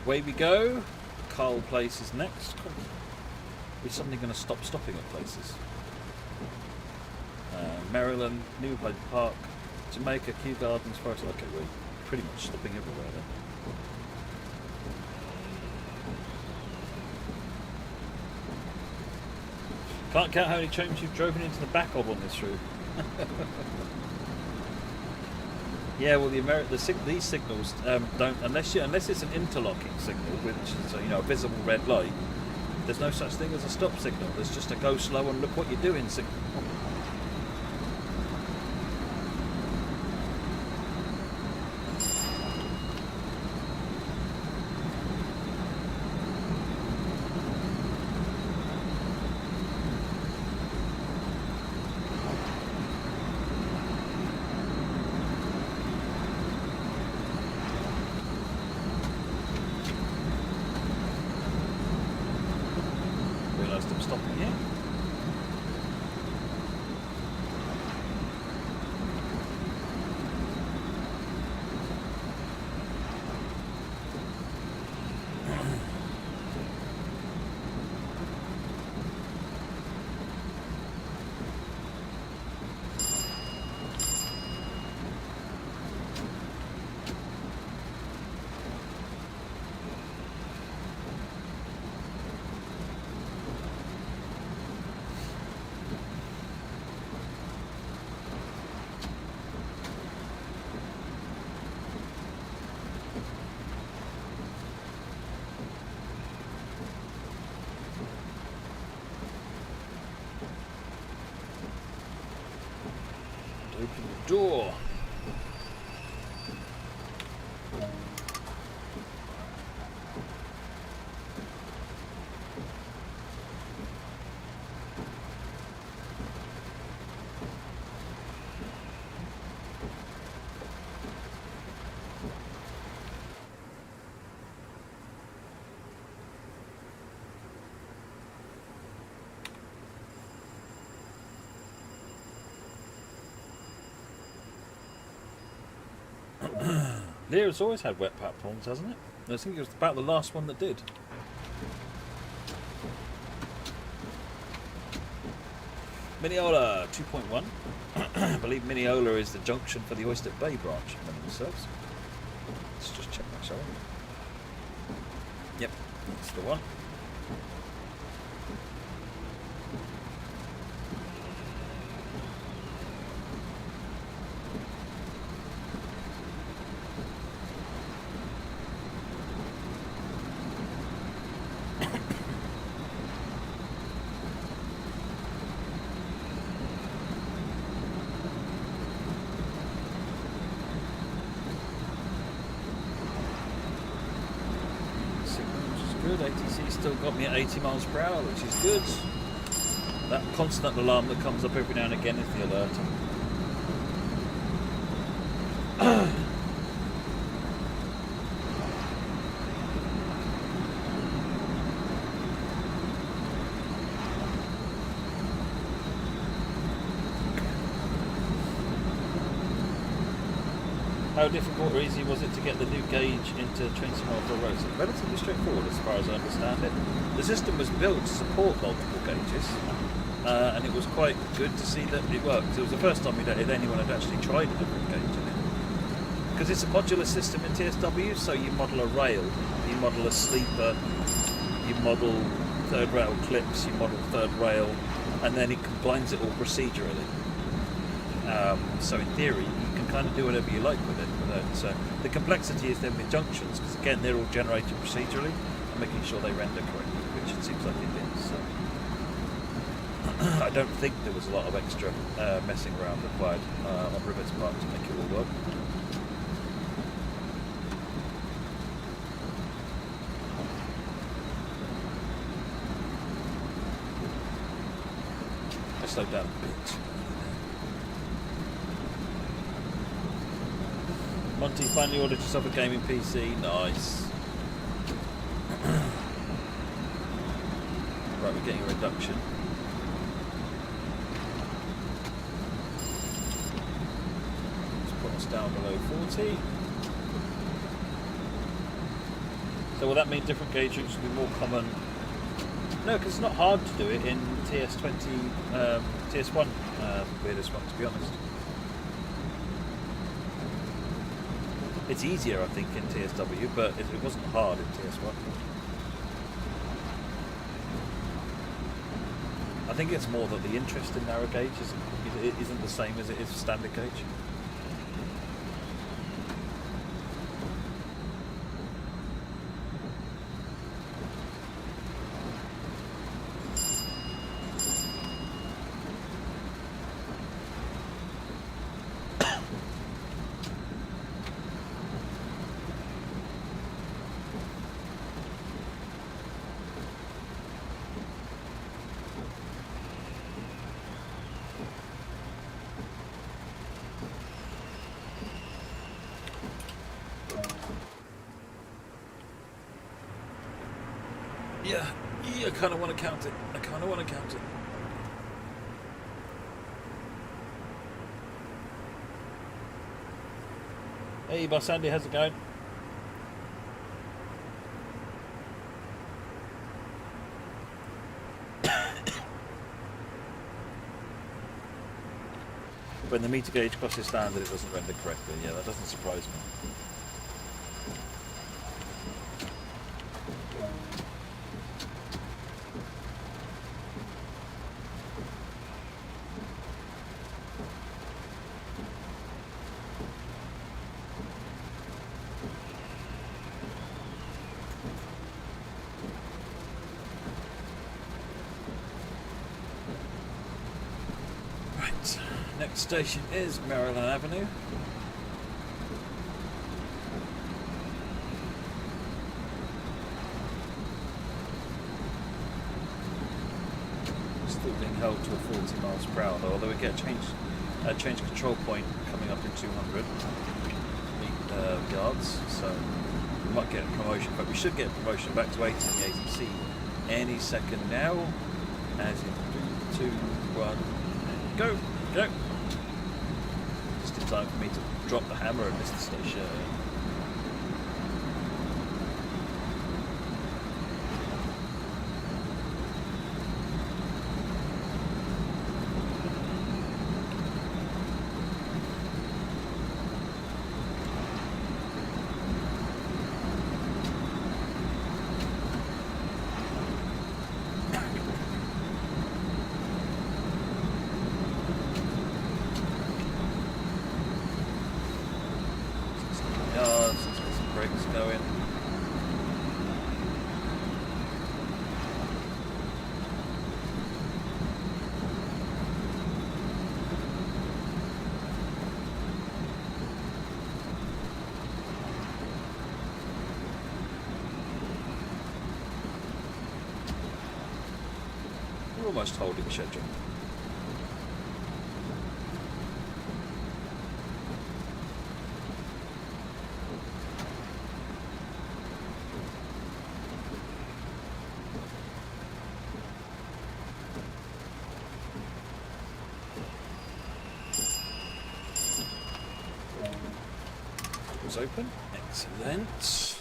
away we go. Carl Place is next. We're suddenly going to stop stopping at places. Maryland, New Hyde Park, Jamaica, Kew Gardens, Forest. Okay, we're pretty much stopping everywhere then. Can't count how many trains you've driven into the back of on this route. Yeah, well, these signals don't, unless it's an interlocking signal, which is a visible red light. There's no such thing as a stop signal. There's just a go slow and look what you're doing signal. I'm stopping here. Open the door. LIRR's always had wet platforms, hasn't it? I think it was about the last one that did. Mineola 2.1. I believe Mineola is the junction for the Oyster Bay branch of themselves. Let's just check that, shall we? Yep, that's the one. ATC still got me at 80 miles per hour, which is good. That constant alarm that comes up every now and again is the alert. How difficult or easy was it to get the new gauge into train simulator roads? It's relatively straightforward as far as I understand it. The system was built to support multiple gauges, and it was quite good to see that it worked. It was the first time anyone had actually tried a different gauge in it. Because it's a modular system in TSW, so you model a rail, you model a sleeper, you model third rail clips, you model third rail, and then it combines it all procedurally. So in theory, you can kind of do whatever you like with it. So the complexity is then with junctions, because again, they're all generated procedurally and making sure they render correctly, which it seems like it is. So I don't think there was a lot of extra messing around required on Rivet's part to make it all work. I slowed down a bit. Monty finally ordered yourself a gaming PC. Nice. Right, we're getting a reduction. Let's put us down below 40. So will that mean different gauge routes will be more common? No, because it's not hard to do it in TS20, TS1, weirdest one, to be honest. It's easier, I think, in TSW, but it wasn't hard in TS1. I think it's more that the interest in narrow gauge isn't the same as it is for standard gauge. Yeah, I kind of want to count it. Hey, Boss Andy, how's it going? When the meter gauge crosses standard, it doesn't render correctly. Yeah, that doesn't surprise me. Next station is Maryland Avenue. Still being held to a 40 miles per hour, although we get a change control point coming up in 200 yards, so we might get a promotion, but we should get a promotion back to 80 in the ATC any second now. As in 3, 2, 1, and go! Go! Just in time for me to drop the hammer and miss the station. Almost holding schedule. Doors open. Excellent.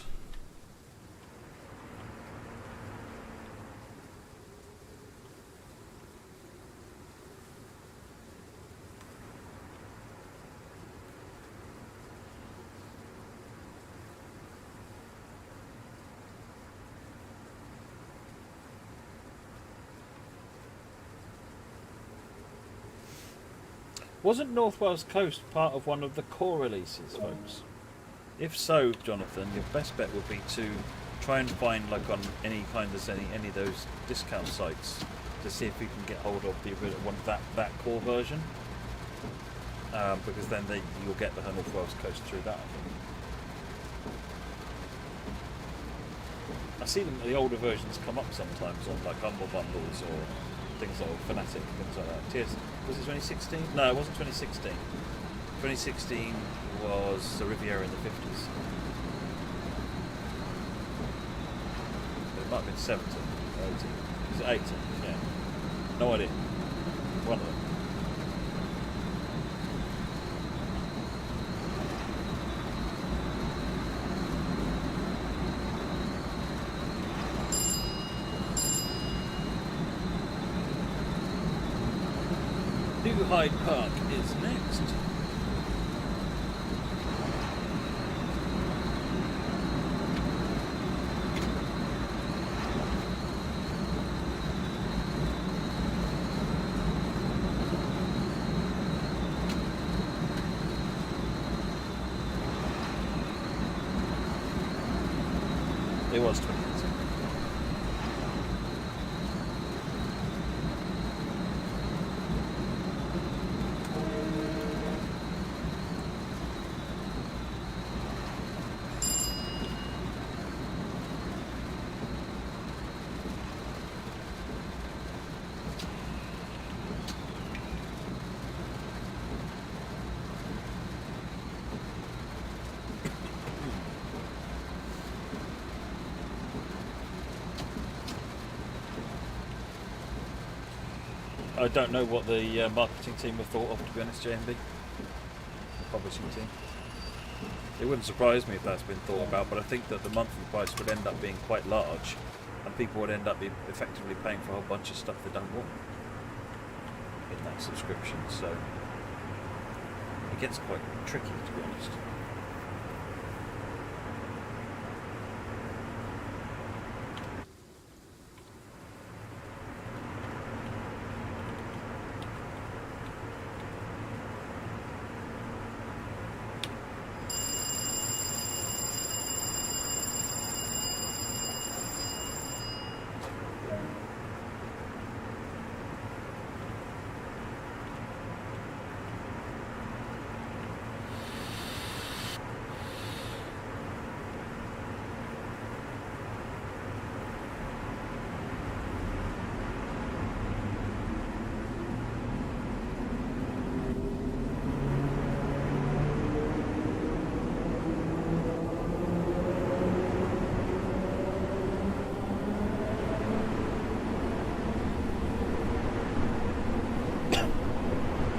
Wasn't North Wales Coast part of one of the core releases, folks? If so, Jonathan, your best bet would be to try and find, like, on any of those discount sites to see if you can get hold of the one that core version, because then you'll get the North Wales Coast through that. I see the older versions come up sometimes on like Humble Bundles or things like Fanatic, things like that. Was it 2016? No, it wasn't 2016. 2016 was the Riviera in the 50s. It might have been 17 or 18. Was it 18? Yeah. No idea. One of them. Hyde Park is next. It was 28. I don't know what the marketing team have thought of, to be honest, JMB. The publishing team. It wouldn't surprise me if that's been thought about, but I think that the monthly price would end up being quite large, and people would end up effectively paying for a whole bunch of stuff they don't want in that subscription, so it gets quite tricky, to be honest.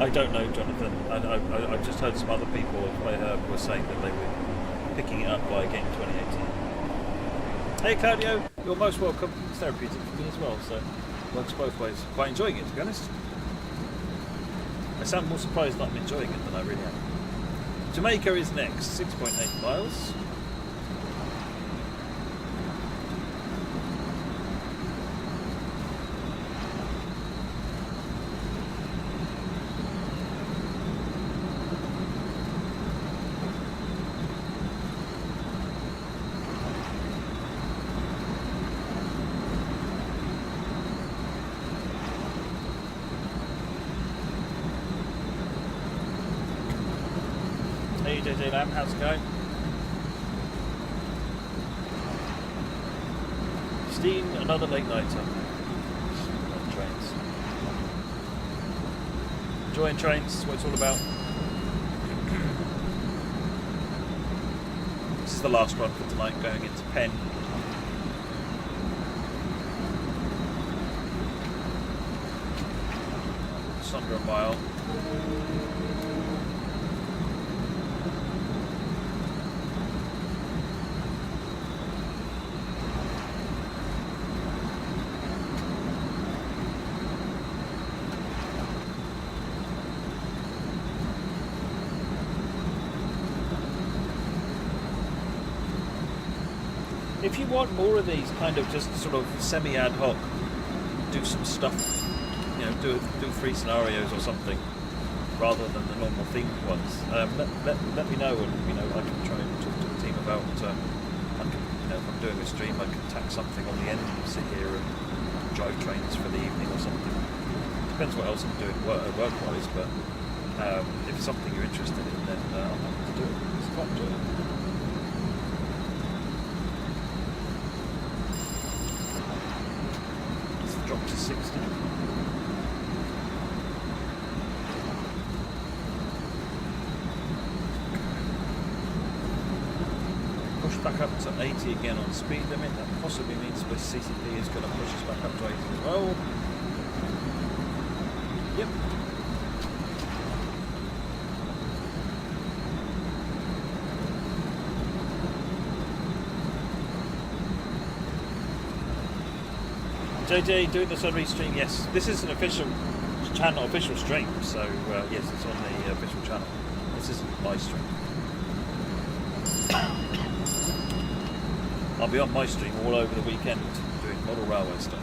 I don't know, Jonathan. I just heard some other people were saying that they were picking it up by again 2018. Hey Claudio, you're most welcome. It's therapeutic for me as well, so it works both ways. Quite enjoying it, to be honest. I sound more surprised that I'm enjoying it than I really am. Jamaica is next, 6.8 miles. Hey JJ Lamb, how's it going? Steen, another late nighter. On trains. Enjoying trains, that's what it's all about. This is the last run for tonight, going into Penn. Just under a mile. If you want more of these kind of just sort of semi-ad hoc, do some stuff, you know, do 3 scenarios or something, rather than the normal themed ones, let me know, and you know I can try and talk to the team about. I can, you know, if I'm doing a stream, I can tack something on the end and sit here and drive trains for the evening or something. Depends what else I'm doing work-wise, but if it's something you're interested in, then I'm happy to do it. It's quite enjoyable. Drop to 60. Push back up to 80 again on speed limit. That possibly means the CCP is going to push us back up to 80 as well. Yep. JJ doing this on restream, yes. This is an official channel, official stream. So yes, it's on the official channel. This isn't my stream. I'll be on my stream all over the weekend doing model railway stuff.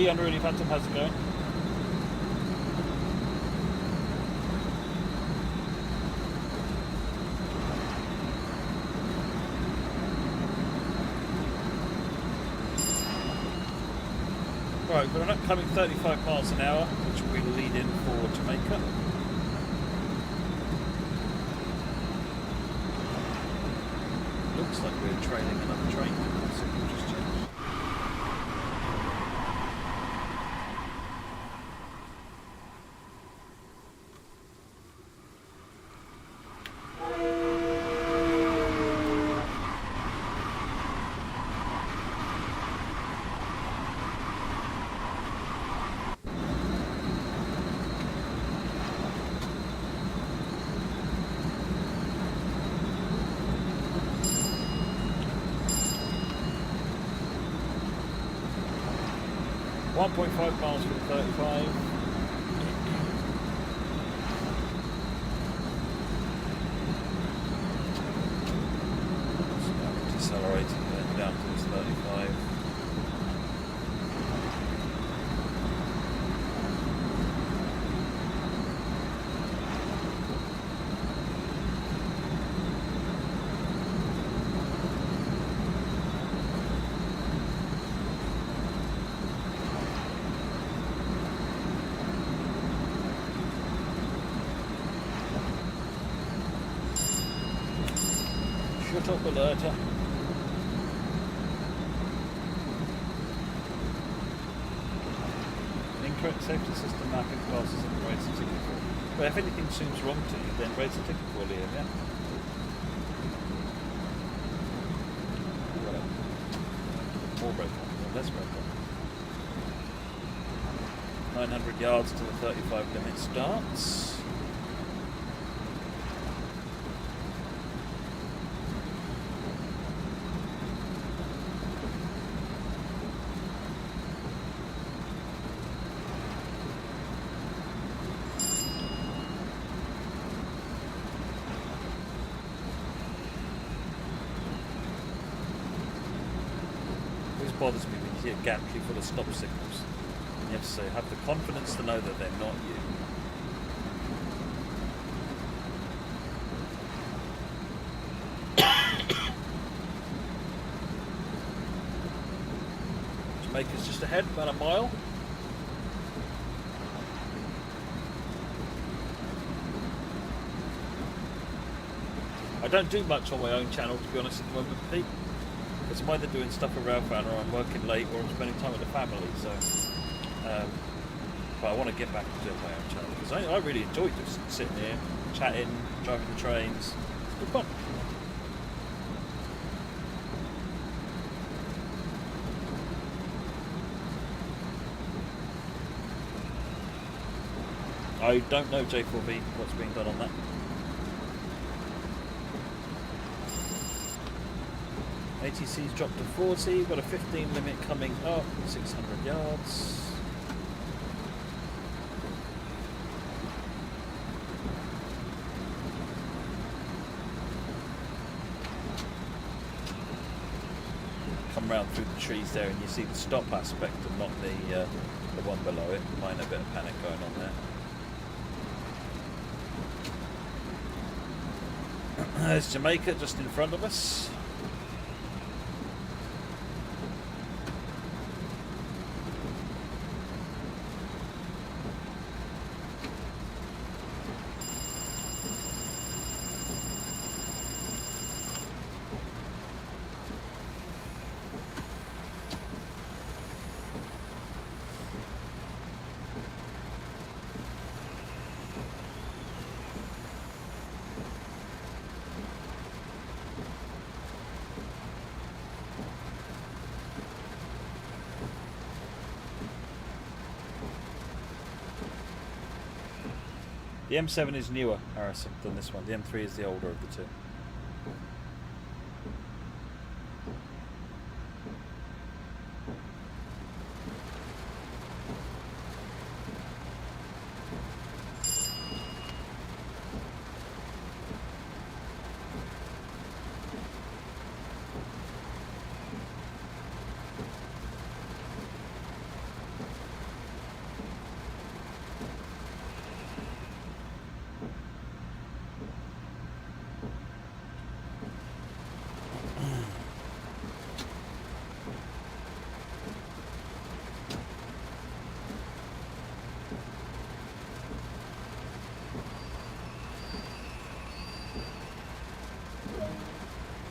Unruly Phantom, how's it going? Right, we're not coming 35 miles an hour, which will be the lead in for Jamaica. Looks like we're trailing another train. So we'll just change. .5 miles from 35. Decelerating then down towards 35. Shut up, alerter. Incorrect safety system mapping classes and raise a ticket call. But if anything seems wrong to you, then raise a ticket call here, yeah? More brake on, less brake on. 900 yards to the 35 limit starts. Bothers me when you see a gantry full of stop signals. You have to say, have the confidence to know that they're not you. Jamaica's just ahead, about a mile. I don't do much on my own channel, to be honest, at the moment, Pete. Because I'm either doing stuff with Railfan or I'm working late or I'm spending time with the family, so but I want to get back to doing my own channel because I really enjoy just sitting here, chatting, driving the trains. It's good fun. I don't know, J4V, what's being done on that. ATC's dropped to 40, got a 15 limit coming up, 600 yards. Come round through the trees there and you see the stop aspect and not the one below it. Minor bit of panic going on there. There's Jamaica just in front of us. The M7 is newer, Harrison, than this one. The M3 is the older of the two.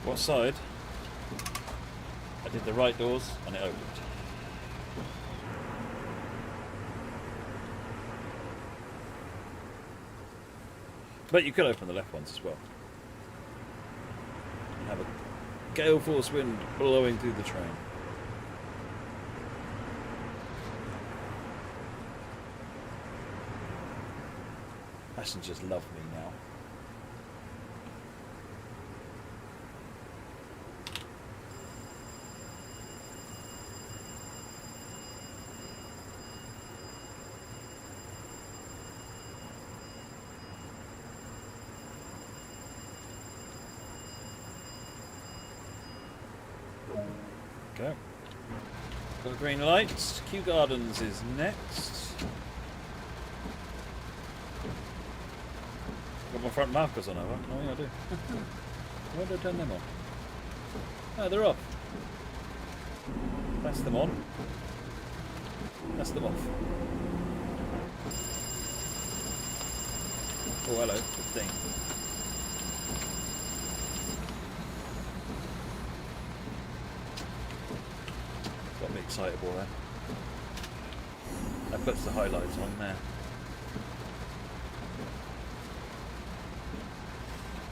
What side? I did the right doors and it opened. But you could open the left ones as well. And have a gale force wind blowing through the train. Passengers love me now. Okay. Got green lights. Kew Gardens is next. Got my front markers on, have I? Oh yeah, I do. Why did I turn them on? Oh, they're off. That's them on. That's them off. Oh, hello. Good thing. Got me excitable there. That puts the highlights on there.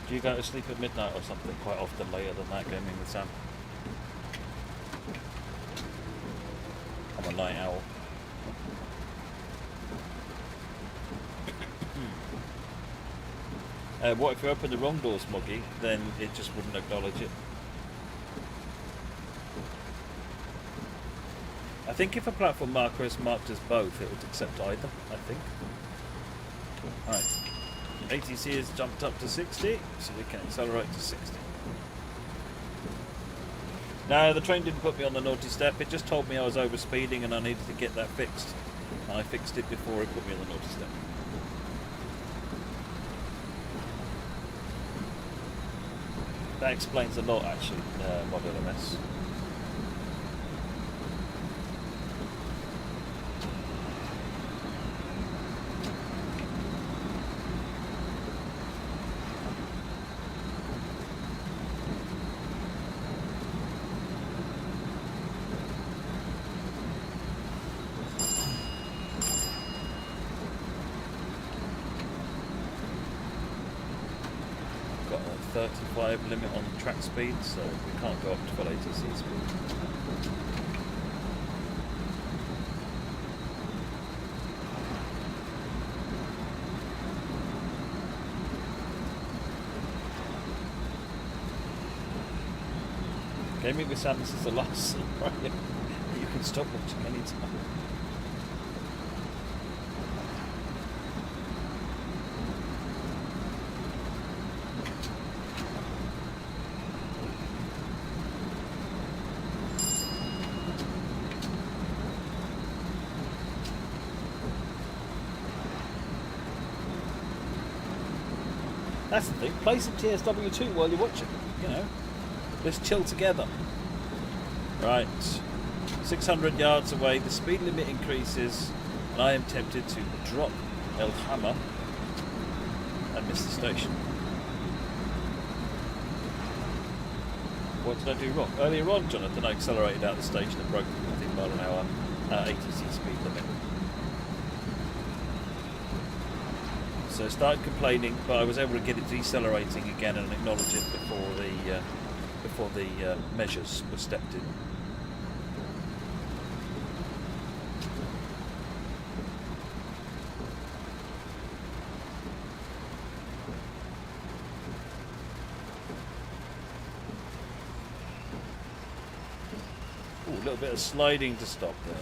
Do you go to sleep at midnight or something quite often later than that, gaming with Sam? I'm a night owl. What if you open the wrong door, Smoggy? Then it just wouldn't acknowledge it. I think if a platform marker is marked as both, it would accept either, I think. Right. ATC has jumped up to 60, so we can accelerate to 60. No, the train didn't put me on the naughty step, it just told me I was overspeeding and I needed to get that fixed. And I fixed it before it put me on the naughty step. That explains a lot, actually, Model MS. Got a 35 limit on track speed, so we can't go up to full ATC speed. Gaming with Sam, this is the last scene, right? You can stop watching any time. That's the thing, play some TSW 2 while you're watching, you know. Let's chill together. Right, 600 yards away, the speed limit increases, and I am tempted to drop El Hammer and miss the station. What did I do wrong? Earlier on, Jonathan, I accelerated out of the station and broke the 15 mile an hour ATC speed limit. So I started complaining, but I was able to get it decelerating again and acknowledge it before the measures were stepped in. little bit of sliding to stop there.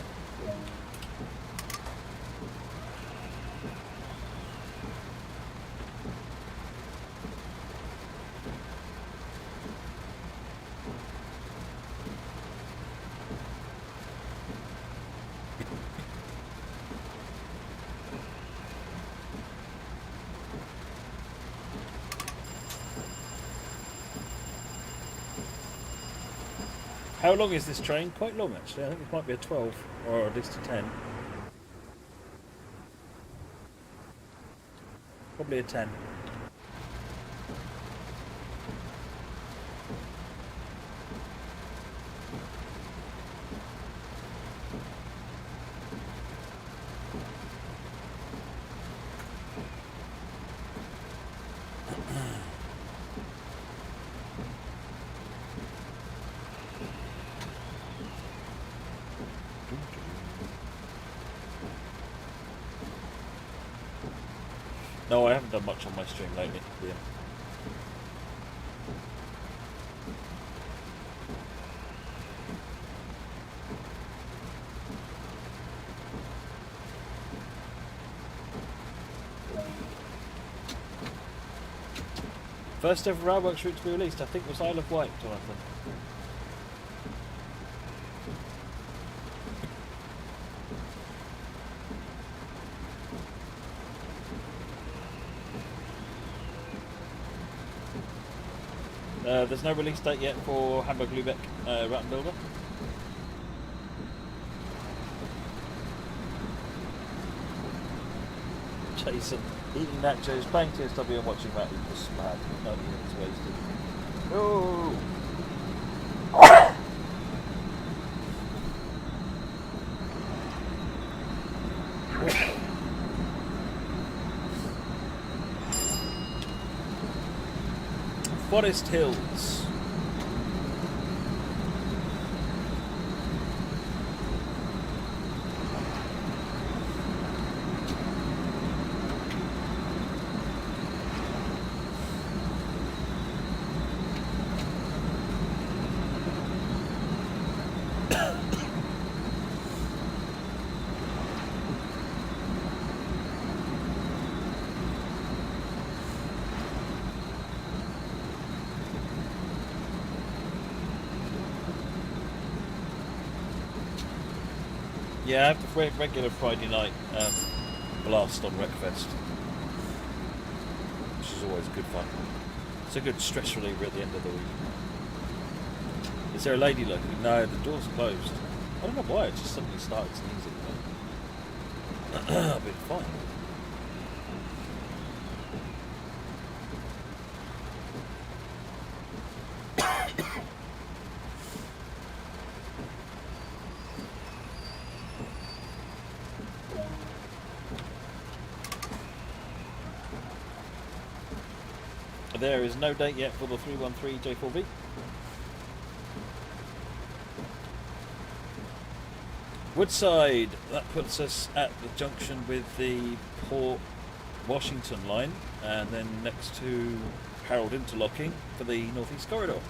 How long is this train? Quite long, actually. I think it might be a 12, or at least a 10. Probably a 10. No, I haven't done much on my stream lately. Yeah. First ever Railworks route to be released, I think, was Isle of Wight, Jonathan. There's no release date yet for Hamburg-Lübeck Route Builder. Jason, eating nachos, playing TSW and watching that equals mad. 90 minutes wasted. Oh! Forest Hills. Yeah, I have the regular Friday night blast on Wreckfest, which is always good fun. It's a good stress reliever at the end of the week. Is there a lady looking? No, the door's closed. I don't know why, it just suddenly started sneezing. But it's fine. There is no date yet for the 313 J4V. Woodside, that puts us at the junction with the Port Washington line, and then next to Harold Interlocking for the Northeast Corridor.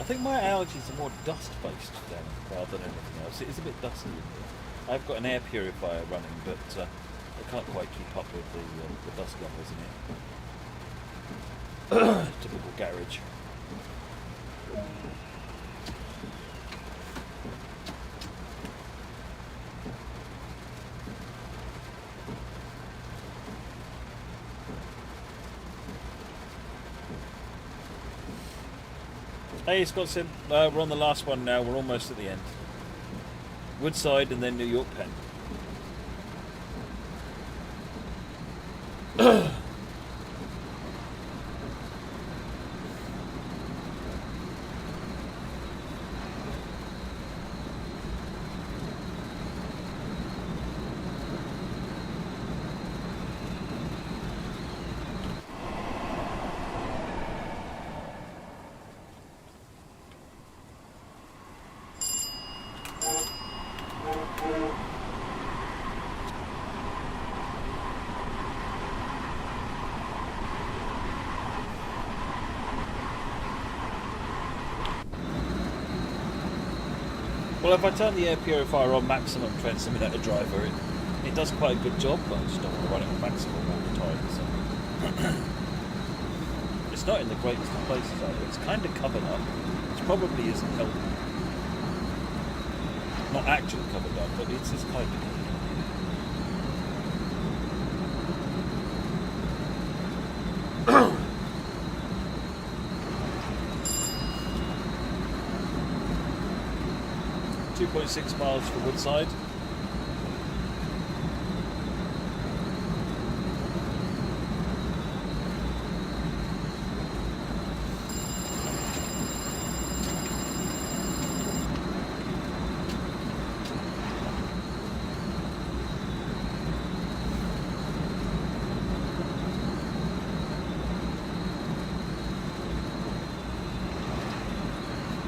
I think my allergies are more dust-based rather than anything else. It is a bit dusty in here. I've got an air purifier running, but I can't quite keep up with the dust levels in here. Typical garage. Hey Scottson, we're on the last one now, we're almost at the end. Woodside and then New York Penn. Well, if I turn the air purifier on maximum Train Simulator Driver, it does quite a good job, but I just don't want to run it on maximum all the time. So. It's not in the greatest of places either. It's kind of covered up, which probably isn't helping. Not actually covered up, but it's kind of covered up. 2.6 miles for Woodside.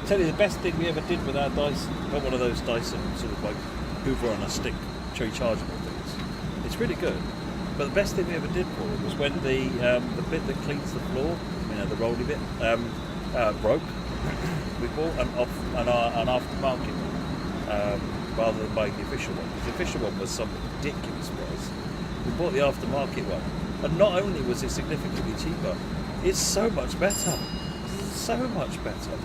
Tell you the best thing we ever did with our Dyson, got one of those Dyson sort of like Hoover on a stick rechargeable things. It's really good, but the best thing we ever did for it was when the bit that cleans the floor, you know, the rolly bit, broke. We bought an aftermarket one rather than buying the official one, because the official one was some ridiculous price. We bought the aftermarket one, and not only was it significantly cheaper, it's so much better. So much better.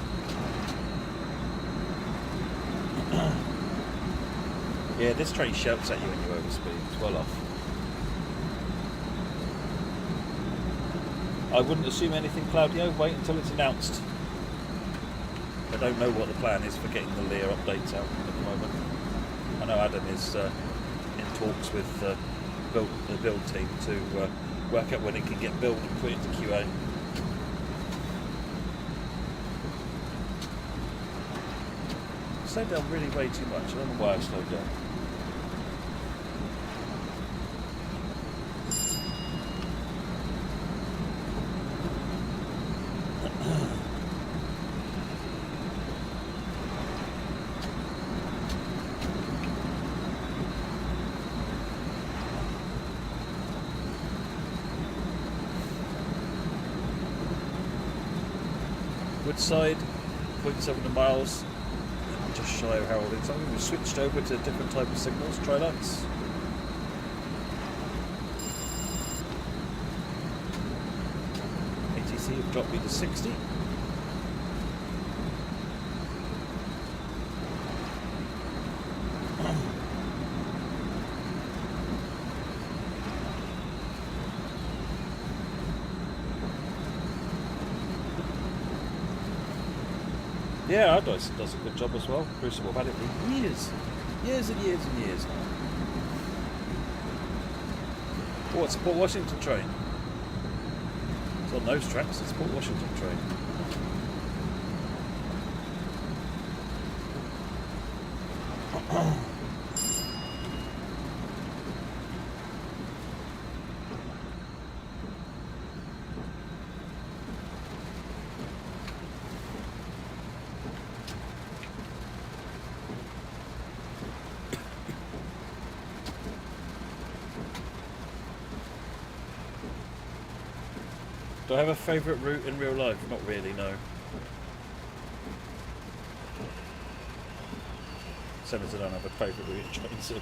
Yeah, this train shouts at you when you overspeed. It's well off. I wouldn't assume anything, Claudio. Wait until it's announced. I don't know what the plan is for getting the LIRR updates out at the moment. I know Adam is in talks with the build team to work out when it can get built and put into QA. I slowed down really way too much. I don't know why I slowed down. Woodside, 0.7 miles, just shy of Harold. So we've switched over to a different type of signals, Trilux. ATC have dropped me to 60. Yeah, our Dyson does a good job as well. Crucible, I've had it for years. Years and years and years now. Oh, it's a Port Washington train. It's on those tracks, it's a Port Washington train. Do I have a favourite route in real life? Not really, no. Same as I don't have a favourite route in train sim.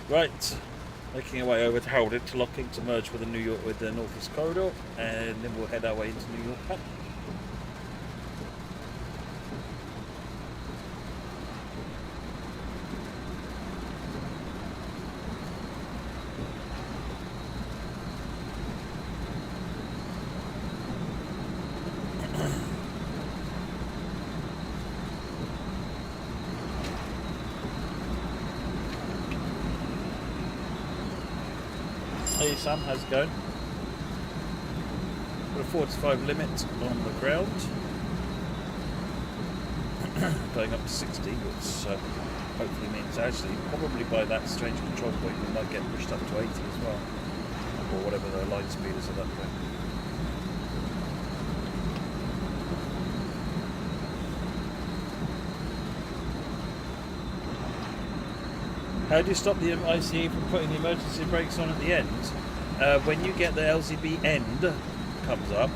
Right, making our way over to Harold Interlocking to merge with the North East Corridor, and then we'll head our way into New York Penn. Hey Sam, how's it going? Got a 45 limit on the ground. Going up to 60, which hopefully means actually probably by that strange control point we might get pushed up to 80 as well. Or whatever the line speed is at that point. How do you stop the ICE from putting the emergency brakes on at the end? When you get the LZB end comes up,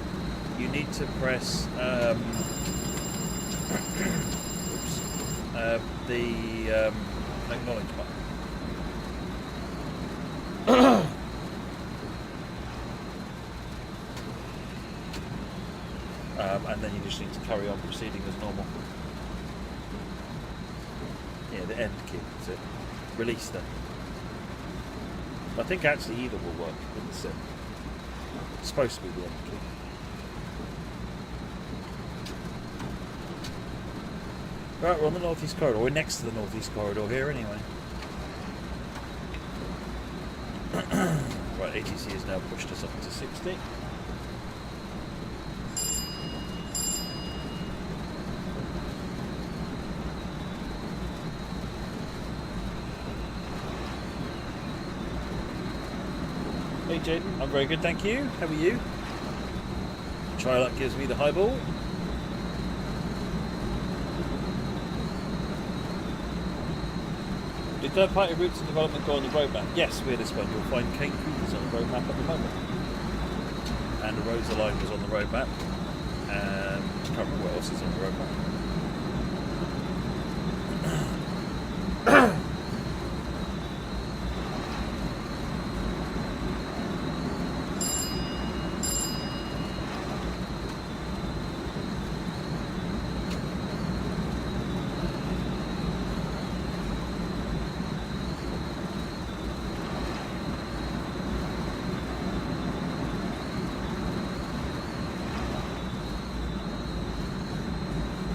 you need to press the acknowledge button. And then you just need to carry on proceeding as normal. Yeah, the end key, that's it. Release them. I think actually either will work in the sim. It's supposed to be the end key. Right, we're on the northeast corridor. We're next to the northeast corridor here anyway. Right, ATC has now pushed us up to 60. Hey Jaden, I'm very good, thank you. How are you? Try luck gives me the high ball. Did third-party routes and development go on the roadmap? Yes, weirdest one. You'll find Cane Creek is on the roadmap at the moment. And the Riviera Line was on the roadmap. And I can't remember what else is on the roadmap.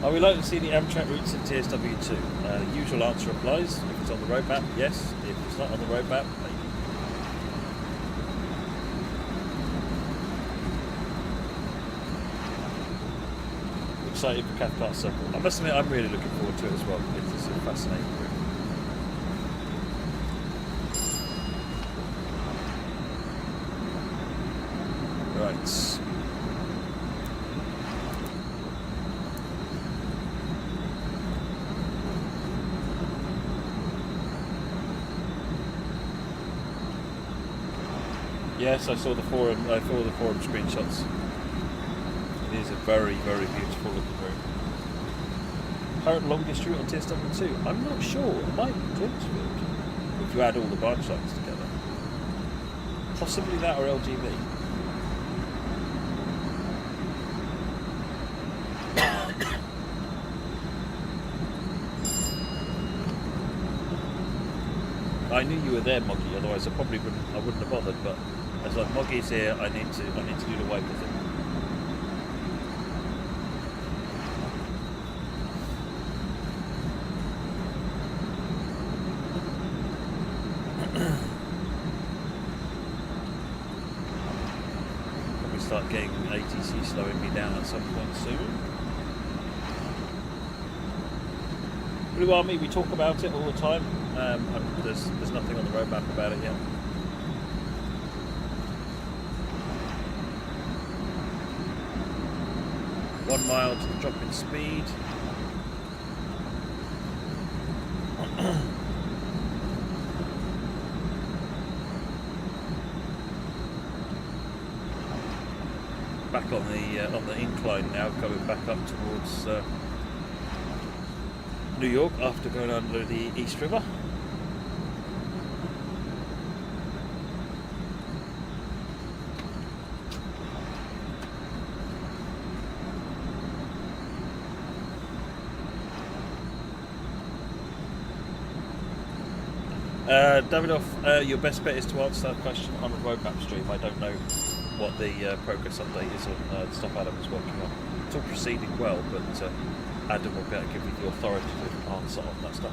Are we likely to see the Amtrak routes in TSW2? The usual answer applies. If it's on the roadmap, yes. If it's not on the roadmap, maybe. Excited for Cathcart Circle. I must admit, I'm really looking forward to it as well. It's a fascinating route. Right. Yes, I saw the forum. I saw the forum screenshots. It is a very, very beautiful looking route. Current longest route on TSW2? I'm not sure. It might be Grimsfield if you add all the branch lines together. Possibly that or LGV. I knew you were there, Moggy. Otherwise, I wouldn't have bothered. But as like Moggy's here, I need to do the wipe with him. Probably start getting ATC slowing me down at some point soon. Blue Army, we talk about it all the time. There's nothing on the roadmap about it yet. One mile to the drop in speed. Back on the incline now, coming back up towards New York after going under the East River. Davidoff, your best bet is to answer that question on a roadmap stream. I don't know what the progress update is on the stuff Adam is working on. It's all proceeding well, but Adam will be able to give me the authoritative answer on that stuff.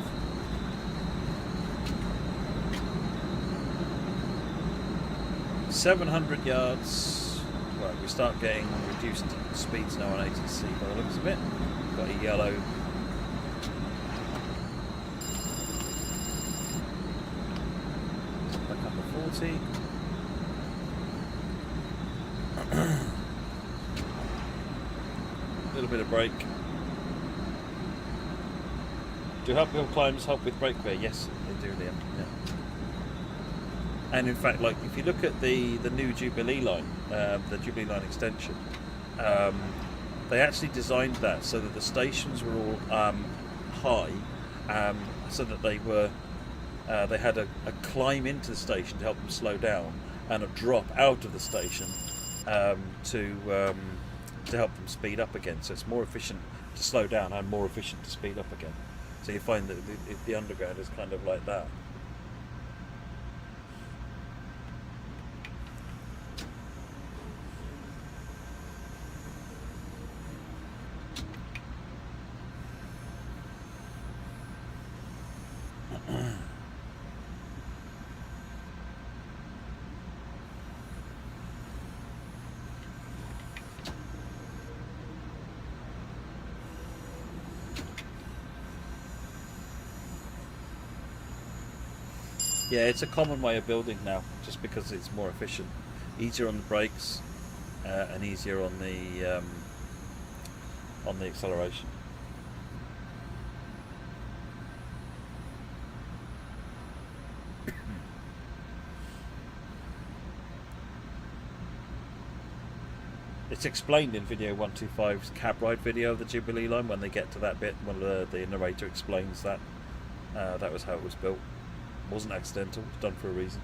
700 yards. Right, we start getting reduced speeds now on ATC by the looks of it. Got a yellow. Back up to 40. A little bit of brake. Do uphill climbs help with brake wear? Yes, they do, Liam. Yeah. And in fact, like if you look at the new Jubilee line, the Jubilee line extension, they actually designed that so that the stations were all high, so that they were they had a climb into the station to help them slow down, and a drop out of the station to help them speed up again. So it's more efficient to slow down and more efficient to speed up again. So you find that the underground is kind of like that. Yeah, it's a common way of building now, just because it's more efficient, easier on the brakes, and easier on the acceleration. It's explained in video 125's cab ride video of the Jubilee line when they get to that bit when the narrator explains that that was how it was built. It wasn't accidental, it was done for a reason.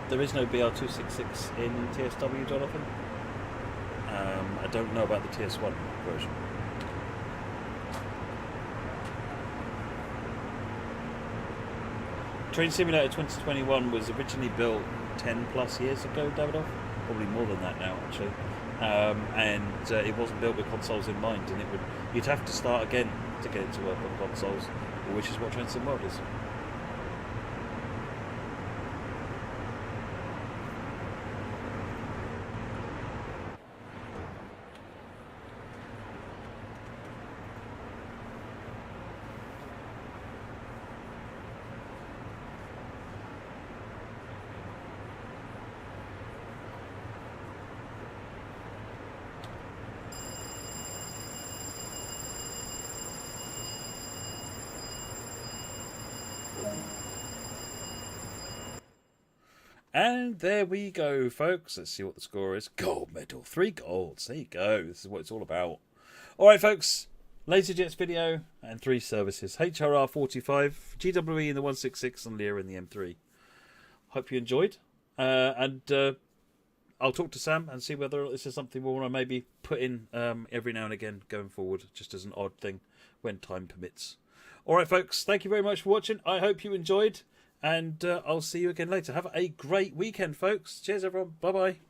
There is no BR266 in TSW, Jonathan. I don't know about the TS1 version. Train Simulator 2021 was originally built 10 plus years ago, Davidoff. Probably more than that now, actually. And it wasn't built with consoles in mind, and you'd have to start again to get it to work on consoles, which is what Train Sim World is. And there we go, folks. Let's see what the score is. Gold medal. 3 golds. There you go. This is what it's all about. All right, folks. LazerJet's video and 3 services. HRR 45, GWE in the 166, and LIRR in the M3. Hope you enjoyed. And I'll talk to Sam and see whether this is something we want to maybe put in every now and again going forward, just as an odd thing when time permits. All right, folks. Thank you very much for watching. I hope you enjoyed. And I'll see you again later. Have a great weekend, folks. Cheers, everyone. Bye-bye.